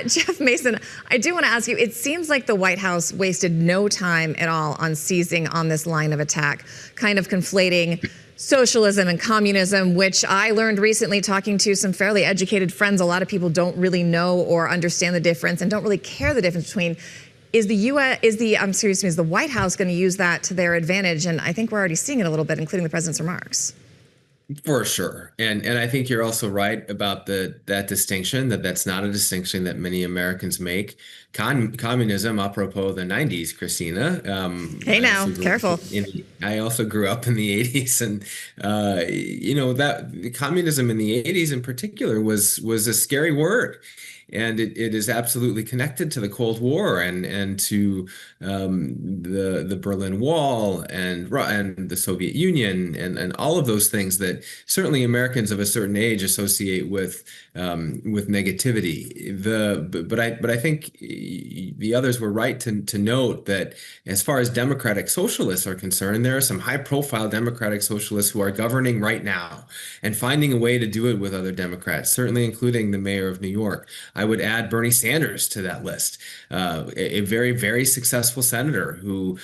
Jeff Mason, I do want to ask you, it seems like the White House wasted no time at all on seizing on this line of attack, kind of conflating socialism and communism, which I learned recently talking to some fairly educated friends. A lot of people don't really know or understand the difference and don't really care the difference between. Is the White House going to use that to their advantage? And I think we're already seeing it a little bit, including the president's remarks. For sure. And I think you're also right about that distinction, that's not a distinction that many Americans make. Communism, apropos the 90s, Christina. Hey now, careful. I also grew up in the 80s. And, that communism in the 80s in particular was a scary word. And it is absolutely connected to the Cold War and to the Berlin Wall and the Soviet Union and all of those things that certainly Americans of a certain age associate with negativity. But I think the others were right to note that as far as democratic socialists are concerned, there are some high-profile democratic socialists who are governing right now and finding a way to do it with other Democrats, certainly including the mayor of New York. I would add Bernie Sanders to that list, a very, very successful senator who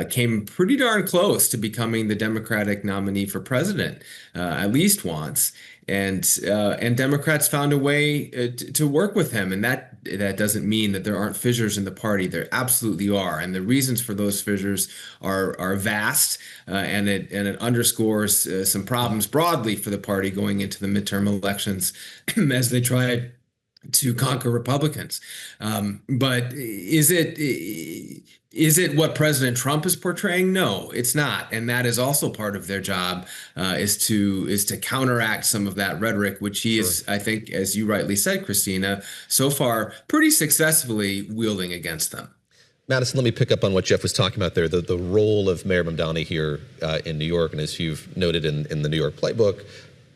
came pretty darn close to becoming the Democratic nominee for president, at least once. And Democrats found a way to work with him. And that doesn't mean that there aren't fissures in the party. There absolutely are. And the reasons for those fissures are vast. And it underscores some problems broadly for the party going into the midterm elections as they try to conquer Republicans. But is it what President Trump is portraying? No, it's not. And that is also part of their job, is to counteract some of that rhetoric, which he is, I think, as you rightly said, Christina, so far pretty successfully wielding against them. Madison, let me pick up on what Jeff was talking about there, the role of Mayor Mamdani here in New York. And as you've noted in the New York Playbook,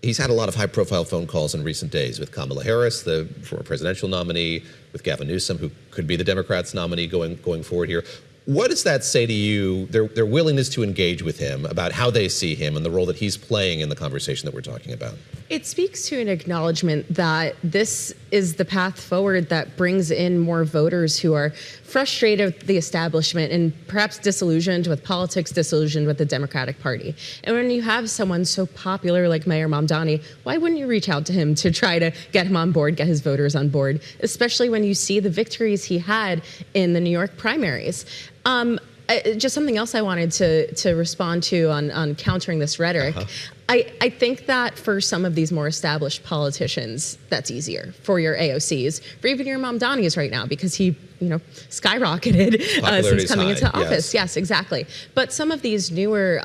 he's had a lot of high-profile phone calls in recent days with Kamala Harris, the former presidential nominee, with Gavin Newsom, who could be the Democrats' nominee going forward here. What does that say to you, their willingness to engage with him, about how they see him and the role that he's playing in the conversation that we're talking about? It speaks to an acknowledgement that this is the path forward that brings in more voters who are frustrated with the establishment and perhaps disillusioned with politics, disillusioned with the Democratic Party. And when you have someone so popular like Mayor Mamdani, why wouldn't you reach out to him to try to get him on board, get his voters on board, especially when you see the victories he had in the New York primaries? Just something else I wanted to respond to on countering this rhetoric. I think that for some of these more established politicians, that's easier for your AOCs, for even your Mamdanis right now, because he, skyrocketed since coming into office. Yes, exactly. But some of these newer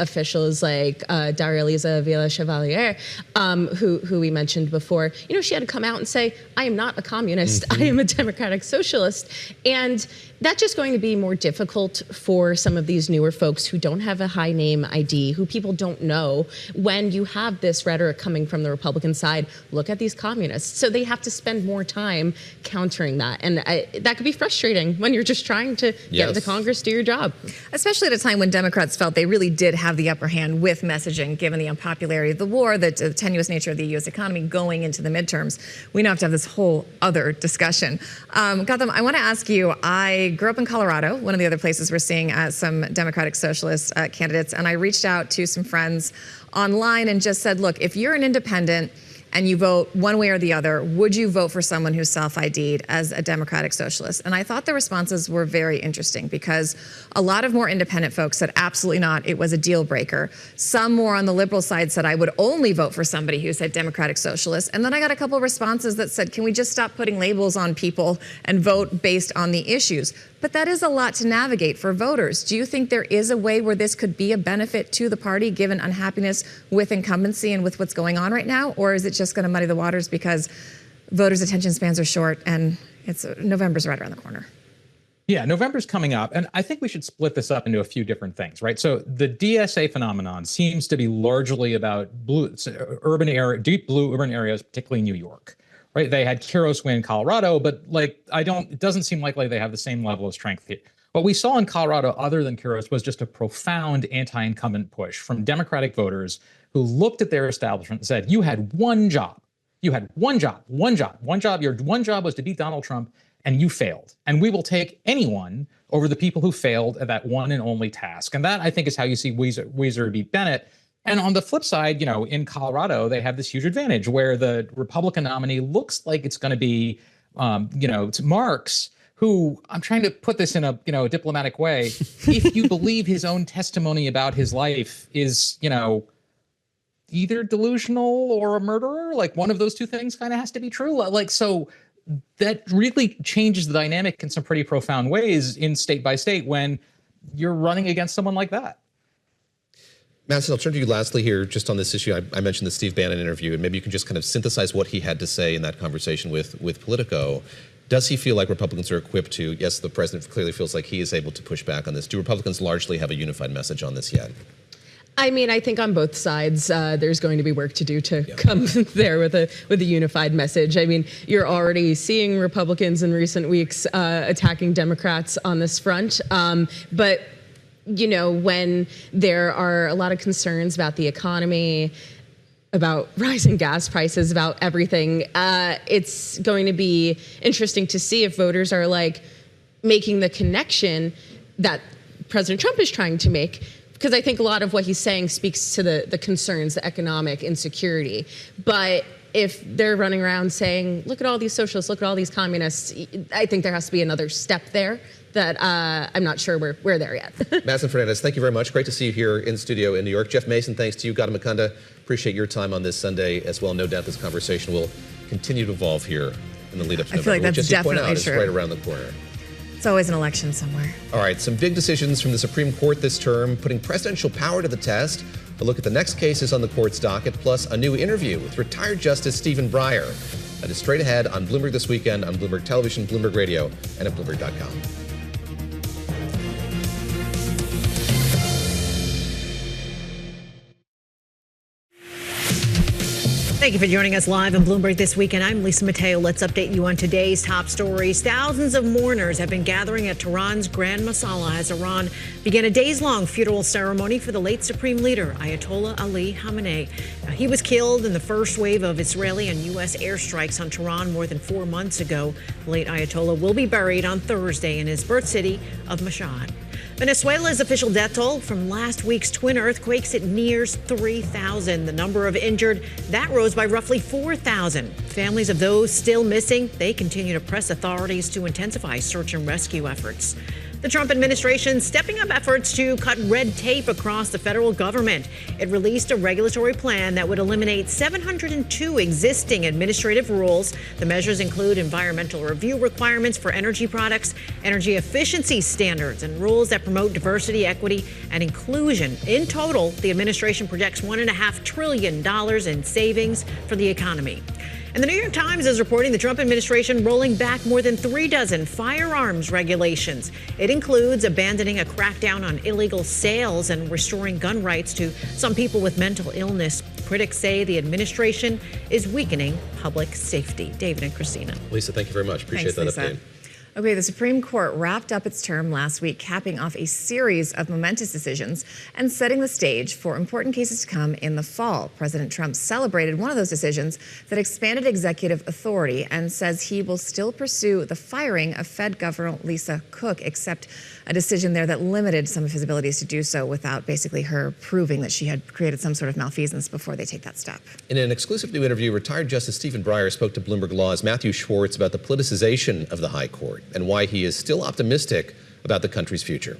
officials like Daria Lisa Villa Chevalier, who we mentioned before, she had to come out and say, I am not a communist, I am a democratic socialist. And that's just going to be more difficult for some of these newer folks who don't have a high name ID, who people don't know, when you have this rhetoric coming from the Republican side. Look at these communists. So they have to spend more time countering that. And that could be frustrating when you're just trying to get the Congress to do your job. Especially at a time when Democrats felt they really did have the upper hand with messaging, given the unpopularity of the war, the tenuous nature of the U.S. economy going into the midterms. We now have to have this whole other discussion. Gautam, I want to ask you, I grew up in Colorado, one of the other places we're seeing some Democratic Socialist candidates, and I reached out to some friends online and just said, look, if you're an independent and you vote one way or the other, would you vote for someone who's self-ID'd as a Democratic Socialist? And I thought the responses were very interesting because a lot of more independent folks said absolutely not, it was a deal breaker. Some more on the liberal side said I would only vote for somebody who said Democratic Socialist. And then I got a couple responses that said, can we just stop putting labels on people and vote based on the issues? But that is a lot to navigate for voters. Do you think there is a way where this could be a benefit to the party given unhappiness with incumbency and with what's going on right now? Or is it just going to muddy the waters because voters' attention spans are short and November's right around the corner? Yeah, November's coming up, and I think we should split this up into a few different things, right? So the DSA phenomenon seems to be largely about deep blue urban areas, particularly New York, right? They had Kuros win Colorado, but it doesn't seem likely they have the same level of strength here. What we saw in Colorado, other than Kuros, was just a profound anti-incumbent push from Democratic voters who looked at their establishment and said, you had one job. You had one job. Your one job was to beat Donald Trump, and you failed. And we will take anyone over the people who failed at that one and only task. And that, I think, is how you see Weiser beat Bennett. And on the flip side, in Colorado, they have this huge advantage where the Republican nominee looks like it's going to be, it's Marx, who, I'm trying to put this in a, diplomatic way. If you believe his own testimony about his life is, either delusional or a murderer, like one of those two things kind of has to be true. So that really changes the dynamic in some pretty profound ways in state by state when you're running against someone like that. Madison, I'll turn to you lastly here just on this issue. I mentioned the Steve Bannon interview, and maybe you can just kind of synthesize what he had to say in that conversation with Politico. Does he feel like Republicans are equipped to, yes, the president clearly feels like he is able to push back on this. Do Republicans largely have a unified message on this yet? I mean, I think on both sides, there's going to be work to do to come there with a unified message. I mean, you're already seeing Republicans in recent weeks attacking Democrats on this front. But, when there are a lot of concerns about the economy, about rising gas prices, about everything, it's going to be interesting to see if voters are making the connection that President Trump is trying to make. Because I think a lot of what he's saying speaks to the concerns, the economic insecurity. But if they're running around saying, look at all these socialists, look at all these communists, I think there has to be another step there that I'm not sure we're there yet. Madison Fernandez, thank you very much. Great to see you here in studio in New York. Jeff Mason, thanks to you. Gautam Mukunda, appreciate your time on this Sunday as well. No doubt this conversation will continue to evolve here in the lead up to November. I feel like that's which, as definitely you point out, true. is right around the corner. It's always an election somewhere. All right, some big decisions from the Supreme Court this term, putting presidential power to the test. A look at the next cases on the court's docket, plus a new interview with retired Justice Stephen Breyer. That is straight ahead on Bloomberg This Weekend, on Bloomberg Television, Bloomberg Radio, and at Bloomberg.com. Thank you for joining us live on Bloomberg This Weekend. I'm Lisa Mateo. Let's update you on today's top stories. Thousands of mourners have been gathering at Tehran's Grand Masala as Iran began a days-long funeral ceremony for the late Supreme Leader, Ayatollah Ali Khamenei. Now, he was killed in the first wave of Israeli and U.S. airstrikes on Tehran more than 4 months ago. The late Ayatollah will be buried on Thursday in his birth city of Mashhad. Venezuela's official death toll from last week's twin earthquakes, it nears 3,000. The number of injured, that rose by roughly 4,000. Families of those still missing, they continue to press authorities to intensify search and rescue efforts. The Trump administration stepping up efforts to cut red tape across the federal government. It released a regulatory plan that would eliminate 702 existing administrative rules. The measures include environmental review requirements for energy products, energy efficiency standards, and rules that promote diversity, equity, and inclusion. In total, the administration projects $1.5 trillion in savings for the economy. And the New York Times is reporting the Trump administration rolling back more than 36 firearms regulations. It includes abandoning a crackdown on illegal sales and restoring gun rights to some people with mental illness. Critics say the administration is weakening public safety. David and Christina. Lisa, thank you very much. Appreciate that update. Okay, the Supreme Court wrapped up its term last week, capping off a series of momentous decisions and setting the stage for important cases to come in the fall. President Trump celebrated one of those decisions that expanded executive authority and says he will still pursue the firing of Fed Governor Lisa Cook, except a decision there that limited some of his abilities to do so without basically her proving that she had created some sort of malfeasance before they take that step. In an exclusive new interview, retired Justice Stephen Breyer spoke to Bloomberg Law's Matthew Schwartz about the politicization of the High Court and why he is still optimistic about the country's future.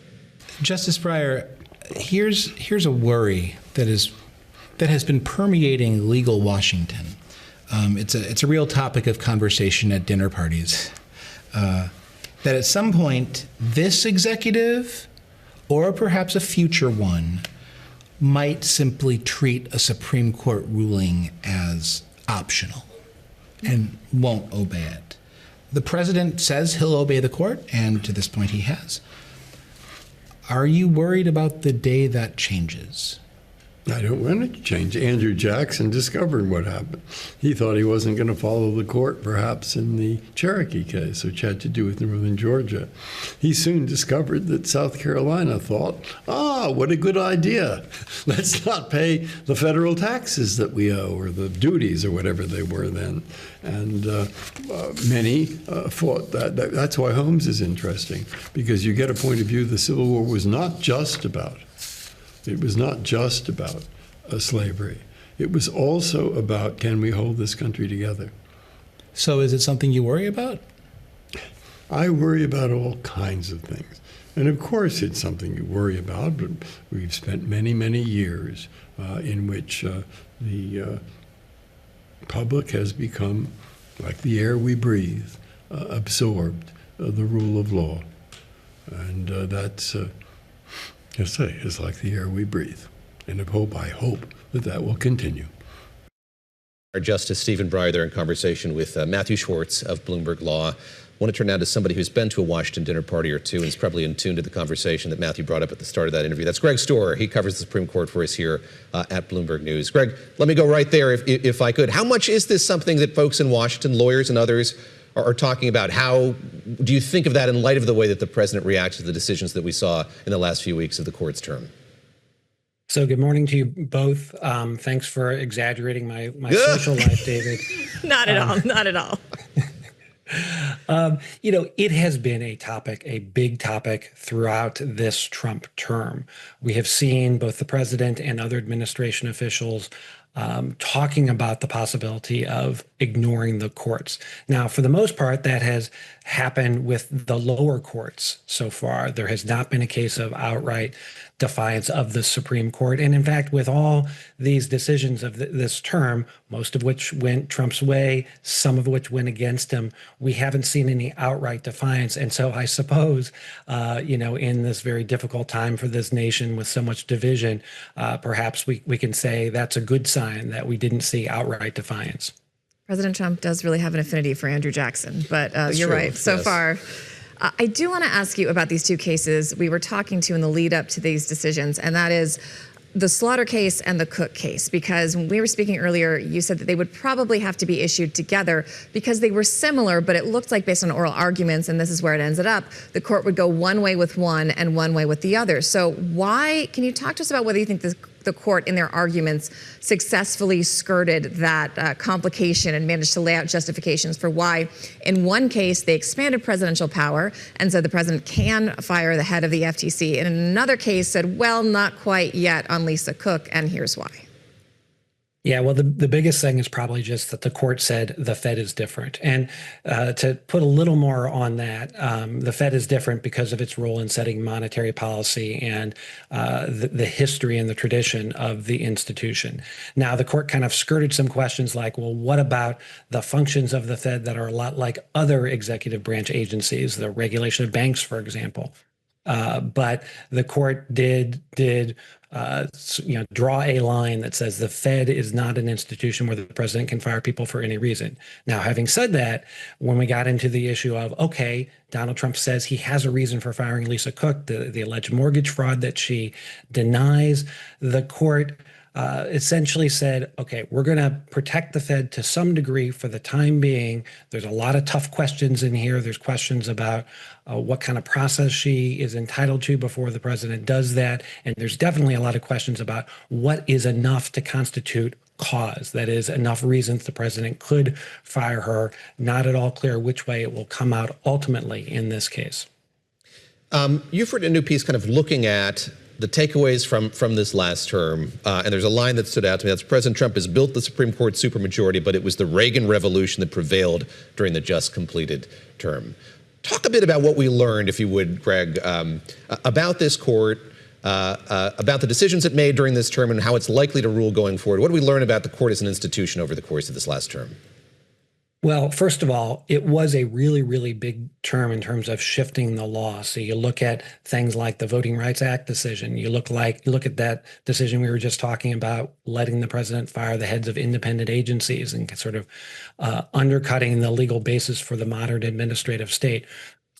Justice Breyer, here's a worry that has been permeating legal Washington. It's a real topic of conversation at dinner parties. That at some point, this executive, or perhaps a future one, might simply treat a Supreme Court ruling as optional and won't obey it. The president says he'll obey the court, and to this point he has. Are you worried about the day that changes? I don't want it to change. Andrew Jackson discovered what happened. He thought he wasn't going to follow the court, perhaps in the Cherokee case, which had to do with northern Georgia. He soon discovered that South Carolina thought, what a good idea. Let's not pay the federal taxes that we owe, or the duties, or whatever they were then. And many thought that's why Holmes is interesting, because you get a point of view the Civil War was not just about. It was not just about slavery. It was also about, can we hold this country together? So is it something you worry about? I worry about all kinds of things. And of course it's something you worry about, but we've spent many, many years in which the public has become, like the air we breathe, absorbed the rule of law. And that's... Yes, it's like the air we breathe. And I hope that will continue. Our Justice Stephen Breyer there in conversation with Matthew Schwartz of Bloomberg Law. I want to turn now to somebody who's been to a Washington dinner party or two and is probably in tune to the conversation that Matthew brought up at the start of that interview. That's Greg Storer. He covers the Supreme Court for us here at Bloomberg News. Greg, let me go right there if I could. How much is this something that folks in Washington, lawyers and others, are talking about? How do you think of that in light of the way that the president reacted to the decisions that we saw in the last few weeks of the court's term? So good morning to you both. Thanks for exaggerating my social life, David. Not at all. Not at all. It has been a big topic throughout this Trump term. We have seen both the president and other administration officials talking about the possibility of ignoring the courts. Now, for the most part, that has happened with the lower courts so far. There has not been a case of outright defiance of the Supreme Court. And in fact, with all these decisions of this term, most of which went Trump's way, some of which went against him, we haven't seen any outright defiance. And so I suppose, in this very difficult time for this nation with so much division, perhaps we can say that's a good sign that we didn't see outright defiance. President Trump does really have an affinity for Andrew Jackson, but you're true. right. So far, I do want to ask you about these two cases we were talking to in the lead up to these decisions, and that is the Slaughter case and the Cook case, because when we were speaking earlier, you said that they would probably have to be issued together because they were similar, but it looked like based on oral arguments, and this is where it ended up, the court would go one way with one and one way with the other. So why, can you talk to us about whether you think the court in their arguments successfully skirted that complication and managed to lay out justifications for why in one case they expanded presidential power and said the president can fire the head of the FTC, and in another case said, well, not quite yet on Lisa Cook, and here's why. Yeah, well, the biggest thing is probably just that the court said the Fed is different. And to put a little more on that, the Fed is different because of its role in setting monetary policy and the history and the tradition of the institution. Now, the court kind of skirted some questions like, well, what about the functions of the Fed that are a lot like other executive branch agencies, the regulation of banks, for example? But the court did draw a line that says the Fed is not an institution where the president can fire people for any reason. Now, having said that, when we got into the issue of, okay, Donald Trump says he has a reason for firing Lisa Cook, the alleged mortgage fraud that she denies, the court essentially said, okay, we're going to protect the Fed to some degree for the time being. There's a lot of tough questions in here. There's questions about what kind of process she is entitled to before the president does that. And there's definitely a lot of questions about what is enough to constitute cause. That is, enough reasons the president could fire her. Not at all clear which way it will come out ultimately in this case. You've written a new piece kind of looking at the takeaways from this last term, and there's a line that stood out to me. That's President Trump has built the Supreme Court supermajority, but it was the Reagan revolution that prevailed during the just completed term. Talk a bit about what we learned, if you would, Greg, about this court, about the decisions it made during this term and how it's likely to rule going forward. What did we learn about the court as an institution over the course of this last term? Well, first of all, it was a really, really big term in terms of shifting the law. So you look at things like the Voting Rights Act decision. You look at that decision we were just talking about, letting the president fire the heads of independent agencies and sort of undercutting the legal basis for the modern administrative state.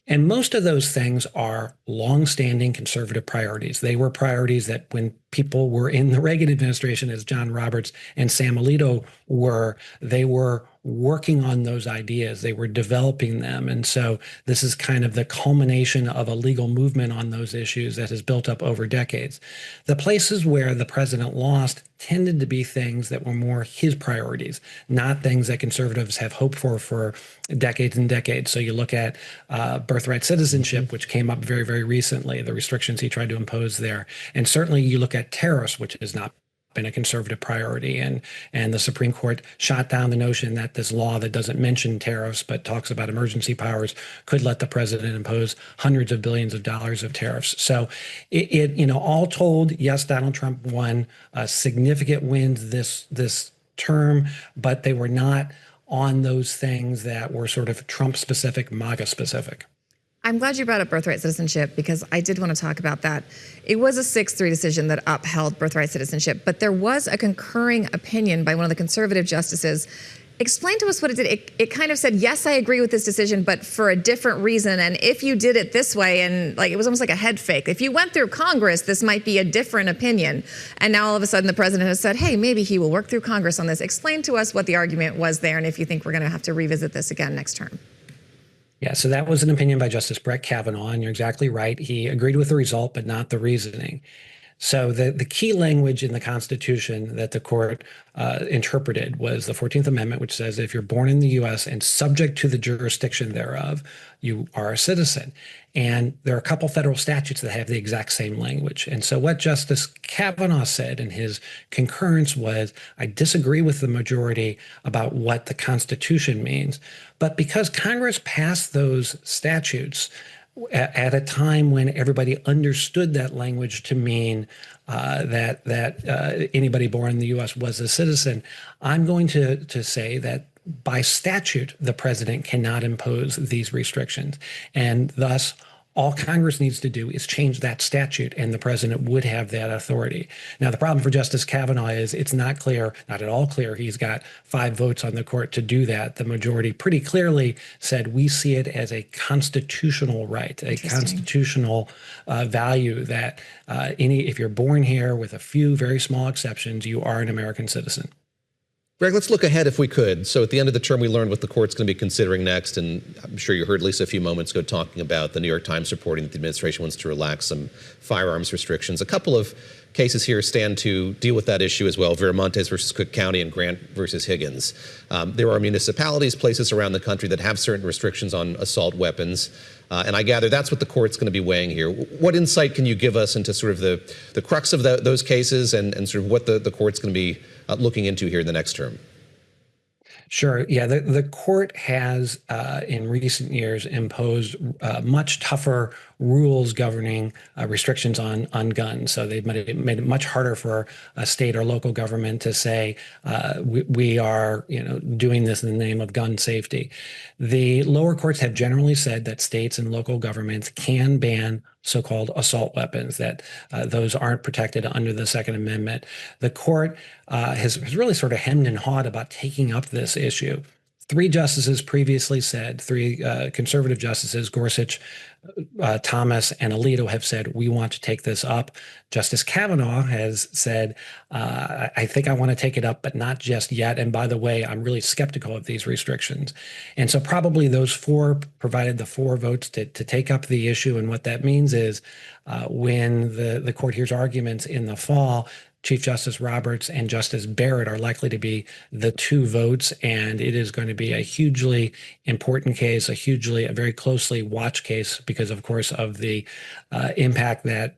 And most of those things are longstanding conservative priorities. They were priorities that when people were in the Reagan administration, as John Roberts and Sam Alito were, they were working on those ideas. They were developing them. And so this is kind of the culmination of a legal movement on those issues that has built up over decades. The places where the president lost tended to be things that were more his priorities, not things that conservatives have hoped for decades and decades. So you look at birthright citizenship, which came up very, very recently, the restrictions he tried to impose there. And certainly you look at tariffs, which has not been a conservative priority, and the Supreme Court shot down the notion that this law that doesn't mention tariffs but talks about emergency powers could let the president impose hundreds of billions of dollars of tariffs. So it all told, yes, Donald Trump won significant wins this term, but they were not on those things that were sort of Trump specific, MAGA specific. I'm glad you brought up birthright citizenship because I did want to talk about that. It was a 6-3 decision that upheld birthright citizenship, but there was a concurring opinion by one of the conservative justices. Explain to us what it did. It kind of said, yes, I agree with this decision, but for a different reason. And if you did it this way, and like it was almost like a head fake. If you went through Congress, this might be a different opinion. And now all of a sudden the president has said, hey, maybe he will work through Congress on this. Explain to us what the argument was there and if you think we're going to have to revisit this again next term. Yeah, so that was an opinion by Justice Brett Kavanaugh, and you're exactly right. He agreed with the result, but not the reasoning. So the key language in the Constitution that the court interpreted was the 14th Amendment, which says if you're born in the U.S. and subject to the jurisdiction thereof, you are a citizen. And there are a couple federal statutes that have the exact same language. And so what Justice Kavanaugh said in his concurrence was, I disagree with the majority about what the Constitution means. But because Congress passed those statutes at a time when everybody understood that language to mean that anybody born in the U.S. was a citizen, I'm going to say that by statute, the president cannot impose these restrictions. And thus, all Congress needs to do is change that statute, and the president would have that authority. Now, the problem for Justice Kavanaugh is it's not clear, not at all clear, he's got 5 votes on the court to do that. The majority pretty clearly said we see it as a constitutional right, a constitutional value that if you're born here with a few very small exceptions, you are an American citizen. Greg, let's look ahead if we could. So at the end of the term, we learned what the court's going to be considering next. And I'm sure you heard Lisa a few moments ago talking about the New York Times reporting that the administration wants to relax some firearms restrictions. A couple of cases here stand to deal with that issue as well. Viramontes versus Cook County and Grant versus Higgins. There are municipalities, places around the country that have certain restrictions on assault weapons. And I gather that's what the court's going to be weighing here. What insight can you give us into sort of the crux of those cases and sort of what the court's going to be looking into here in the next term? Sure. Yeah, the court has in recent years imposed much tougher rules governing restrictions on guns. So they've made it much harder for a state or local government to say we are doing this in the name of gun safety. The lower courts have generally said that states and local governments can ban so-called assault weapons, that those aren't protected under the Second Amendment. The court has really sort of hemmed and hawed about taking up this issue. Three justices previously said, three conservative justices, Gorsuch, Thomas, and Alito, have said, we want to take this up. Justice Kavanaugh has said, I think I want to take it up, but not just yet. And by the way, I'm really skeptical of these restrictions. And so probably those four provided the four votes to take up the issue. And what that means is when the court hears arguments in the fall, Chief Justice Roberts and Justice Barrett are likely to be the two votes, and it is going to be a hugely important case, a very closely watched case because, of course, of the impact that,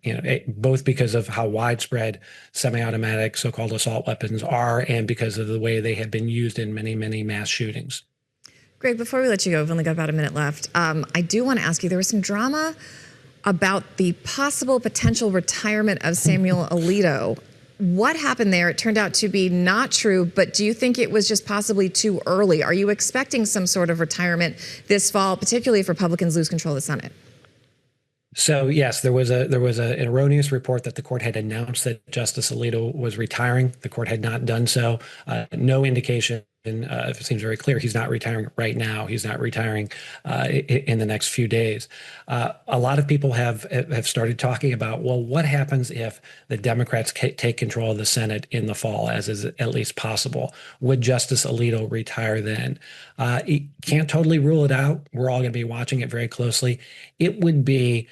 both because of how widespread semi-automatic so-called assault weapons are and because of the way they have been used in many, many mass shootings. Greg, before we let you go, we've only got about a minute left. I do want to ask you, there was some drama about the potential retirement of Samuel Alito. What happened there? It turned out to be not true, but do you think it was just possibly too early? Are you expecting some sort of retirement this fall, particularly if Republicans lose control of the Senate? So yes, there was an erroneous report that the court had announced that Justice Alito was retiring. The court had not done so. No indication. It seems very clear he's not retiring right now. He's not retiring in the next few days. A lot of people have started talking about, well, what happens if the Democrats take control of the Senate in the fall, as is at least possible? Would Justice Alito retire then? You can't totally rule it out. We're all going to be watching it very closely. It would be,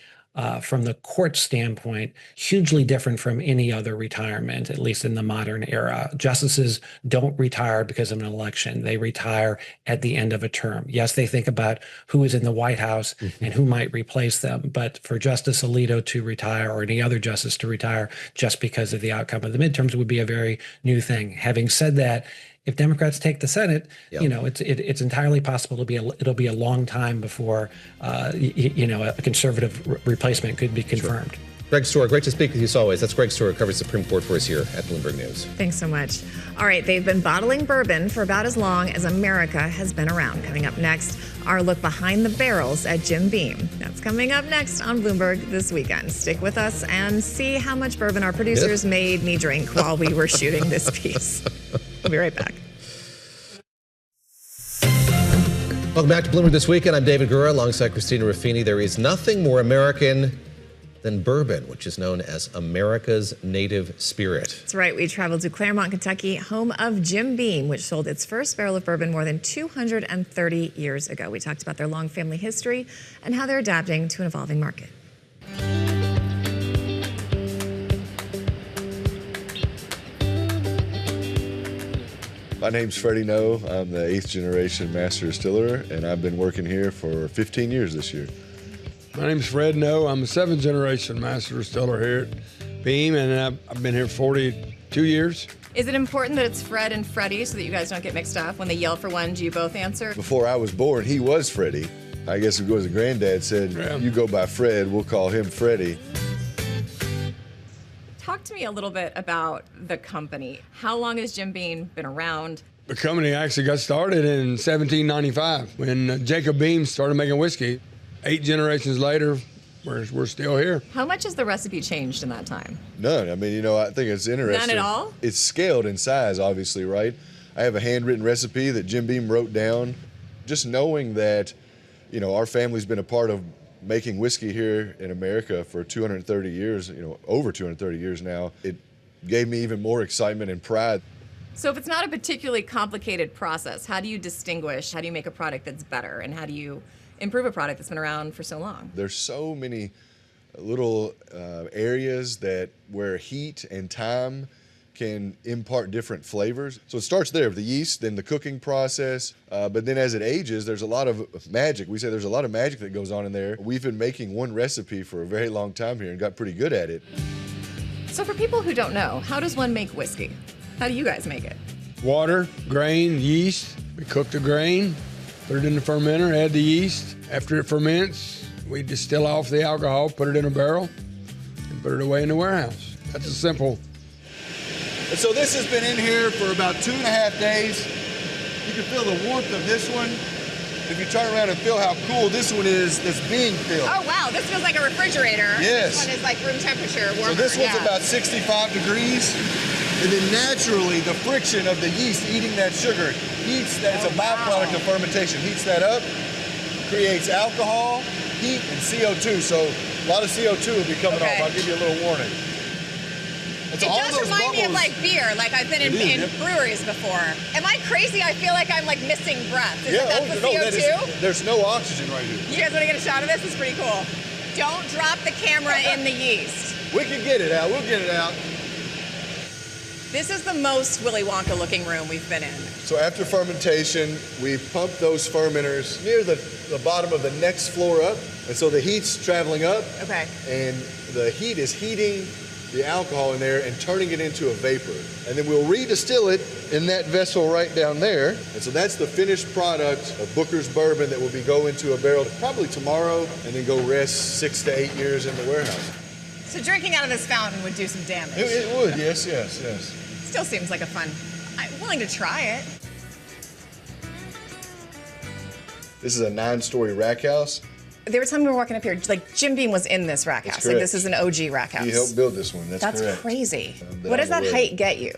from the court standpoint, hugely different from any other retirement, at least in the modern era. Justices don't retire because of an election. They retire at the end of a term. Yes, they think about who is in the White House and who might replace them. But for Justice Alito to retire, or any other justice to retire just because of the outcome of the midterms, would be a very new thing. Having said that, if Democrats take the Senate, it's entirely possible it'll be a long time before a conservative replacement could be confirmed. Sure. Greg Stewart, great to speak with you as always. That's Greg Stewart, covers the Supreme Court for us here at Bloomberg News. Thanks so much. All right, they've been bottling bourbon for about as long as America has been around. Coming up next, our look behind the barrels at Jim Beam. That's coming up next on Bloomberg this weekend. Stick with us and see how much bourbon our producers made me drink while we were shooting this piece. We'll be right back. Welcome back to Bloomberg This Weekend. I'm David Gura alongside Christina Ruffini. There is nothing more American than bourbon, which is known as America's native spirit. That's right. We traveled to Claremont, Kentucky, home of Jim Beam, which sold its first barrel of bourbon more than 230 years ago. We talked about their long family history and how they're adapting to an evolving market. My name's Freddie No. I'm the 8th generation master distiller, and I've been working here for 15 years this year. My name's Fred No. I'm a 7th generation master distiller here at Beam, and I've been here 42 years. Is it important that it's Fred and Freddie so that you guys don't get mixed up? When they yell for one, do you both answer? Before I was born, he was Freddie. I guess it was a granddad said, you go by Fred, we'll call him Freddie. Talk to me a little bit about the company. How long has Jim Beam been around? The company actually got started in 1795 when Jacob Beam started making whiskey. 8 generations later, we're still here. How much has the recipe changed in that time? None. I mean, I think it's interesting. None at all? It's scaled in size, obviously, right? I have a handwritten recipe that Jim Beam wrote down. Just knowing that, our family's been a part of making whiskey here in America for 230 years, over 230 years now, it gave me even more excitement and pride. So if it's not a particularly complicated process, how do you distinguish? How do you make a product that's better? And how do you improve a product that's been around for so long? There's so many little areas where heat and time can impart different flavors. So it starts there with the yeast, then the cooking process, but then as it ages, there's a lot of magic. We say there's a lot of magic that goes on in there. We've been making one recipe for a very long time here and got pretty good at it. So for people who don't know, how does one make whiskey? How do you guys make it? Water, grain, yeast. We cook the grain, put it in the fermenter, add the yeast. After it ferments, we distill off the alcohol, put it in a barrel, and put it away in the warehouse. That's a simple. And so this has been in here for about 2.5 days. You can feel the warmth of this one. If you turn around and feel how cool this one is that's being filled. Oh, wow. This feels like a refrigerator. Yes. This one is like room temperature, warmer. So this one's about 65 degrees. And then naturally, the friction of the yeast eating that sugar heats that. It's a byproduct of fermentation. Heats that up, creates alcohol, heat, and CO2. So a lot of CO2 will be coming off. I'll give you a little warning. It does remind me of like beer. Like I've been in breweries before. Am I crazy? I feel like I'm like missing breath. Is that the CO2? There's no oxygen right here. You guys want to get a shot of this? It's pretty cool. Don't drop the camera in the yeast. We can get it out. We'll get it out. This is the most Willy Wonka looking room we've been in. So after fermentation, we pump those fermenters near the bottom of the next floor up. And so the heat's traveling up. Okay. And the heat is heating the alcohol in there and turning it into a vapor. And then we'll redistill it in that vessel right down there. And so that's the finished product of Booker's bourbon that will be go into a barrel probably tomorrow and then go rest 6 to 8 years in the warehouse. So drinking out of this fountain would do some damage. It would, yes. Still seems like a fun. I'm willing to try it. This is a 9-story rack house. There were times we were walking up here, like Jim Beam was in this rack house. Like this is an OG rack house. He helped build this one. That's correct. Crazy. What does that height get you?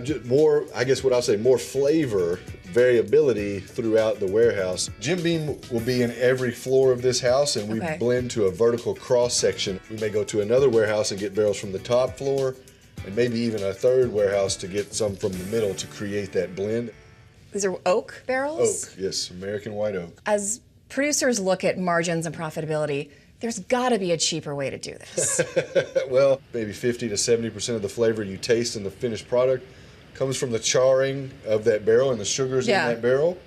Just more, I guess what I'll say, more flavor, variability throughout the warehouse. Jim Beam will be in every floor of this house, and we blend to a vertical cross section. We may go to another warehouse and get barrels from the top floor, and maybe even a third warehouse to get some from the middle to create that blend. These are oak barrels? Oak, yes, American white oak. As producers look at margins and profitability, there's got to be a cheaper way to do this. Well, maybe 50 to 70% of the flavor you taste in the finished product comes from the charring of that barrel and the sugars in that barrel.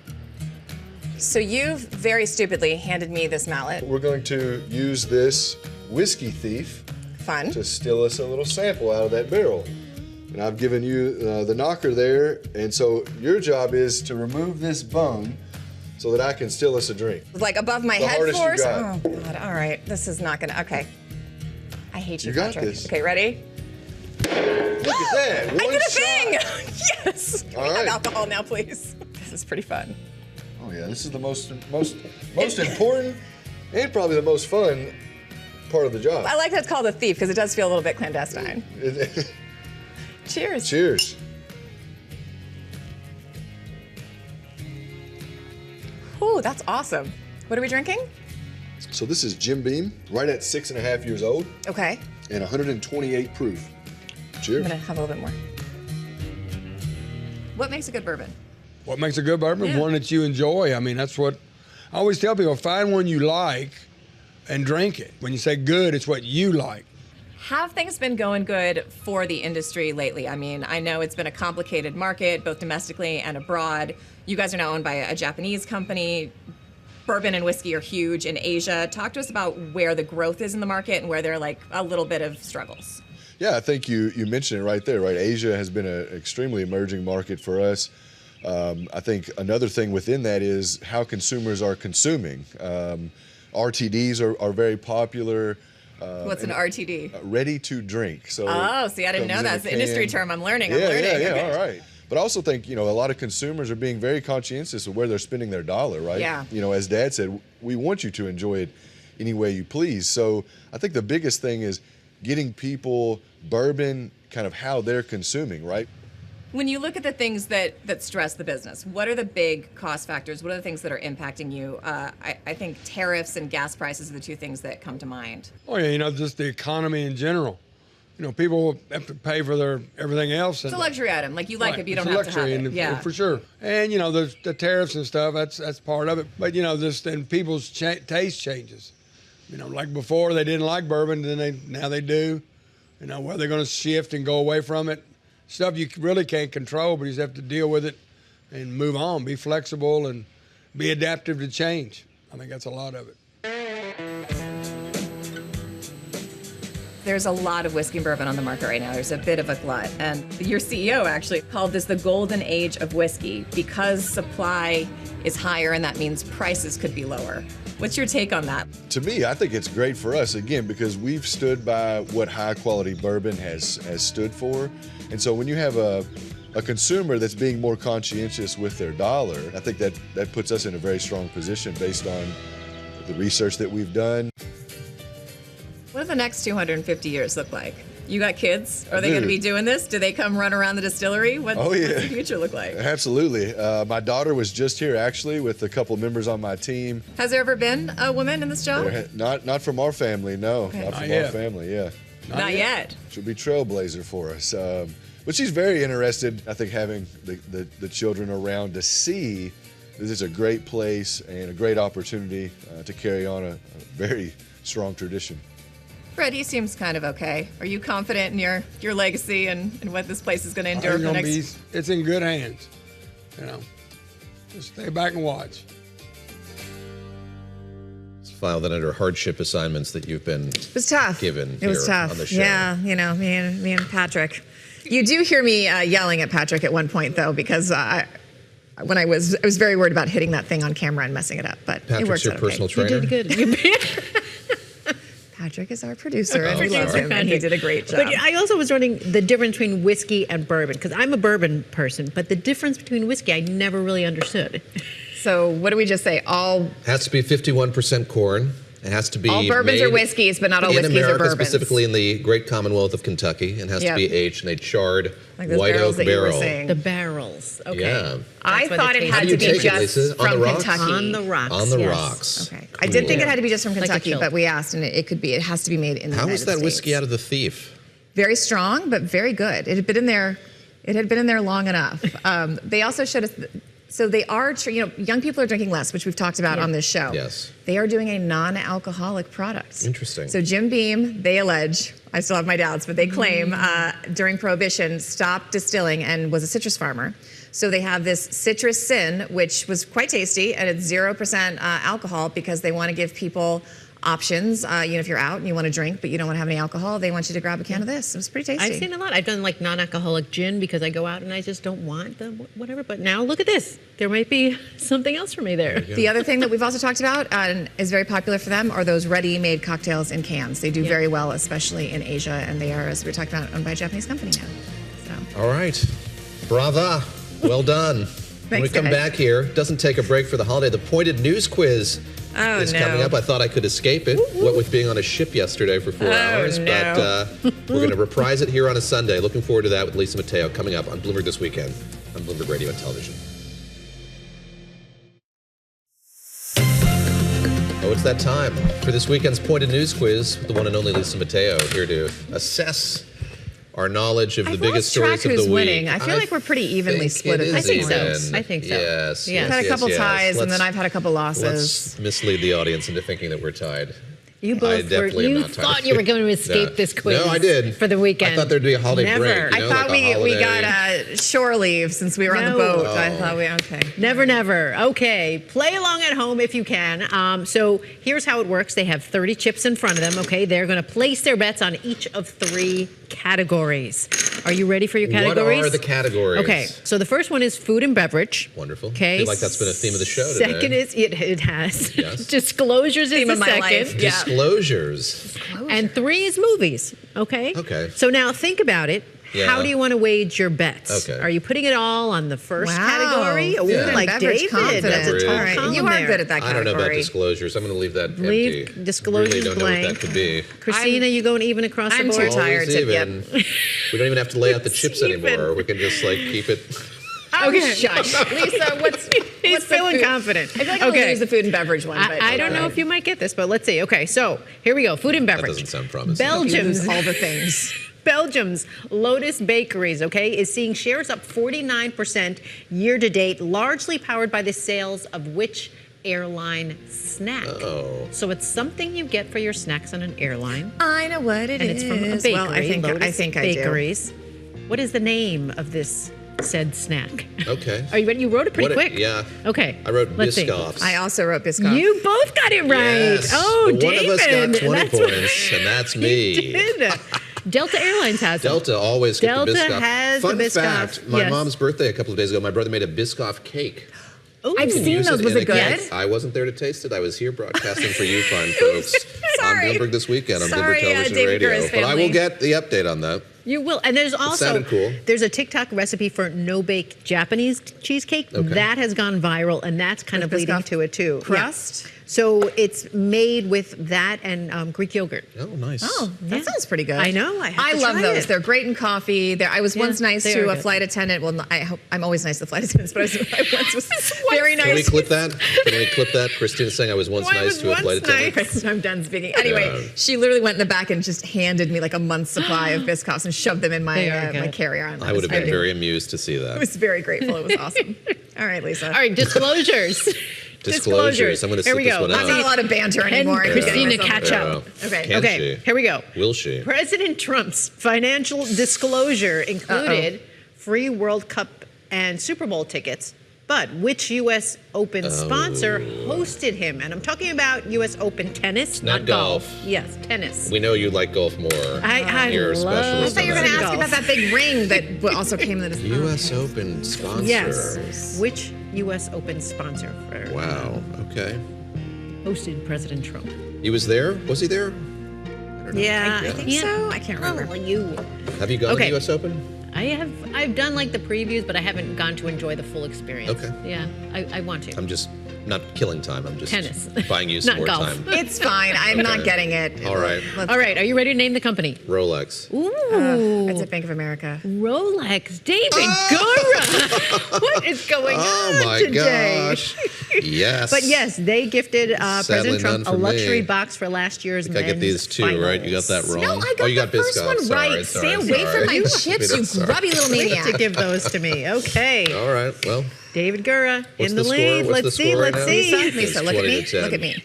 So you've very stupidly handed me this mallet. We're going to use this whiskey thief to still us a little sample out of that barrel. And I've given you the knocker there, and so your job is to remove this bung so that I can still us a drink. Like above my the head hardest force? you got. Oh, God. All right. This is not going to. Okay. I hate you, You got Patrick. this. Okay, ready? Look at that. I did a thing. Yes. All Can we right. have alcohol now, please? This is pretty fun. Oh, yeah. This is the most important and probably the most fun part of the job. I like that it's called a thief because it does feel a little bit clandestine. Cheers. Cheers. Ooh, that's awesome. What are we drinking? So this is Jim Beam, right at 6.5 years old. Okay. And 128 proof. Cheers. I'm going to have a little bit more. What makes a good bourbon? What makes a good bourbon? One that you enjoy. I mean, that's what I always tell people. Find one you like and drink it. When you say good, it's what you like. Have things been going good for the industry lately? I mean, I know it's been a complicated market, both domestically and abroad. You guys are now owned by a Japanese company. Bourbon and whiskey are huge in Asia. Talk to us about where the growth is in the market and where there are like a little bit of struggles. Yeah, I think you mentioned it right there, right? Asia has been an extremely emerging market for us. I think another thing within that is how consumers are consuming. RTDs are very popular. What's an RTD? Ready to drink. So see, I didn't know that. It's an industry term. I'm learning. Yeah, Okay. all right. But I also think, a lot of consumers are being very conscientious of where they're spending their dollar, right? Yeah. As Dad said, we want you to enjoy it any way you please. So I think the biggest thing is getting people bourbon kind of how they're consuming, right? When you look at the things that stress the business, what are the big cost factors? What are the things that are impacting you? I think tariffs and gas prices are the two things that come to mind. Oh yeah, just the economy in general. People have to pay for their everything else. It's a luxury item. Like you like it, but you don't have to have it. Yeah, for sure. And there's the tariffs and stuff. That's part of it. But then people's taste changes. Like before they didn't like bourbon, now they do. Where they're going to shift and go away from it. Stuff you really can't control, but you just have to deal with it and move on. Be flexible and be adaptive to change. I think that's a lot of it. There's a lot of whiskey and bourbon on the market right now. There's a bit of a glut. And your CEO actually called this the golden age of whiskey because supply is higher and that means prices could be lower. What's your take on that? To me, I think it's great for us, again, because we've stood by what high quality bourbon has stood for. And so when you have a consumer that's being more conscientious with their dollar, I think that puts us in a very strong position based on the research that we've done. What do the next 250 years look like? You got kids? Are they going to be doing this? Do they come run around the distillery? What's the future look like? Absolutely. My daughter was just here, actually, with a couple members on my team. Has there ever been a woman in this job? Not from our family, no. Okay. Not from our family, yeah. Not yet. She'll be trailblazer for us. But she's very interested, I think, having the children around to see this is a great place and a great opportunity to carry on a very strong tradition. Freddie seems kind of okay. Are you confident in your legacy and what this place is going to endure for the next? It's in good hands. You know, just stay back and watch. Let's file that under hardship assignments that you've been It was tough. given It was here tough. on the show. Yeah, you know, me and Patrick. You do hear me yelling at Patrick at one point, though, because I was very worried about hitting that thing on camera and messing it up. But it Patrick's worked your out personal okay. trainer? You did good. Patrick is our producer, and we love him, and he did a great job. But I also was wondering the difference between whiskey and bourbon, because I'm a bourbon person, but the difference between whiskey I never really understood. So what do we just say? All has to be 51% corn. It has to be all bourbons made are whiskeys, but not all in whiskeys America, are bourbons. specifically in the great Commonwealth of Kentucky, and has to be aged in a charred like those white barrels oak that you were barrel. saying. The barrels. Okay. Yeah. I thought it had to be just from Kentucky. On the rocks. On the yes. rocks. Okay. I did think it had to be just from Like a Kentucky, chill. but we asked, and it could be. It has to be made in the How United was that States. whiskey out of the Thief? Very strong, but very good. It had been in there. It had been in there long enough. They also showed us. So they are, young people are drinking less, which we've talked about on this show. Yes. They are doing a non-alcoholic product. Interesting. So Jim Beam, they allege, I still have my doubts, but they claim during Prohibition stopped distilling and was a citrus farmer. So they have this citrus sin, which was quite tasty, and it's 0% alcohol because they want to give people options. If you're out and you want to drink, but you don't want to have any alcohol, they want you to grab a can of this. It was pretty tasty. I've seen a lot. I've done like non-alcoholic gin because I go out and I just don't want the whatever. But now look at this. There might be something else for me there. The other thing that we've also talked about and is very popular for them are those ready-made cocktails in cans. They do very well, especially in Asia, and they are, as we were talking about, owned by a Japanese company now. So. All right. Brava. Well done. When we come back here, doesn't take a break for the holiday. The Pointed News Quiz is coming up. I thought I could escape it, what with being on a ship yesterday for 4 hours. But we're going to reprise it here on a Sunday. Looking forward to that with Lisa Mateo coming up on Bloomberg This Weekend on Bloomberg Radio and Television. Oh, it's that time for this weekend's Pointed News Quiz with the one and only Lisa Mateo here to assess our knowledge of the biggest stories of the week. Winning. I feel like we're pretty evenly split at this point. I think so. Yes. I've had a couple ties, and then I've had a couple losses. Let's mislead the audience into thinking that we're tied. You both thought you were going to escape this quiz. No, I did. For the weekend. I thought there'd be a holiday break. I thought we got shore leave since we were on the boat. I thought Never. Okay. Play along at home if you can. So here's how it works. They have 30 chips in front of them. Okay. They're going to place their bets on each of 3 categories. Are you ready for your categories? What are the categories? Okay. So the first one is food and beverage. Wonderful. Okay. I feel like that's been a theme of the show today. Second is, it has. Yes. Disclosures is the second. Disclosures. And 3 is movies. Okay. Okay. So now think about it. Yeah. How do you want to wage your bets? Okay. Are you putting it all on the first category? Ooh, like David. That's a total column You are there. good at that category. I don't know about disclosures. I'm going to leave that Leave empty. disclosures really don't blank. know what that could be. Christina, you going even across the board? I'm too tired to get. We don't even have to lay out the chips anymore. We can just keep it. Okay, shush. Lisa, what's feeling food? confident. I feel like I'm going to use the food and beverage one. But I don't know if you might get this, but let's see. Okay, so here we go. Food and beverage. That doesn't sound promising. Belgium's all the things. Belgium's Lotus Bakeries, is seeing shares up 49% year to date, largely powered by the sales of which airline snack? Oh. So it's something you get for your snacks on an airline. I know what it is. And it's from a bakery. Well, I think I do. Bakeries. What is the name of this said snack? Okay. Are you ready? You wrote it pretty quick. Yeah. Okay. I wrote Let's see. Biscoffs. I also wrote Biscoff. You both got it right. Yes. Oh, But David. one of us got 20 That's points, and that's me. He did. Delta Airlines has them. Delta always get the Delta Biscoff. has Fun the Biscoff. fact, my mom's birthday a couple of days ago, my brother made a Biscoff cake. Ooh. I've seen those. Was it good? I wasn't there to taste it. I was here broadcasting for you fine folks on Bloomberg This Weekend on Bloomberg Television David Radio. Gura's But I will family. get the update on that. You will. And there's also, sounded cool. there's a TikTok recipe for no-bake Japanese cheesecake. Okay. That has gone viral, and that's kind of leading Biscoff to it, too. crust? Yeah. So it's made with that and Greek yogurt. Oh, nice. Oh, that sounds pretty good. I know. I love those. They're great in coffee. I was once nice they to are a good. flight attendant. Well, I'm always nice to flight attendants, but I once was very nice. Can we clip that? Can we clip that? Christina's saying I was once nice to a flight attendant. I'm done speaking. Anyway, she literally went in the back and just handed me like a month's supply of Biscoffs and shoved them in my my carry-on. I would have been very amused to see that. I was very grateful. It was awesome. All right, Lisa. All right, disclosures. Disclosures. I'm going to sit this one out. Not a lot of banter anymore. Christina, catch up. Okay, here we go. Will she? President Trump's financial disclosure included free World Cup and Super Bowl tickets, but which U.S. Open sponsor hosted him? And I'm talking about U.S. Open tennis, not golf. Yes, tennis. We know you like golf more. You're a specialist. I thought you were going to ask about that big ring that also came in the U.S. Open sponsor. Yes. Which U.S. Open sponsor? Wow. Okay. Hosted President Trump. He was there? Was he there? Yeah, I think so. I can't remember. Have you gone to the U.S. Open? I've done like the previews, but I haven't gone to enjoy the full experience. Okay. Yeah, I want to. I'm just not killing time. I'm just tennis. buying you some more golf. time. It's fine. I'm not getting it. All right. All right. Are you ready to name the company? Rolex. Ooh. It's at Bank of America. Rolex. David Gura. What is going on today? Gosh. Yes. But yes, they gifted President Trump a none for luxury me. box for last year's I get these two, finals. right? You got that wrong? No, I got you got the first Biscoff. one right. Stay away from my chips, you grubby little maniac. To give those to me. Okay. All right. Well. David Gura What's in the the lead. score? What's Let's the see. score Let's right see. now? Lisa, look at me. Look at me.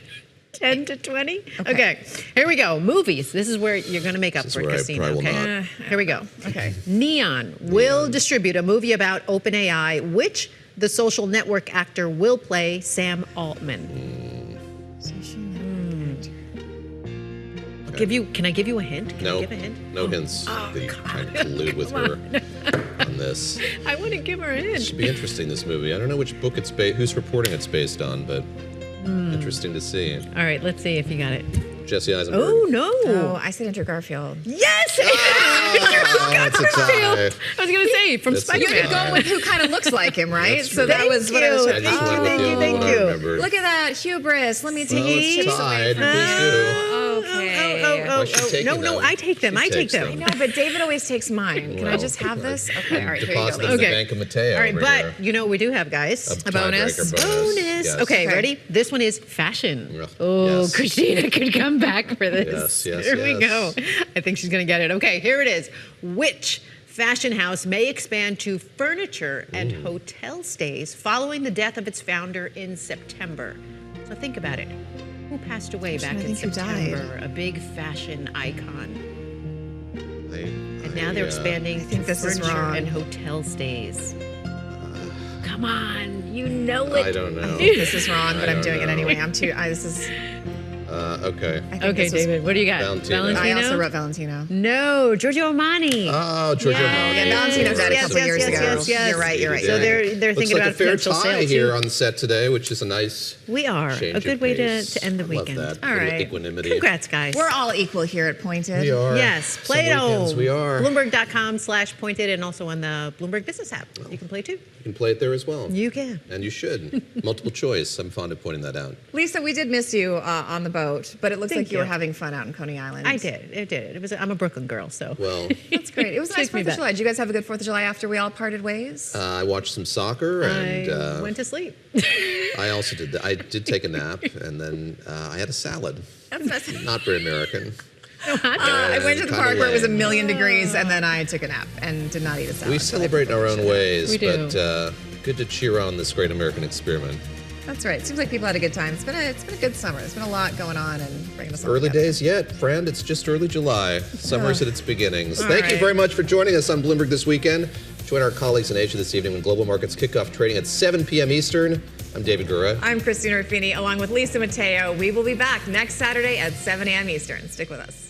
10 to 20? Okay. Here we go. Movies. This is where you're going to make up for it, Christina. I probably will Okay. not. Here we go. Okay. Neon will distribute a movie about OpenAI, which the social network actor will play Sam Altman. Can I give you a hint? Can I give a hint? No hints. That you trying to collude with her on this. I want to give her a hint. It should be interesting, this movie. I don't know which book it's based, who's reporting it's based on, but interesting to see. All right, let's see if you got it. Jesse Eisenberg. Oh, no. Oh, I said Andrew Garfield. Yes! That's a tie. I was going to say, from That's a Spider-Man. You could go with who kind of looks like him, right? That's So true. that was what I was I just went with the only one I remembered. Look at that hubris. Let me take Well, these it's chips tied. away from Please do. Okay. Why is she taking No, them? I take them. She I take takes them. I know, but David always takes mine. Can I Well, just have this? Okay, all right, here you Deposit go. them in the Okay. Bank of Mateo. All right, over but here. you know what we do have, guys? A bonus. tiebreaker Bonus. Yes. Okay, Okay. ready? This one is fashion. Ugh, Oh, yes. Christina could come back for this. Yes, Here we yes. go. I think she's going to get it. Okay, here it is. Which fashion house may expand to furniture and hotel stays following the death of its founder in September? So think about it. Who passed away back in think who died. September? A big fashion icon. And now I they're expanding think to this is furniture wrong. and hotel stays. Come on, you know it. I don't know. This is wrong, but I I'm don't doing it know. anyway. This is. Okay. I think Okay, this was- David, what do you got? Valentino. I also wrote Valentino. No, Giorgio Armani. Oh, Giorgio Armani. Yeah, Valentino died a couple years ago. You're right. You're right. So they're Looks thinking like about a fair potential tie sale here too. on the set today, which is a nice. We are change a of good way pace. to end the I love weekend. that. All Little right, equanimity. congrats, guys. We're all equal here at Pointed. We are. Yes, play Some it weekends on we are. Bloomberg.com/pointed and also on the Bloomberg Business app. You can play too. You can play it there as well. You can. And you should. Multiple choice. I'm fond of pointing that out. Lisa, we did miss you on the boat, but it looks Thank like you were you. having fun out in Coney Island. I did. It was. I'm a Brooklyn girl, so. Well, That's great. It was a nice Take me 4th of back. July. Did you guys have a good 4th of July after we all parted ways? I watched some soccer and I went to sleep. I also did that. I did take a nap and then I had a salad. That's Not very American. I went to the Kinda park where it was a lame. million degrees, and then I took a nap and did not eat a salad. We celebrate in our own ways, We do. but good to cheer on this great American experiment. That's right. Seems like people had a good time. It's been a good summer. There's been a lot going on and bringing us all Early together. days yet, friend. It's just early July. Summer's at its beginnings. All Thank you right. very much for joining us on Bloomberg this weekend. Join our colleagues in Asia this evening when global markets kick off trading at 7 p.m. Eastern. I'm David Gura. I'm Christina Ruffini, along with Lisa Mateo. We will be back next Saturday at 7 a.m. Eastern. Stick with us.